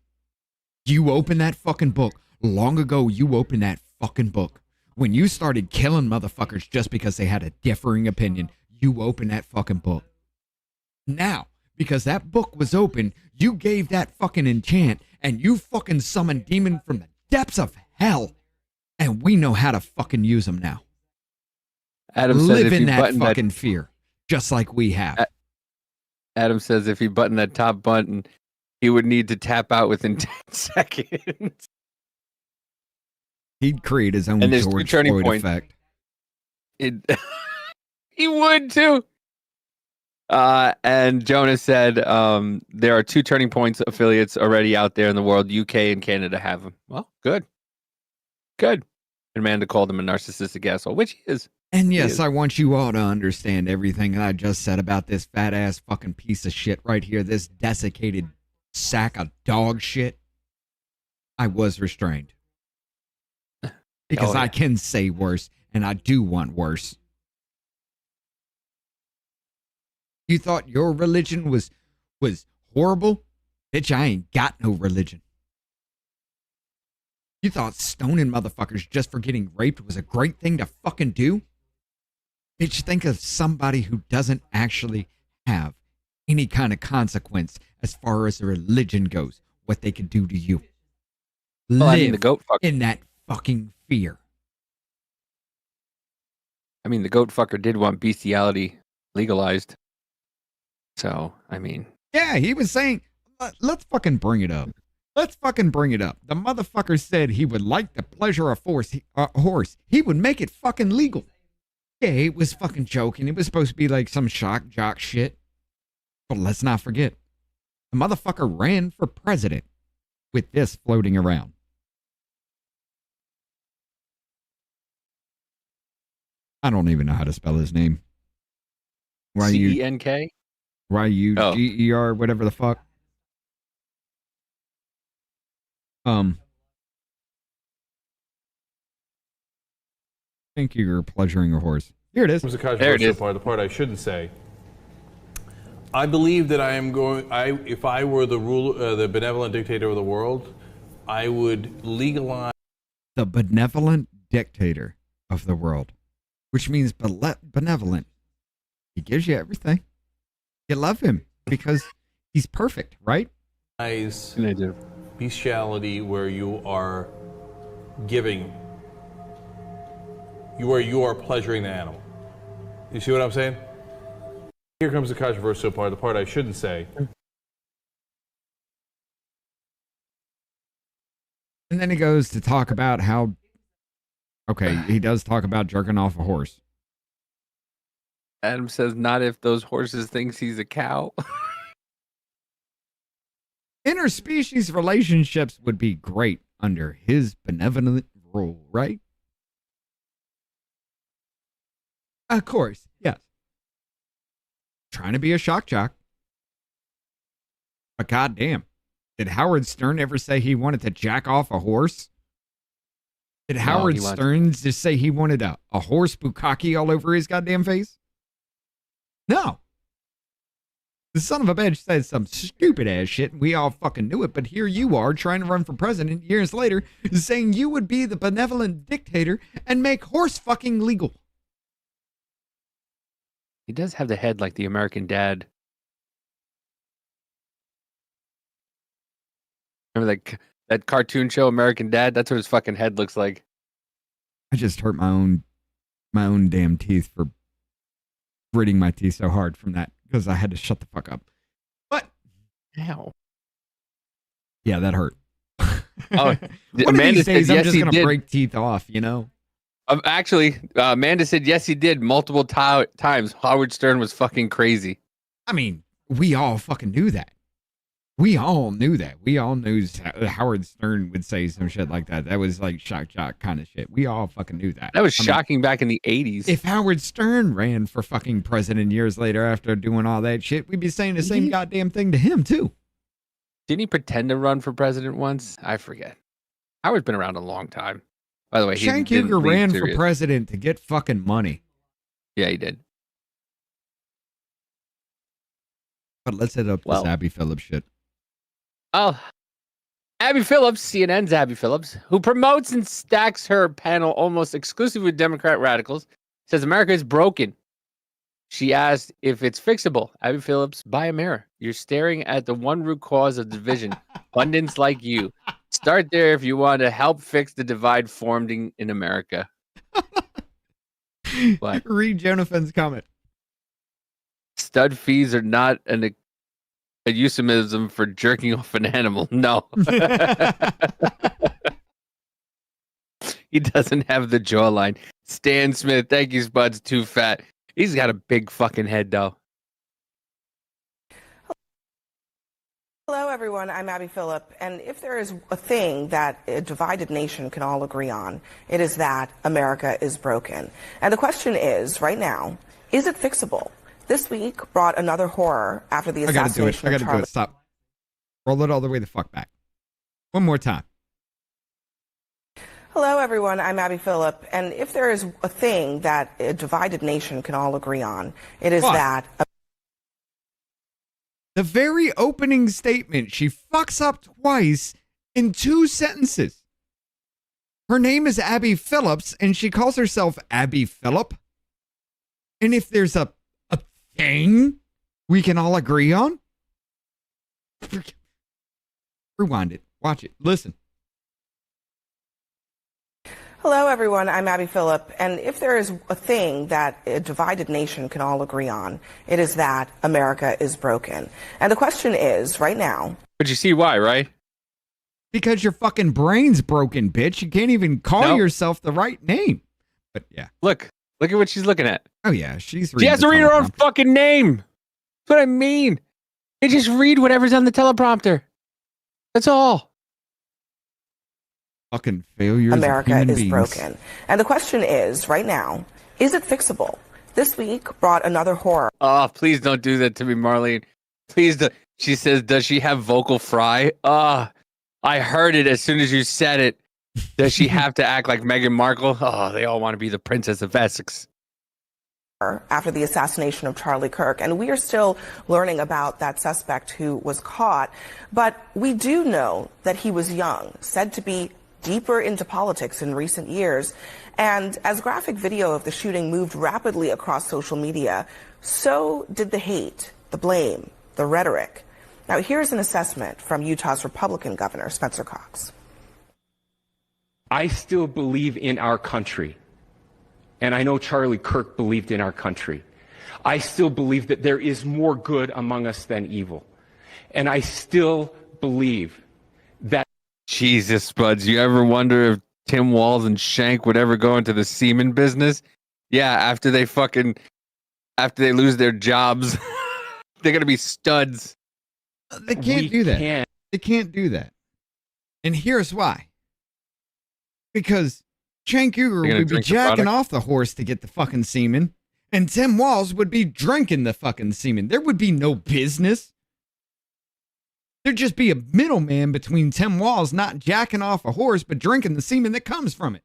You open that fucking book. Long ago, you opened that fucking book. When you started killing motherfuckers just because they had a differing opinion, you opened that fucking book. Now, because that book was open, you gave that fucking enchant and you fucking summoned demon from the depths of hell. And we know how to fucking use them now. Adam says live if in you that button fucking fear, just like we have. Adam says if he buttoned that top button, he would need to tap out within 10 seconds. He'd create his own And there's two George turning Floyd points. effect. He would too. And Jonas said there are 2 Turning Points affiliates already out there in the world. UK and Canada have them. Well, good. And Amanda called him a narcissistic asshole, which he is. And yes, I want you all to understand everything I just said about this fat ass fucking piece of shit right here, this desiccated sack of dog shit. I was restrained. Because I can say worse, and I do want worse. You thought your religion was horrible? Bitch, I ain't got no religion. You thought stoning motherfuckers just for getting raped was a great thing to fucking do? Bitch, think of somebody who doesn't actually have any kind of consequence as far as a religion goes, what they could do to you. Well, Live I mean, the goat fucker. in that fucking fear. I mean, the goat fucker did want bestiality legalized. So, I mean. Yeah, he was saying, let's fucking bring it up. Let's fucking bring it up. The motherfucker said he would like the pleasure of a horse. He would make it fucking legal. Yeah, he was fucking joking. It was supposed to be like some shock jock shit. But let's not forget, the motherfucker ran for president with this floating around. I don't even know how to spell his name. C-E-N-K? Y-U-G-E-R, whatever the fuck. I think you're pleasuring a horse. Here it is. The controversial part, the part I shouldn't say. I believe that if I were the benevolent dictator of the world, I would legalize. The benevolent dictator of the world, which means benevolent. He gives you everything. You love him because he's perfect, right? Bestiality where you are giving, where you are pleasuring the animal. You see what I'm saying? Here comes the controversial part, the part I shouldn't say. And then he goes to talk about how, okay, he does talk about jerking off a horse. Adam says, not if those horses thinks he's a cow. Interspecies relationships would be great under his benevolent rule, right? Of course, yes. Trying to be a shock jock. But goddamn, did Howard Stern ever say he wanted to jack off a horse? Did Howard Stern just say he wanted a horse bukkake all over his goddamn face? No. The son of a bitch said some stupid ass shit and we all fucking knew it, but here you are trying to run for president years later saying you would be the benevolent dictator and make horse fucking legal. He does have the head like the American Dad. Remember that cartoon show, American Dad? That's what his fucking head looks like. I just hurt my own damn teeth for gritting my teeth so hard from that because I had to shut the fuck up. But ow. Yeah, that hurt. Oh, One Amanda of these days, said, I'm yes, just he gonna did. break teeth off, you know. Actually, Amanda said yes, he did multiple times. Howard Stern was fucking crazy. I mean, we all fucking knew that. We all knew that. We all knew Howard Stern would say some shit like that. That was like shock jock kind of shit. We all fucking knew that. That was shocking back in the 80s. If Howard Stern ran for fucking president years later after doing all that shit, we'd be saying the same goddamn thing to him too. Didn't he pretend to run for president once? I forget. Howard's been around a long time. By the way, Shank Uger ran for president to get fucking money. Yeah, he did. But let's hit up this Abby Phillips shit. Oh, Abby Phillips, CNN's Abby Phillips, who promotes and stacks her panel almost exclusively with Democrat radicals, says America is broken. She asked if it's fixable. Abby Phillips, buy a mirror. You're staring at the one root cause of division. Pundits like you. Start there if you want to help fix the divide formed in America. What? Read Jonathan's comment. Stud fees are not a euphemism for jerking off an animal. No. He doesn't have the jawline. Stan Smith, thank you, Spud's too fat. He's got a big fucking head, though. Hello, everyone. I'm Abby Phillip, and if there is a thing that a divided nation can all agree on, it is that America is broken. And the question is, right now, is it fixable? This week brought another horror after the assassination I gotta do it. Stop. Roll it all the way the fuck back. One more time. Hello, everyone. I'm Abby Phillip, and if there is a thing that a divided nation can all agree on, it is What? that. The very opening statement, she fucks up twice in 2 sentences. Her name is Abby Phillips, and she calls herself Abby Phillip. And if there's a thing we can all agree on, rewind it, watch it, listen. Hello, everyone. I'm Abby Phillip, and if there is a thing that a divided nation can all agree on, it is that America is broken. And the question is, right now. But you see why, right? Because your fucking brain's broken, bitch. You can't even call yourself the right name. But yeah. Look at what she's looking at. Oh yeah, she has to read her own fucking name. That's what I mean. They just read whatever's on the teleprompter. That's all. Fucking failures. America of human is beings. broken. And the question is, right now, is it fixable? This week brought another horror. Oh, please don't do that to me, Marlene. Please don't. She says, does she have vocal fry? I heard it as soon as you said it. Does she have to act like Meghan Markle? Oh, they all want to be the Princess of Essex. After the assassination of Charlie Kirk, and we are still learning about that suspect who was caught, but we do know that he was young, said to be deeper into politics in recent years, and as graphic video of the shooting moved rapidly across social media, so did the hate, the blame, the rhetoric. Now here's an assessment from Utah's Republican Governor Spencer Cox. I still believe in our country. And I know Charlie Kirk believed in our country. I still believe that there is more good among us than evil. And I still believe that. Jesus, Spuds, you ever wonder if Tim Walz and Shank would ever go into the semen business? Yeah, after they lose their jobs, they're going to be studs. They can't do that. They can't do that. And here's why. Because Cenk Uygur would be jacking off the horse to get the fucking semen, and Tim Walz would be drinking the fucking semen. There would be no business. There'd just be a middleman between Tim Walz not jacking off a horse, but drinking the semen that comes from it.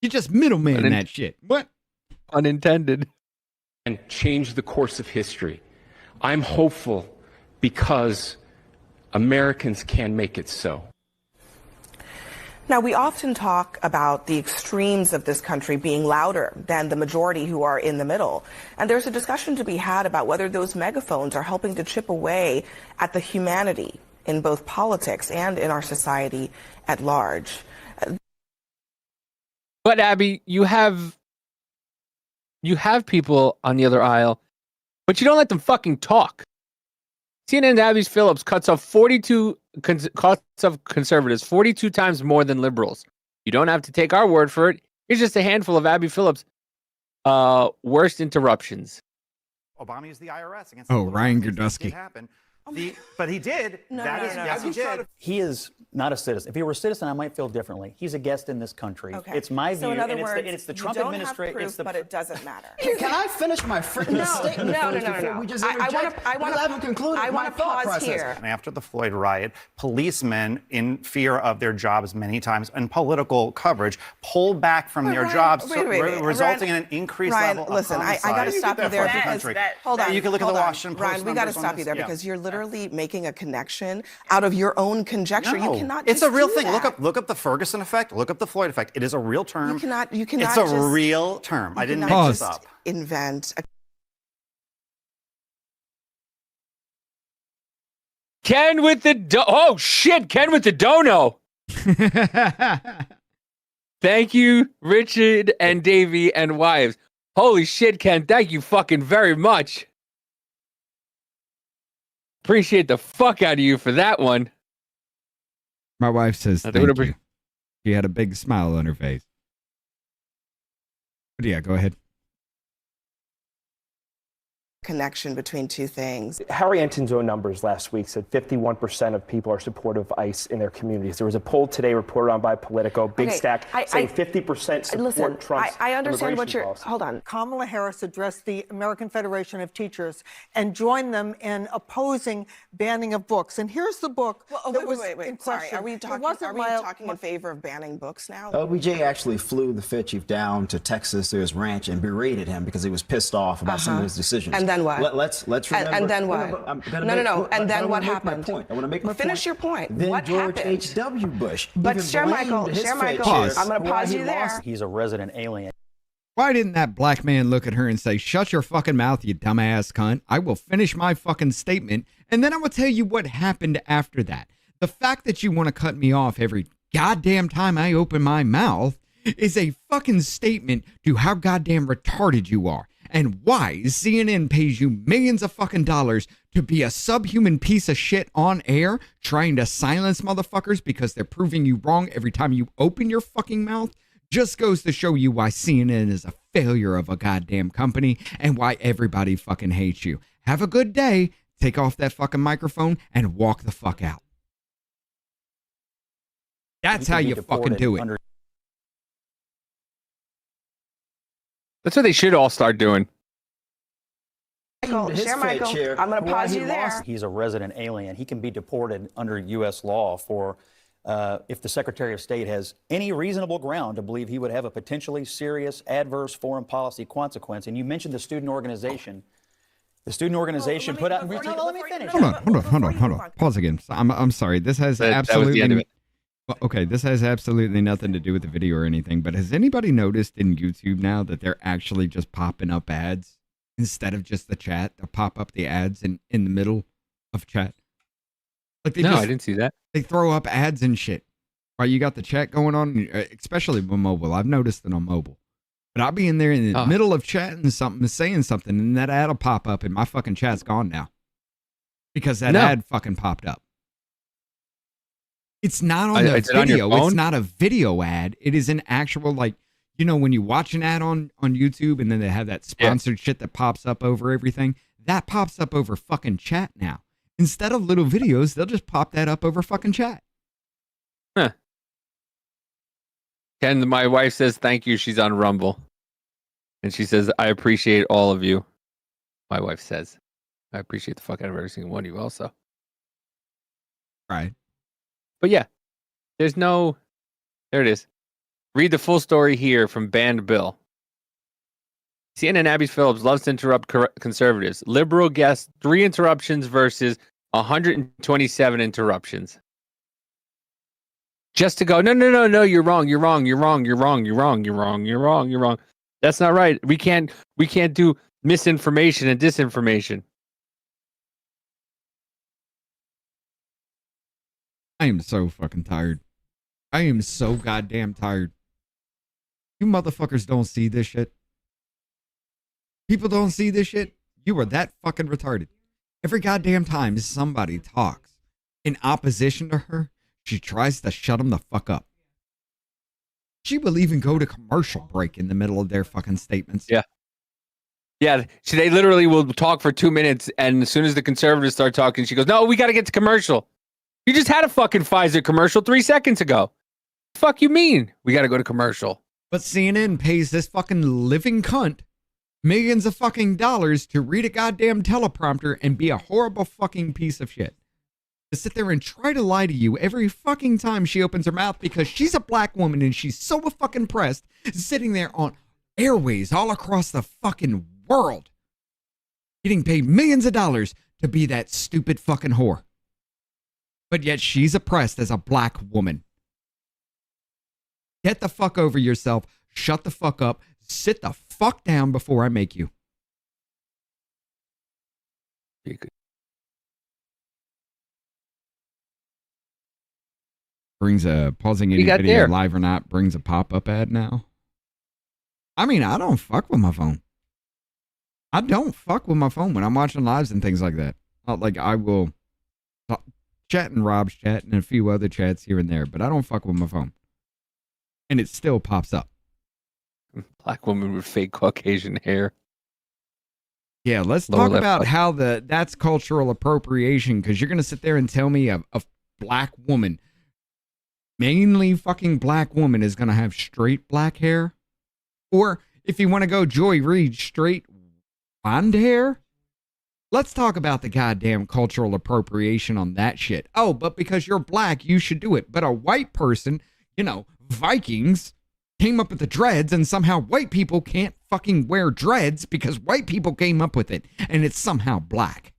You just middleman that shit. What? Unintended. And change the course of history. I'm hopeful because Americans can make it so. Now, we often talk about the extremes of this country being louder than the majority who are in the middle. And there's a discussion to be had about whether those megaphones are helping to chip away at the humanity in both politics and in our society at large. But Abby, you have people on the other aisle, but you don't let them fucking talk. CNN's Abby Phillips cuts off conservatives 42 times more than liberals. You don't have to take our word for it. Here's just a handful of Abby Phillips' worst interruptions. Obama used the IRS against. Ryan Gerdusky. But he did. Yes, he did. He is not a citizen. If he were a citizen, I might feel differently. He's a guest in this country. Okay. It's my So view, in other and words, it's the you Trump don't administration. have proof, but it doesn't matter. Can I finish my statement? No. We just interject? I haven't concluded I my want to thought pause process. here. And after the Floyd riot, policemen, in fear of their jobs many times, and political coverage, pulled back from their jobs, resulting in an increased level of listen, I got to stop you there because hold on. You can look at the Washington Post. Ryan, we got to stop you there because you're literally making a connection out of your own conjecture. No, you cannot. It's just a real do thing. that. Look up the Ferguson effect. Look up the Floyd effect. It is a real term. You cannot. It's a real term. I didn't make this up. Invent. Ken with the oh shit! Ken with the dono. Thank you, Richard and Davey and wives. Holy shit, Ken! Thank you fucking very much. Appreciate the fuck out of you for that one. My wife says thank you. She had a big smile on her face. But yeah, go ahead. connection between two things. Harry Enton's own numbers last week said 51% of people are supportive of ICE in their communities. There was a poll today reported on by Politico, big stack, saying 50% support Trump's I understand what you're. policy. Hold on. Kamala Harris addressed the American Federation of Teachers and joined them in opposing banning of books. And here's the book. Wait. Sorry, are we talking in favor of banning books now? LBJ actually flew the Fed chief down to Texas to his ranch and berated him because he was pissed off about some of his decisions. And then what? Let's remember. And then what? No. And then what happened? I want to make my Finish your point. Then What George happened? H.W. Bush. But even Chair Michael, blamed his Chair Fed Michael, chief I'm going to for why pause he you there. lost. He's a resident alien. Why didn't that black man look at her and say, shut your fucking mouth, you dumbass cunt? I will finish my fucking statement, and then I will tell you what happened after that. The fact that you want to cut me off every goddamn time I open my mouth is a fucking statement to how goddamn retarded you are and why CNN pays you millions of fucking dollars to be a subhuman piece of shit on air trying to silence motherfuckers because they're proving you wrong every time you open your fucking mouth. Just goes to show you why CNN is a failure of a goddamn company and why everybody fucking hates you. Have a good day. Take off that fucking microphone and walk the fuck out. That's how you fucking do it. That's what they should all start doing. Michael, I'm going to pause you there. He's a resident alien. He can be deported under U.S. law for if the Secretary of State has any reasonable ground to believe he would have a potentially serious adverse foreign policy consequence. And you mentioned the student organization. The student organization put out. Let me finish. Hold on. Pause again. I'm sorry. This has That was the end of it. Well, okay, this has absolutely nothing to do with the video or anything, but has anybody noticed in YouTube now that they're actually just popping up ads instead of just the chat? They'll pop up the ads in the middle of chat. Like No, I didn't see that. They throw up ads and shit while you got the chat going on, especially with mobile. I've noticed it on mobile. But I'll be in there in the middle of chatting something, saying something, and that ad will pop up, and my fucking chat's gone now. Because that ad fucking popped up. It's not on the video. It's not a video ad. It is an actual, like, you know, when you watch an ad on YouTube and then they have that sponsored shit that pops up over everything, that pops up over fucking chat now. Instead of little videos, they'll just pop that up over fucking chat. Huh. Ken, my wife says thank you. She's on Rumble. And she says, I appreciate all of you. My wife says, I appreciate the fuck out of every single one of you also. Right. But yeah, there it is. Read the full story here from Banned Bill. CNN Abby Phillips loves to interrupt conservatives. Liberal guest 3 interruptions versus 127 interruptions. Just to go, no, you're wrong. That's not right. We can't do misinformation and disinformation. I am so fucking tired. I am so goddamn tired. You motherfuckers don't see this shit. People don't see this shit. You are that fucking retarded. Every goddamn time somebody talks in opposition to her, she tries to shut them the fuck up. She will even go to commercial break in the middle of their fucking statements. Yeah. Yeah, they literally will talk for 2 minutes, and as soon as the conservatives start talking, she goes, no, we got to get to commercial. You just had a fucking Pfizer commercial 3 seconds ago. Fuck you mean? We got to go to commercial. But CNN pays this fucking living cunt millions of fucking dollars to read a goddamn teleprompter and be a horrible fucking piece of shit. To sit there and try to lie to you every fucking time she opens her mouth because she's a black woman and she's so fucking pressed sitting there on airways all across the fucking world getting paid millions of dollars to be that stupid fucking whore. But yet she's oppressed as a black woman. Get the fuck over yourself. Shut the fuck up. Sit the fuck down before I make you. Brings a pausing any video there. Live or not brings a pop-up ad now. I mean, I don't fuck with my phone. I don't fuck with my phone when I'm watching lives and things like that. Not like I will chat in Rob's chat and a few other chats here and there, but I don't fuck with my phone. And it still pops up. Black woman with fake Caucasian hair. Yeah, let's talk about how that's cultural appropriation, because you're going to sit there and tell me a black woman, mainly fucking black woman, is going to have straight black hair? Or if you want to go Joy Reid, straight blonde hair? Let's talk about the goddamn cultural appropriation on that shit. Oh, but because you're black, you should do it. But a white person, Vikings came up with the dreads, and somehow white people can't fucking wear dreads because white people came up with it, and it's somehow black.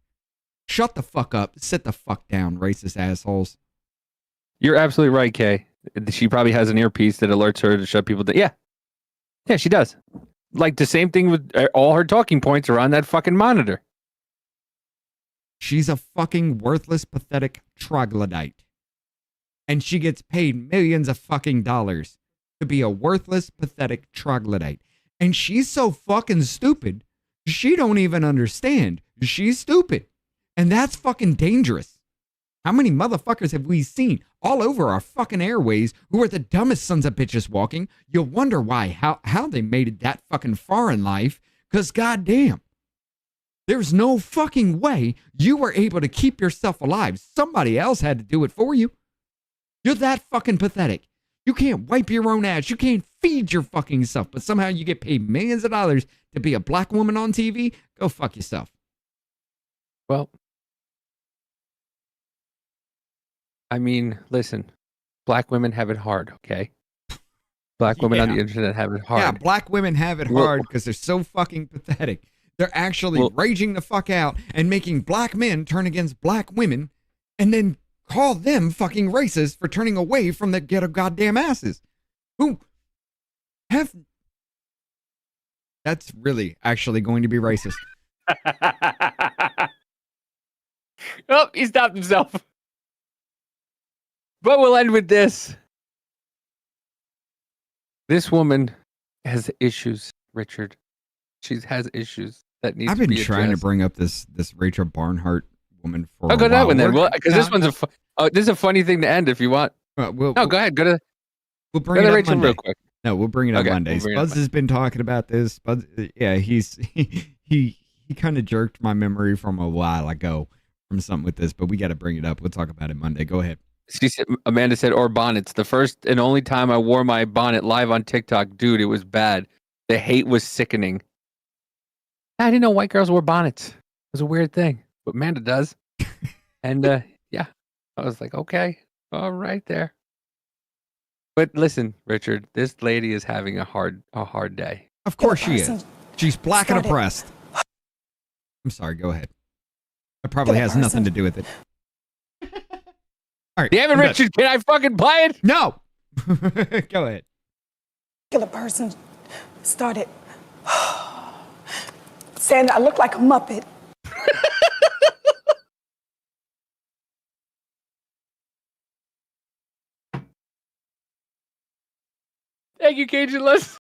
Shut the fuck up. Sit the fuck down, racist assholes. You're absolutely right, Kay. She probably has an earpiece that alerts her to shut people down. Yeah, she does. Like the same thing with all her talking points are on that fucking monitor. She's a fucking worthless, pathetic troglodyte. And she gets paid millions of fucking dollars to be a worthless, pathetic troglodyte. And she's so fucking stupid, she don't even understand. She's stupid. And that's fucking dangerous. How many motherfuckers have we seen all over our fucking airways who are the dumbest sons of bitches walking? You'll wonder why, how they made it that fucking far in life, because goddamn. There's no fucking way you were able to keep yourself alive. Somebody else had to do it for you. You're that fucking pathetic. You can't wipe your own ass. You can't feed your fucking self, but somehow you get paid millions of dollars to be a black woman on TV? Go fuck yourself. Well, I mean, listen, black women have it hard, okay? Black women on the internet have it hard. Yeah, black women have it hard because they're so fucking pathetic. They're actually raging the fuck out and making black men turn against black women and then call them fucking racist for turning away from the ghetto goddamn asses. Who have... That's really actually going to be racist. Oh, he stopped himself. But we'll end with this. This woman has issues, Richard. She has issues that need to be addressed. I've been trying to bring up this Rachel Barnhart woman for I'll go a that while. one then. Well, because this one's this is a funny thing to end if you want. No, go ahead. We'll bring it up Rachel Monday. real quick. No, we'll bring it up Monday. Spuzz has been talking about this. Spuzz, yeah, he kind of jerked my memory from a while ago from something with this, but we got to bring it up. We'll talk about it Monday. Go ahead. Amanda said, or bonnets. The first and only time I wore my bonnet live on TikTok, dude, it was bad. The hate was sickening. I didn't know white girls wore bonnets. It was a weird thing, but Amanda does. And yeah, I was like, okay, all right there. But listen, Richard, this lady is having a hard day. Of course she is. She's black and oppressed. I'm sorry, go ahead. That probably has nothing to do with it. All right. Damn it, Richard, can I fucking play it? No. Go ahead. A person started saying I look like a Muppet. Thank you, Cajun Les.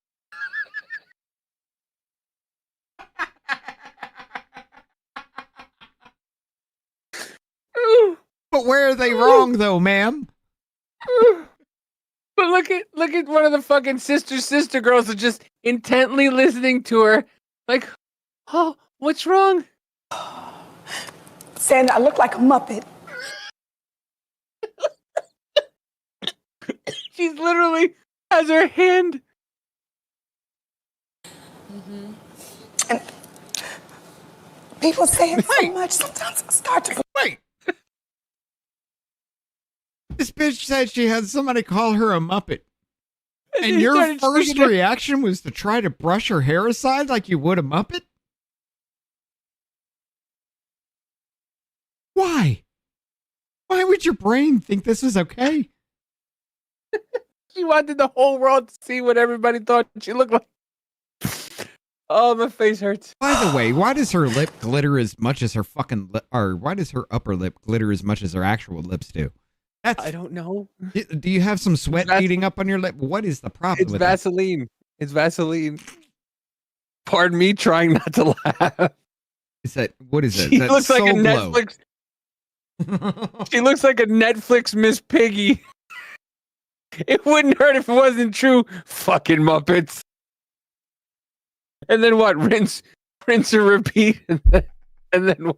But where are they wrong, though, ma'am? But look at one of the fucking sister girls are just intently listening to her. Like, oh, what's wrong? Saying I look like a Muppet. She's literally has her hand. And people say it so much, sometimes I start to... Wait. This bitch said she had somebody call her a Muppet. And your first reaction was to try to brush her hair aside like you would a Muppet? Why? Why would your brain think this was okay? She wanted the whole world to see what everybody thought she looked like. Oh, my face hurts. By the way, why does her lip glitter as much as her fucking lip, or why does her upper lip glitter as much as her actual lips do? I don't know. Do you have some sweat beading up on your lip? What is the problem with Vaseline. That? It's Vaseline. Pardon me trying not to laugh. Is that, what is it? She looks like a Netflix. She looks like a Netflix Miss Piggy. It wouldn't hurt if it wasn't true. Fucking Muppets. And then what? Rinse rinse and repeat, and then.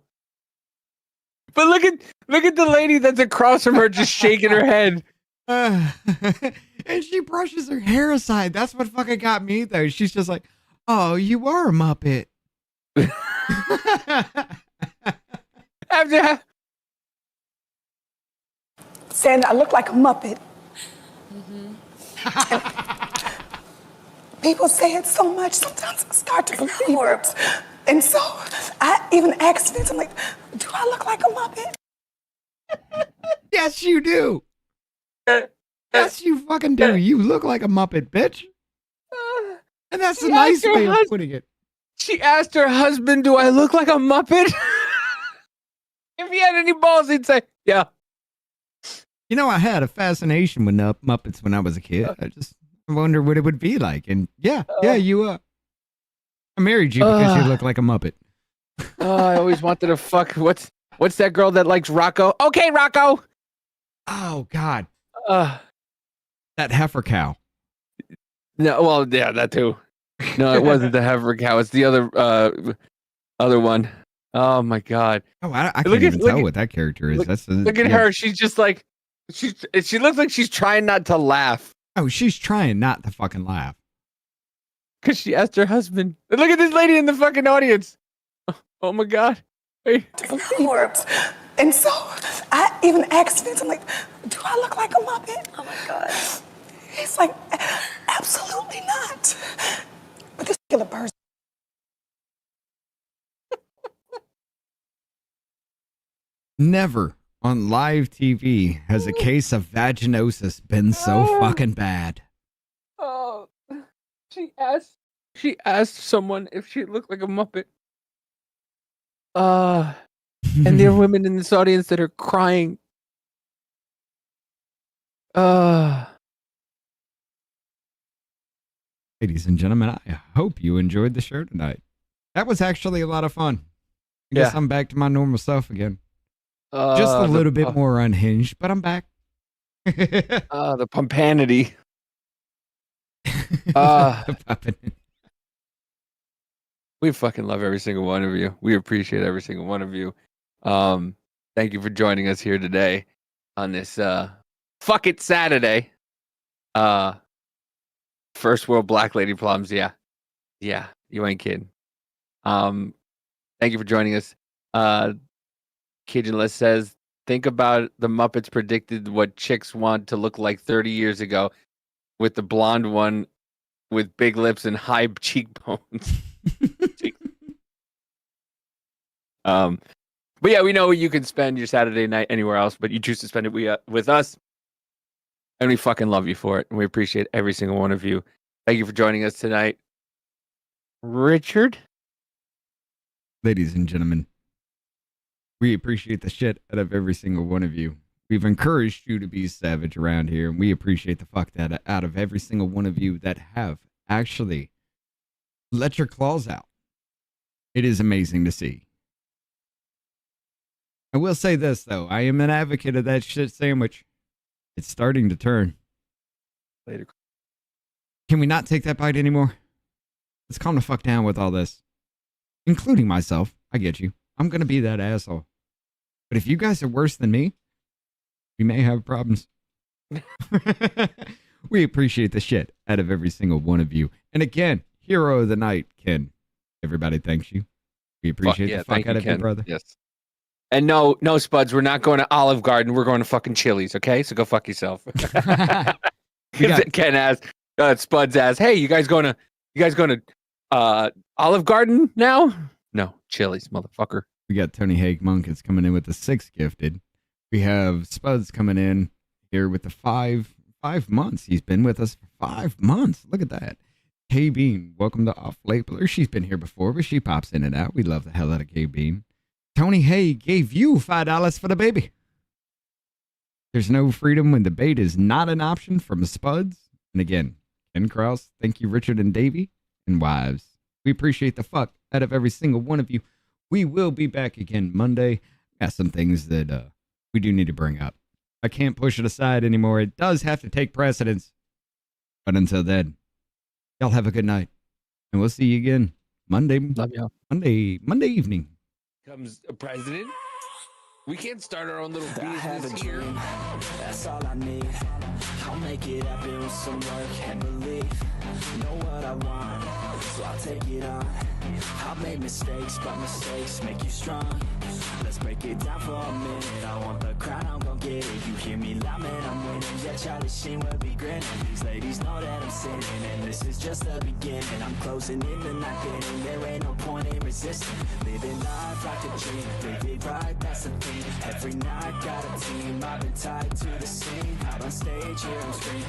But look at the lady that's across from her, just shaking her head. And she brushes her hair aside. That's what fucking got me, though. She's just like, "Oh, you are a Muppet." After saying I look like a Muppet. People say it so much, sometimes I start to believe it. And so I even asked Vince, I'm like, do I look like a Muppet? Yes, you do. Yes, you fucking do. You look like a Muppet, bitch. And that's a nice way of putting it. She asked her husband, do I look like a Muppet? If he had any balls, he'd say, yeah. You know, I had a fascination with Muppets when I was a kid. I just wonder what it would be like. And yeah, you I married you because you look like a Muppet. I always wanted to fuck. What's that girl that likes Rocco? Okay, Rocco. Oh God. That heifer cow. No, well, yeah, that too. No, it wasn't the heifer cow. It's the other one. Oh my God. Oh, I can't even tell what that character is. Look at her. She's just like she looks like she's trying not to laugh. Oh, she's trying not to fucking laugh. Because she asked her husband. Look at this lady in the fucking audience. Oh my God. Hey. And so I even asked Vince, I'm like, do I look like a Muppet? Oh my God. He's like, absolutely not. But this particular person. Never on live TV has a case of vaginosis been so fucking bad. Oh, she asked someone if she looked like a Muppet. And there are women in this audience that are crying. Ladies and gentlemen, I hope you enjoyed the show tonight. That was actually a lot of fun. I guess I'm back to my normal self again. Just a little bit more unhinged, but I'm back. The pumpanity. We fucking love every single one of you. We appreciate every single one of you. Thank you for joining us here today on this fuck it Saturday. First world black lady problems. Yeah, you ain't kidding. Thank you for joining us. Kijinless says, think about the Muppets predicted what chicks want to look like 30 years ago with the blonde one with big lips and high cheekbones. But yeah, we know you can spend your Saturday night anywhere else, but you choose to spend it with us. And we fucking love you for it. And we appreciate every single one of you. Thank you for joining us tonight. Richard? Ladies and gentlemen, we appreciate the shit out of every single one of you. We've encouraged you to be savage around here, and we appreciate the fuck out of every single one of you that have actually let your claws out. It is amazing to see. I will say this, though. I am an advocate of that shit sandwich. It's starting to turn. Later. Can we not take that bite anymore? Let's calm the fuck down with all this. Including myself. I get you. I'm going to be that asshole. But if you guys are worse than me, we may have problems. We appreciate the shit out of every single one of you. And again, hero of the night, Ken. Everybody thanks you. We appreciate the fuck out of you, brother. Yes. And no, Spuds, we're not going to Olive Garden. We're going to fucking Chili's, okay? So go fuck yourself. Ken asked, Spuds asked, hey, you guys going to Olive Garden now? No, Chili's, motherfucker. We got Tony Haig Monk is coming in with the 6 gifted. We have Spuds coming in here with the 5 months. He's been with us for 5 months. Look at that. K Bean, welcome to Off Labeler. She's been here before, but she pops in and out. We love the hell out of K Bean. Tony Haig gave you $5 for the baby. There's no freedom when debate is not an option from Spuds. And again, Ken Krause, thank you, Richard and Davey, and wives. We appreciate the fuck out of every single one of you. We will be back again Monday. Got some things that we do need to bring up. I can't push it aside anymore. It does have to take precedence. But until then, y'all have a good night. And we'll see you again Monday. Love y'all. Monday evening. Comes a president. We can't start our own little business here. That's all I need. I'll make it happen with some work and belief. Know what I want, so I'll take it on. I've made mistakes, but mistakes make you strong. Let's break it down for a minute. I want the crown, I'm gon' get it. You hear me loud, man, I'm winning. Yeah, Charlie Sheen will be grinning. These ladies know that I'm sinning, and this is just the beginning. I'm closing in the night getting. There ain't no point in resisting. Living life like a dream, live it right, that's the thing. Every night got a team, I've been tied to the scene. Out on stage, here I'm screaming,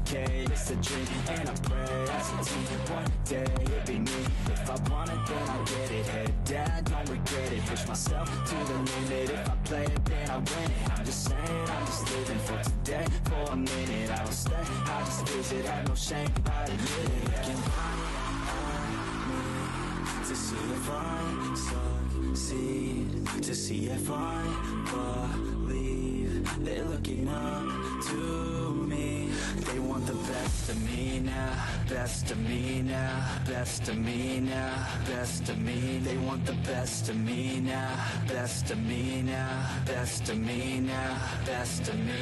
okay, it's a dream. And I pray as a team, one day it'll be me. If I want it, then I'll get it. Head down, don't regret it. Push myself to the limit. If I play it, then I win it. I'm just saying, I'm just living for today. For a minute, I don't stay, I just visit. Have no shame, I admit it. Looking me to see if I succeed, to see if I believe. They're looking up to me. They want the best of me now, best of me now, best of me now, best of me. They want the best of me now, best of me now, best of me now, best of me.